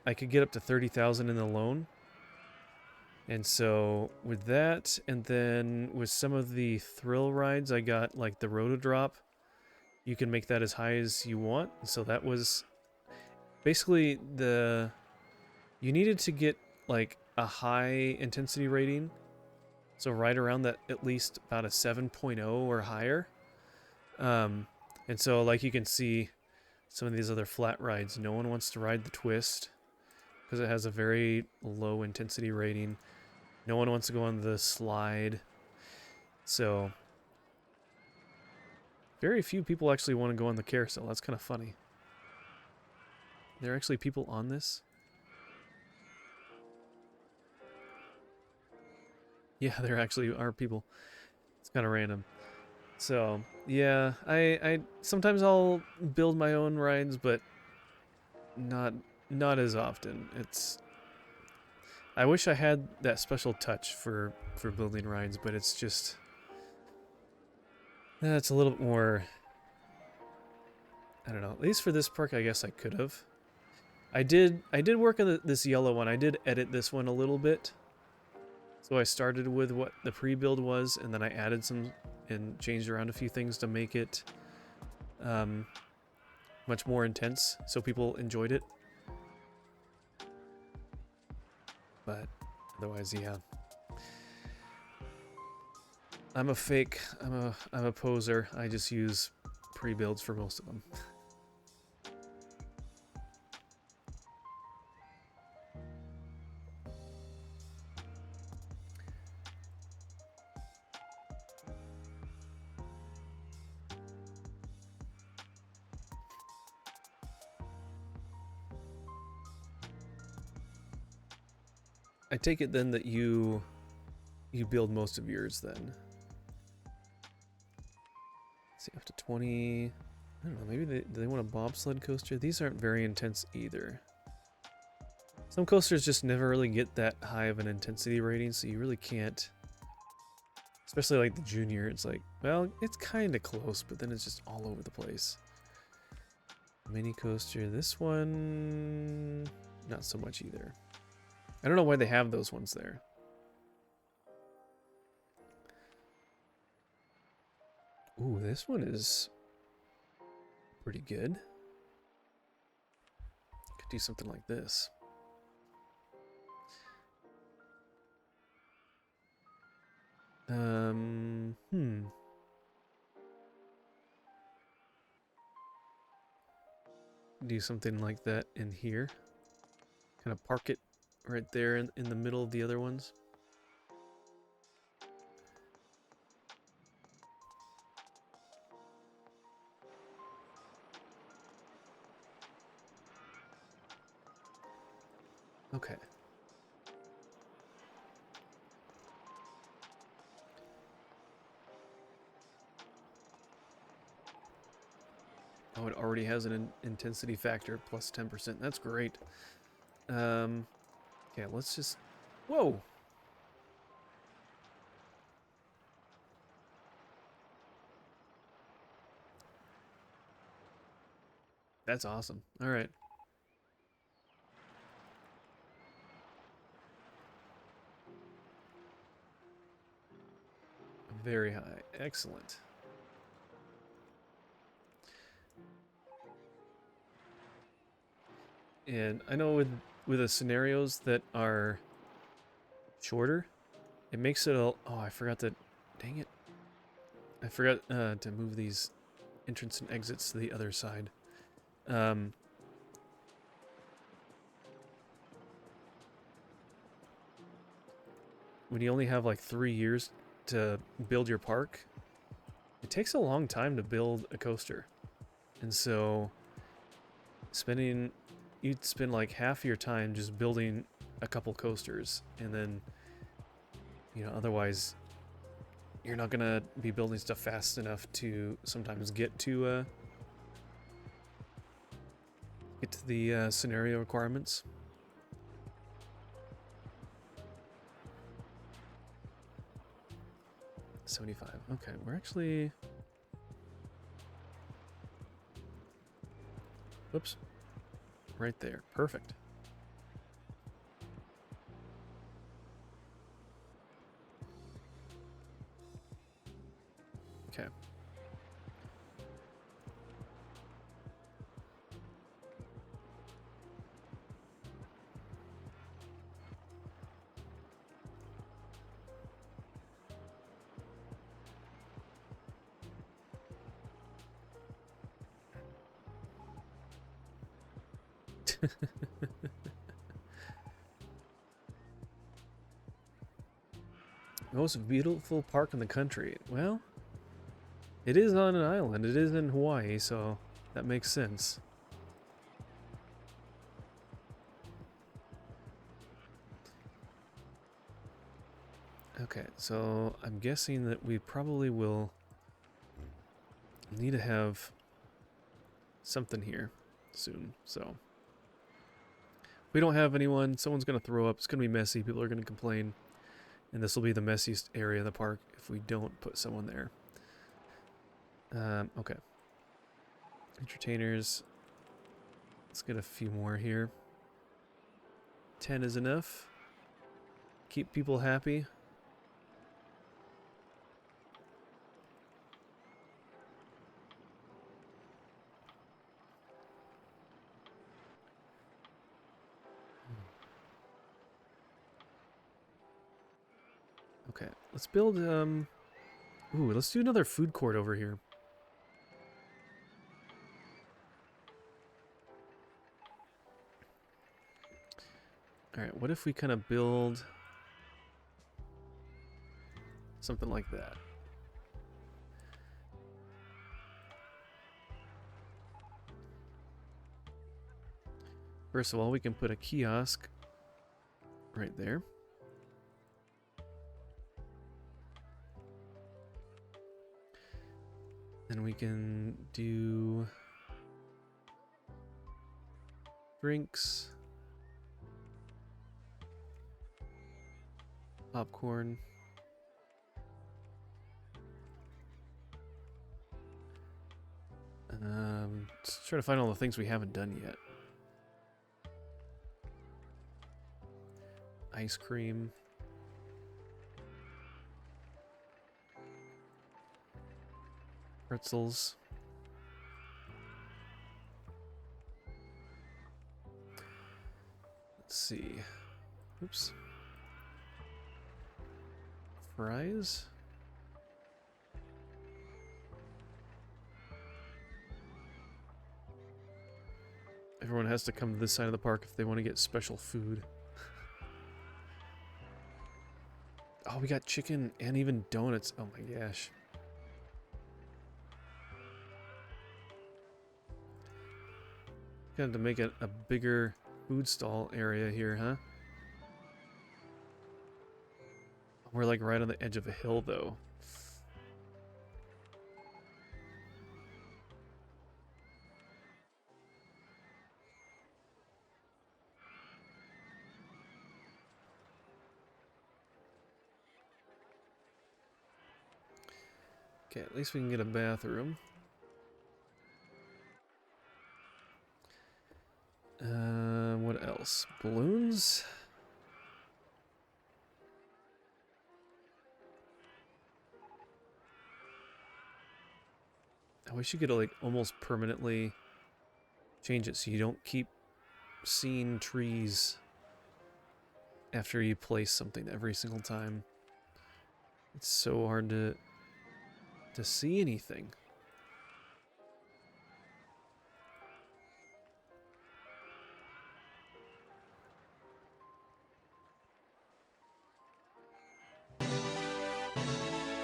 I could get up to 30,000 in the loan. And so with that, and then with some of the thrill rides, I got like the Rotodrop. You can make that as high as you want. So that was basically you needed to get like a high intensity rating. So right around that, at least about a 7.0 or higher. And so like you can see some of these other flat rides, no one wants to ride the Twist because it has a very low intensity rating. No one wants to go on the slide. So very few people actually want to go on the carousel. That's kind of funny. There are actually people on this? Yeah, there actually are people. It's kind of random. So, yeah, I sometimes I'll build my own rides, but not as often. I wish I had that special touch for building rides, but it's just it's a little bit more, I don't know. At least for this park, I guess I could have. I did work on this yellow one. I did edit this one a little bit. So I started with what the pre-build was, and then I added some and changed around a few things to make it much more intense, so people enjoyed it. But otherwise, yeah. I'm a fake. I'm a poser. I just use pre-builds for most of them. I take it then that you build most of yours then. Let's see, up to 20. I don't know, maybe do they want a bobsled coaster? These aren't very intense either. Some coasters just never really get that high of an intensity rating, so you really can't. Especially like the Junior, it's like, well, it's kind of close, but then it's just all over the place. Mini coaster, this one, not so much either. I don't know why they have those ones there. Ooh, this one is pretty good. Could do something like this. Do something like that in here. Kind of park it right there in the middle of the other ones. Okay. Oh, it already has an intensity factor plus 10%. That's great. Yeah, let's just... Whoa! That's awesome. All right. Very high. Excellent. And I know with the scenarios that are shorter, it makes it a... Oh, I forgot to... Dang it. I forgot to move these entrance and exits to the other side. When you only have like 3 years to build your park, it takes a long time to build a coaster. And so you'd spend like half your time just building a couple coasters, and then, you know, otherwise you're not gonna be building stuff fast enough to sometimes get to the scenario requirements. $75. Okay, we're actually... Whoops. Right there. Perfect. Okay. Most beautiful park in the country. Well, it is on an island. It is in Hawaii, so that makes sense. Okay, so I'm guessing that we probably will need to have something here soon, so... If we don't have anyone, someone's going to throw up. It's going to be messy. People are going to complain. And this will be the messiest area of the park if we don't put someone there. Okay. Entertainers. Let's get a few more here. 10 is enough. Keep people happy. Okay, let's build, ooh, let's do another food court over here. Alright, what if we kind of build something like that? First of all, we can put a kiosk right there. Then we can do drinks, popcorn. Let's try to find all the things we haven't done yet. Ice cream. Pretzels. Let's see. Oops. Fries. Everyone has to come to this side of the park if they want to get special food. Oh, we got chicken and even donuts. Oh my gosh. Got to make it a bigger food stall area here, huh? We're like right on the edge of a hill, though. Okay, at least we can get a bathroom. What else? Balloons? I wish you could like almost permanently change it so you don't keep seeing trees after you place something every single time. It's so hard to see anything.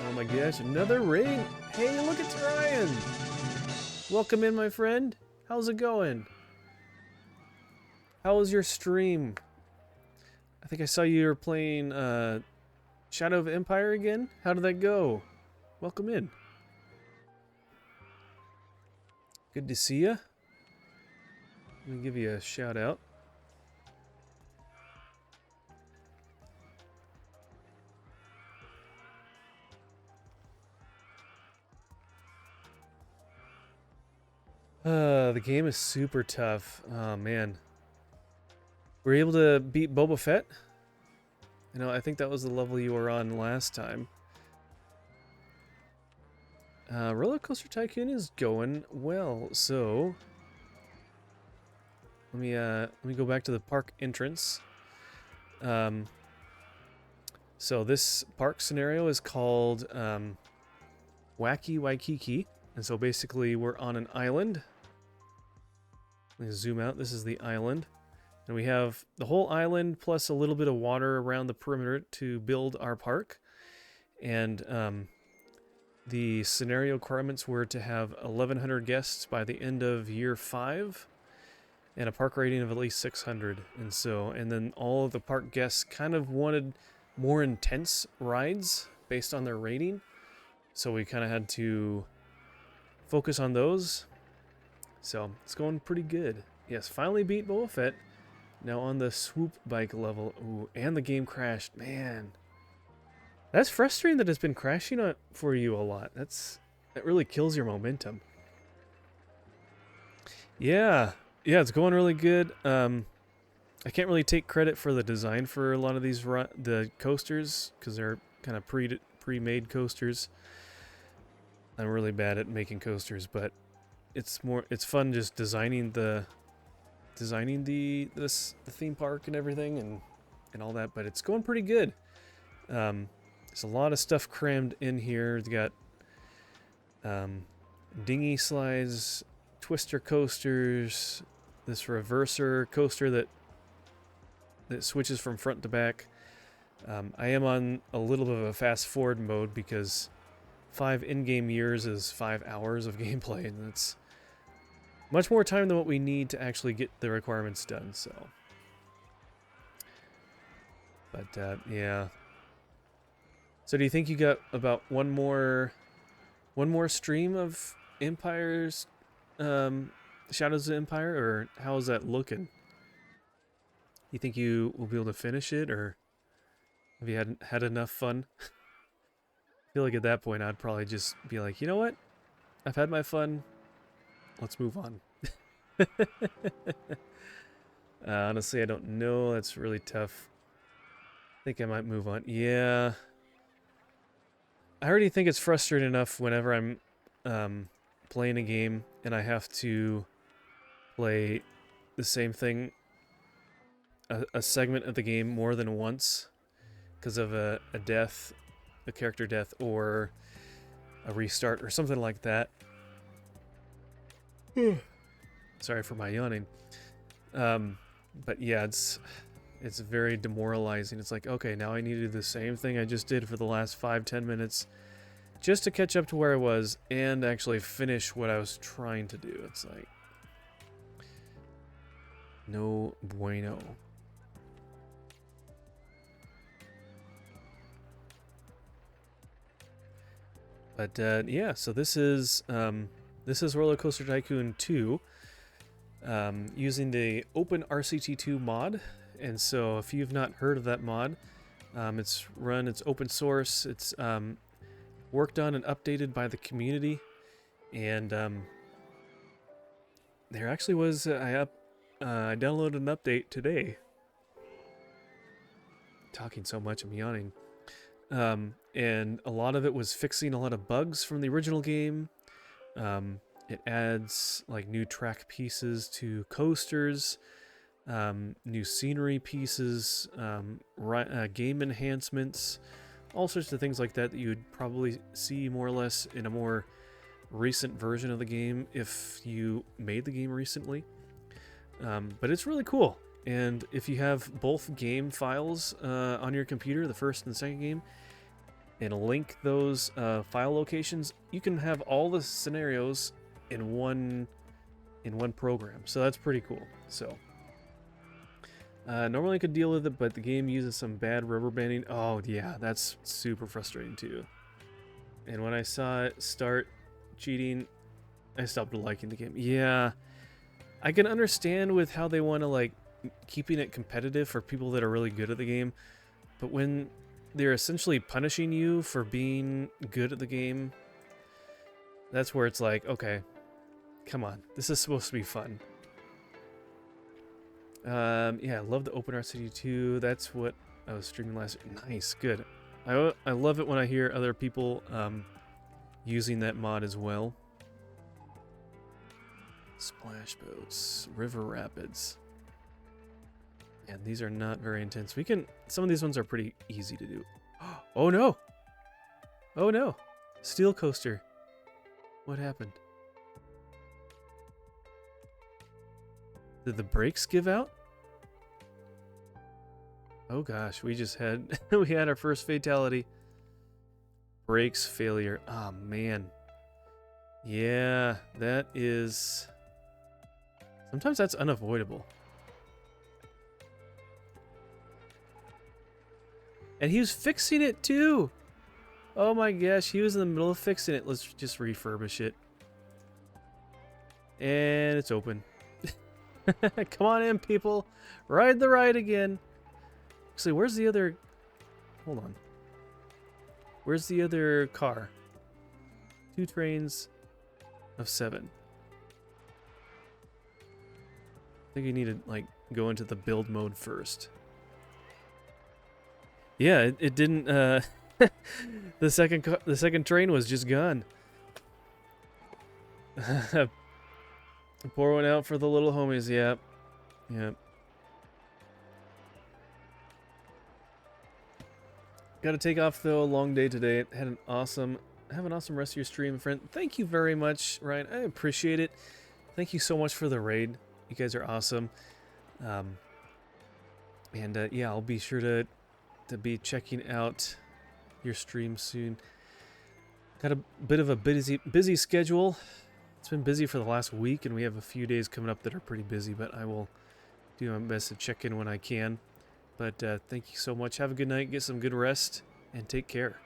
Oh my gosh, another ring! Hey, look, it's Ryan! Welcome in, my friend. How's it going? How was your stream? I think I saw you were playing Shadow of Empire again. How did that go? Welcome in. Good to see you. Let me give you a shout out. The game is super tough. Oh man. Were you able to beat Boba Fett? You know, I think that was the level you were on last time. Rollercoaster Tycoon is going well, so let me go back to the park entrance. So this park scenario is called Wacky Waikiki, and so basically we're on an island. Let me zoom out. This is the island, and we have the whole island plus a little bit of water around the perimeter to build our park. And the scenario requirements were to have 1,100 guests by the end of year 5, and a park rating of at least 600. And then all of the park guests kind of wanted more intense rides based on their rating, so we kind of had to focus on those. So it's going pretty good. Yes, finally beat Boba Fett. Now on the swoop bike level. Ooh, and the game crashed. Man, that's frustrating that it's been crashing for you a lot. That really kills your momentum. Yeah, it's going really good. I can't really take credit for the design for a lot of these the coasters because they're kind of pre-made coasters. I'm really bad at making coasters, but it's fun just designing the theme park and everything and all that. But it's going pretty good. There's a lot of stuff crammed in here. It's got dinghy slides, twister coasters, this reverser coaster that switches from front to back. I am on a little bit of a fast forward mode because 5 in-game years is 5 hours of gameplay, and that's much more time than what we need to actually get the requirements done. So, but yeah. So do you think you got about one more stream of Empire's Shadows of Empire, or how is that looking? You think you will be able to finish it, or have you had enough fun? I feel like at that point I'd probably just be like, you know what? I've had my fun. Let's move on. Honestly, I don't know. That's really tough. I think I might move on. Yeah. I already think it's frustrating enough whenever I'm playing a game and I have to play the same thing, a segment of the game more than once because of a death, a character death, or a restart or something like that. Sorry for my yawning. But yeah, it's very demoralizing. It's like, okay, now I need to do the same thing I just did for the last 5-10 minutes just to catch up to where I was and actually finish what I was trying to do. It's like, no bueno. But yeah, so this is Rollercoaster Tycoon 2, using the Open RCT2 mod. And so if you've not heard of that mod, it's open source, it's worked on and updated by the community, and there actually was I downloaded an update today. Talking so much, I'm yawning. And a lot of it was fixing a lot of bugs from the original game. It adds like new track pieces to coasters, new scenery pieces, game enhancements, all sorts of things like that that you would probably see more or less in a more recent version of the game if you made the game recently. But it's really cool. And if you have both game files on your computer, the first and the second game, and link those file locations, you can have all the scenarios in one program. So that's pretty cool. So normally I could deal with it, but the game uses some bad rubber banding. Oh yeah, that's super frustrating too. And when I saw it start cheating, I stopped liking the game. Yeah, I can understand with how they want to like keeping it competitive for people that are really good at the game, but when they're essentially punishing you for being good at the game, that's where it's like, okay, come on, this is supposed to be fun. Yeah, I love the OpenRCT 2. That's what I was streaming last. Nice, good. I love it when I hear other people using that mod as well. Splash boats, river rapids. And these are not very intense. Some of these ones are pretty easy to do. Oh no! Oh no! Steel coaster. What happened? Did the brakes give out? Oh gosh, we had our first fatality. Brakes failure. Oh man. Yeah, that is... Sometimes that's unavoidable. And he was fixing it too! Oh my gosh, he was in the middle of fixing it. Let's just refurbish it. And it's open. Come on in, people. Ride the ride again. Actually, where's the other... Hold on. Where's the other car? 2 trains of 7. I think you need to, like, go into the build mode first. Yeah, it didn't, the second train was just gone. Pour one out for the little homies, yep. Yep. Gotta take off though, a long day today. Have an awesome rest of your stream, friend. Thank you very much, Ryan. I appreciate it. Thank you so much for the raid. You guys are awesome. Yeah, I'll be sure to be checking out your stream soon. Got a bit of a busy schedule. It's been busy for the last week, and we have a few days coming up that are pretty busy, but I will do my best to check in when I can. But thank you so much. Have a good night, get some good rest, and take care.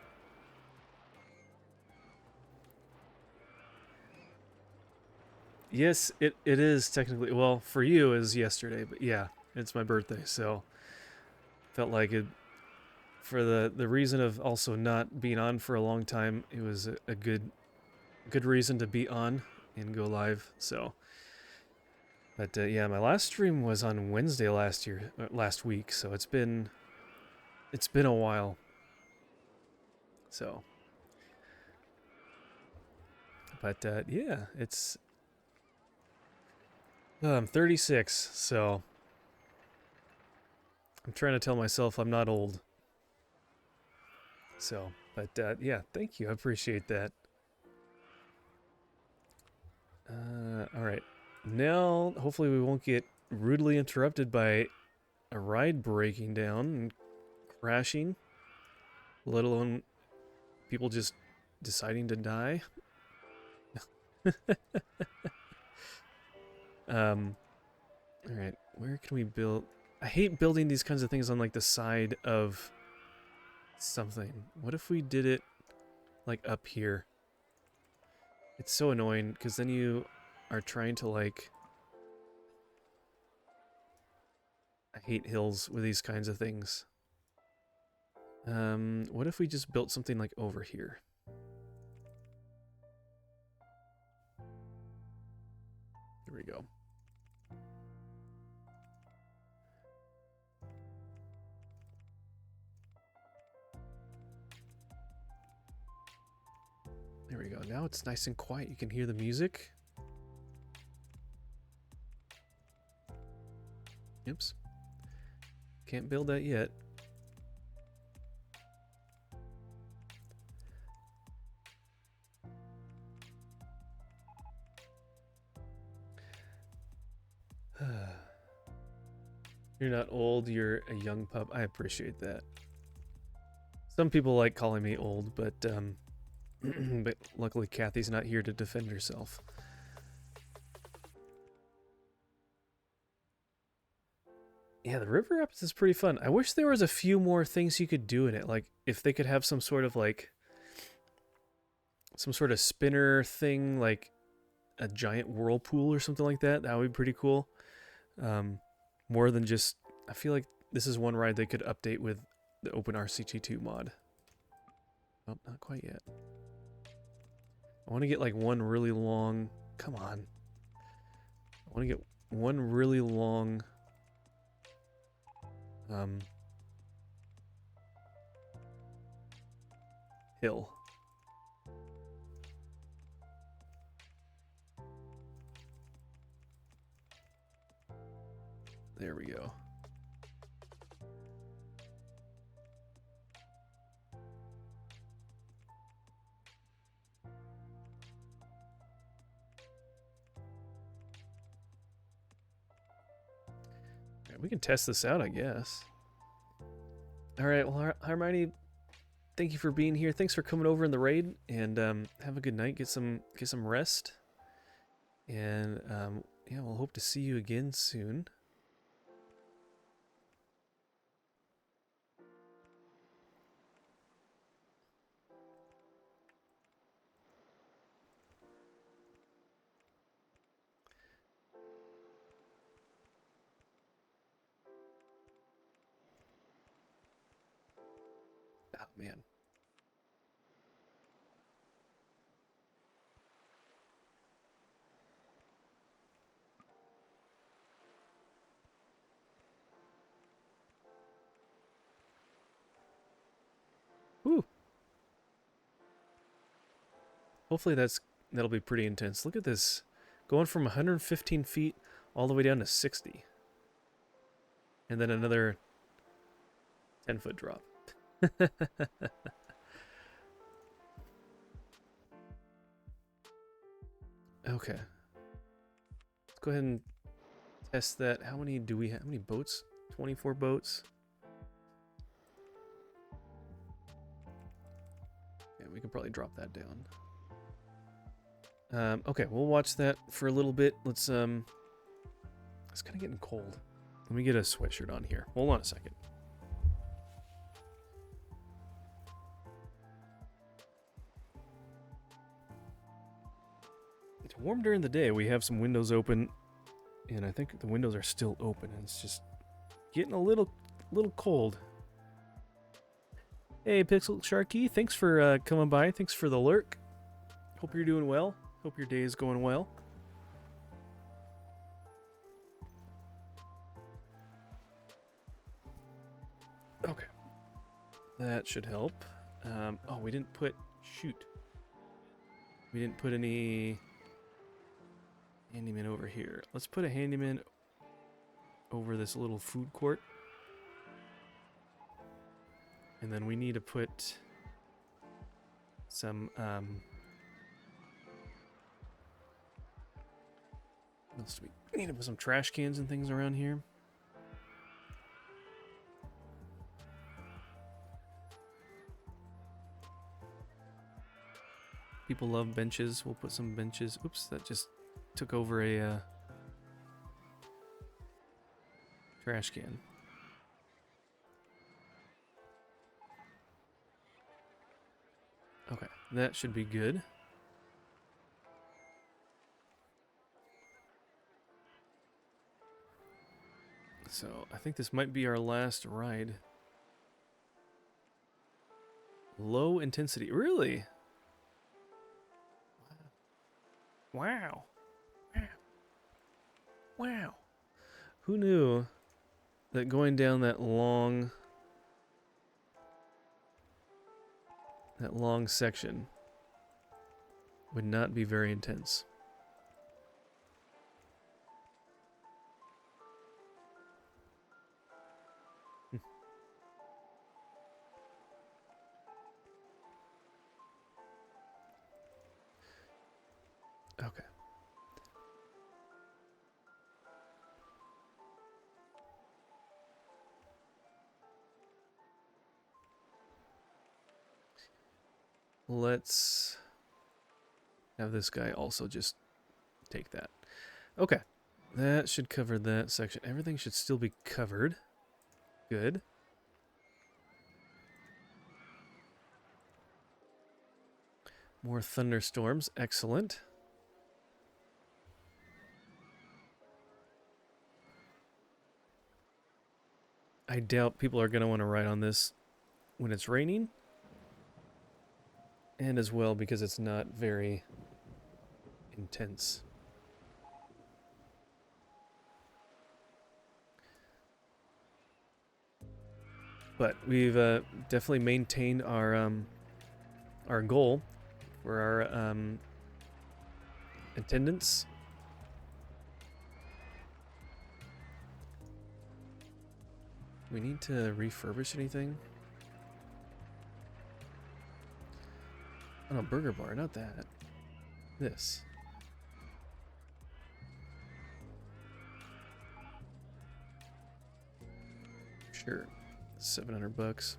Yes, it is technically, well, for you is yesterday, but yeah, it's my birthday, so felt like it, for the reason of also not being on for a long time, it was a good reason to be on and go live, so. But yeah, my last stream was on Wednesday last week, so it's been a while. So, But yeah, it's I'm 36, so I'm trying to tell myself I'm not old. So, but yeah, thank you. I appreciate that. All right. Now, hopefully we won't get rudely interrupted by a ride breaking down and crashing, let alone people just deciding to die. All right, where can we build? I hate building these kinds of things on like the side of something. What if we did it like up here? It's so annoying because then you are trying to like... I hate hills with these kinds of things. What if we just built something like over here? Here we go. There we go. Now it's nice and quiet. You can hear the music. Oops. Can't build that yet. You're not old, you're a young pup. I appreciate that. Some people like calling me old, but but luckily Kathy's not here to defend herself. Yeah, the river rapids is pretty fun. I wish there was a few more things you could do in it. Like if they could have some sort of spinner thing, like a giant whirlpool or something like that. That would be pretty cool. More than just... I feel like this is one ride they could update with the Open RCT2 mod. Oh, not quite yet. I want to get like one really long... Come on. I want to get one really long... hill. There we go. We can test this out, I guess. All right, well, Hermione, thank you for being here. Thanks for coming over in the raid, and have a good night. Get some rest, and yeah, we'll hope to see you again soon. Oh man. Woo. Hopefully that'll be pretty intense. Look at this. Going from 115 feet all the way down to 60. And then another 10-foot drop. Okay. Let's go ahead and test that. How many do we have? How many boats? 24 boats. Yeah, we can probably drop that down. Okay, we'll watch that for a little bit. It's kind of getting cold. Let me get a sweatshirt on here. Hold on a second. It's warm during the day. We have some windows open, and I think the windows are still open. And it's just getting a little cold. Hey, Pixel Sharky, thanks for coming by. Thanks for the lurk. Hope you're doing well. Hope your day is going well. Okay. That should help. Oh, we didn't put... Shoot. We didn't put any handyman over here. Let's put a handyman over this little food court. And then we need to put some, what else do we need to put some trash cans and things around here. People love benches. We'll put some benches. Oops, that just took over a trash can. Okay, that should be good. So I think this might be our last ride. Low intensity, really? Wow. Wow. Wow. Who knew that going down that long section would not be very intense? Okay. Let's have this guy also just take that. Okay. That should cover that section. Everything should still be covered. Good. More thunderstorms. Excellent. I doubt people are going to want to ride on this when it's raining. And as well because it's not very intense. But we've definitely maintained our goal for our attendance. We need to refurbish anything? Oh no, burger bar, not that. This. Sure. $700. Kind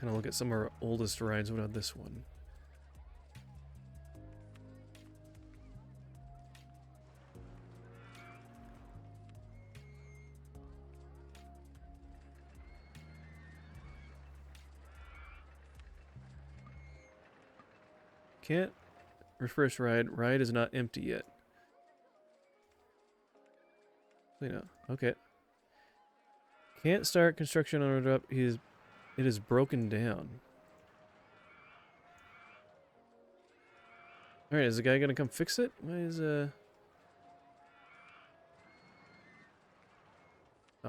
of look at some of our oldest rides. What about this one? Can't refresh ride. Ride is not empty yet. You know, okay. Can't start construction on it up. It is broken down. Alright, is the guy gonna come fix it? Why is Oh,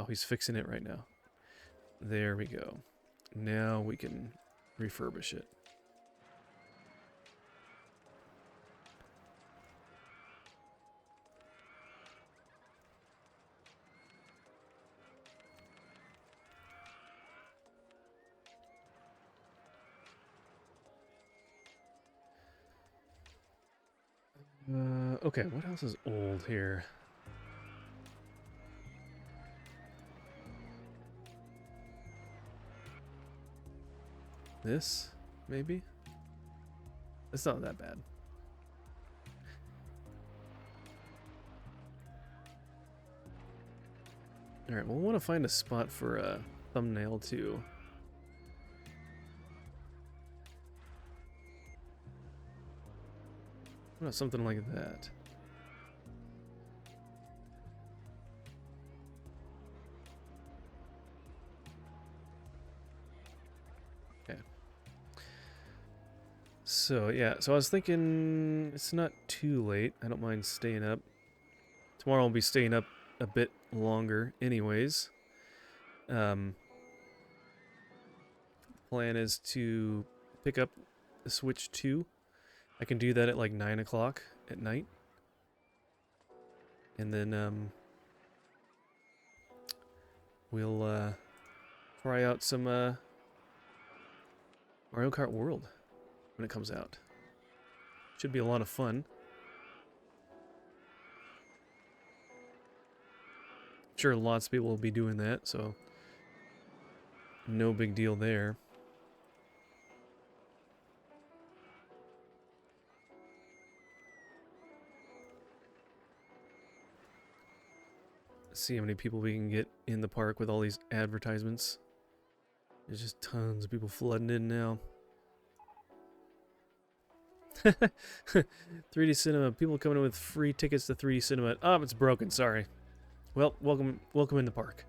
he's fixing it right now. There we go. Now we can refurbish it. Okay, what else is old here? This, maybe? It's not that bad. Alright, we'll want to find a spot for a thumbnail too. What about something like that? Okay. So, yeah. So I was thinking it's not too late. I don't mind staying up. Tomorrow I'll be staying up a bit longer anyways. Plan is to pick up Switch 2. I can do that at like 9 o'clock at night. And then we'll try out some Mario Kart World when it comes out. Should be a lot of fun. I'm sure lots of people will be doing that, so no big deal there. Let's see how many people we can get in the park with all these advertisements. There's just tons of people flooding in now. 3D Cinema. People coming in with free tickets to 3D Cinema. Oh, it's broken. Sorry. Well, welcome in the park.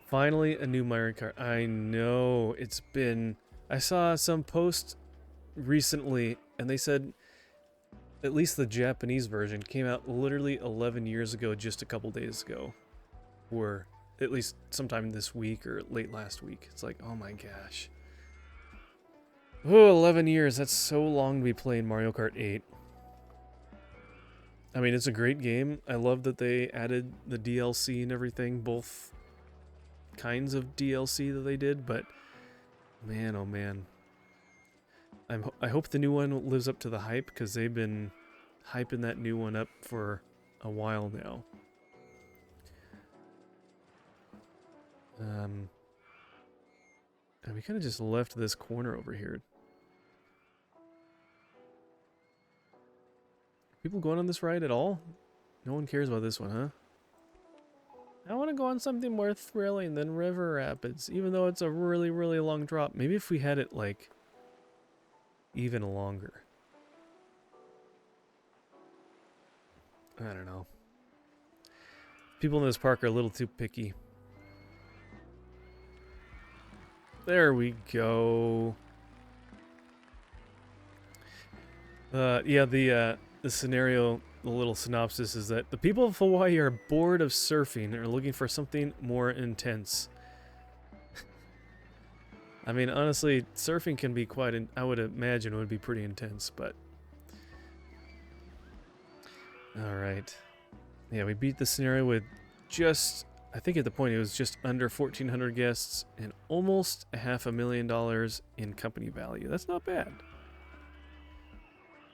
Finally, a new Mario Kart. I know it's been. I saw some post recently, and they said at least the Japanese version came out literally 11 years ago, just a couple days ago, or at least sometime this week or late last week. It's like, oh my gosh. Oh, 11 years. That's so long to be playing Mario Kart 8. I mean, it's a great game. I love that they added the DLC and everything, both kinds of DLC that they did, but man, oh man. I hope the new one lives up to the hype, because they've been hyping that new one up for a while now. And we kind of just left this corner over here. People going on this ride at all? No one cares about this one, huh? I want to go on something more thrilling than River Rapids, even though it's a really, really long drop. Maybe if we had it, like, even longer. I don't know. People in this park are a little too picky. There we go. Yeah, the scenario, the little synopsis is that the people of Hawaii are bored of surfing and are looking for something more intense. I mean, honestly, surfing can be quite, I would imagine it would be pretty intense, but... Alright. Yeah, we beat the scenario with just, I think at the point it was just under 1,400 guests and almost $500,000 in company value. That's not bad.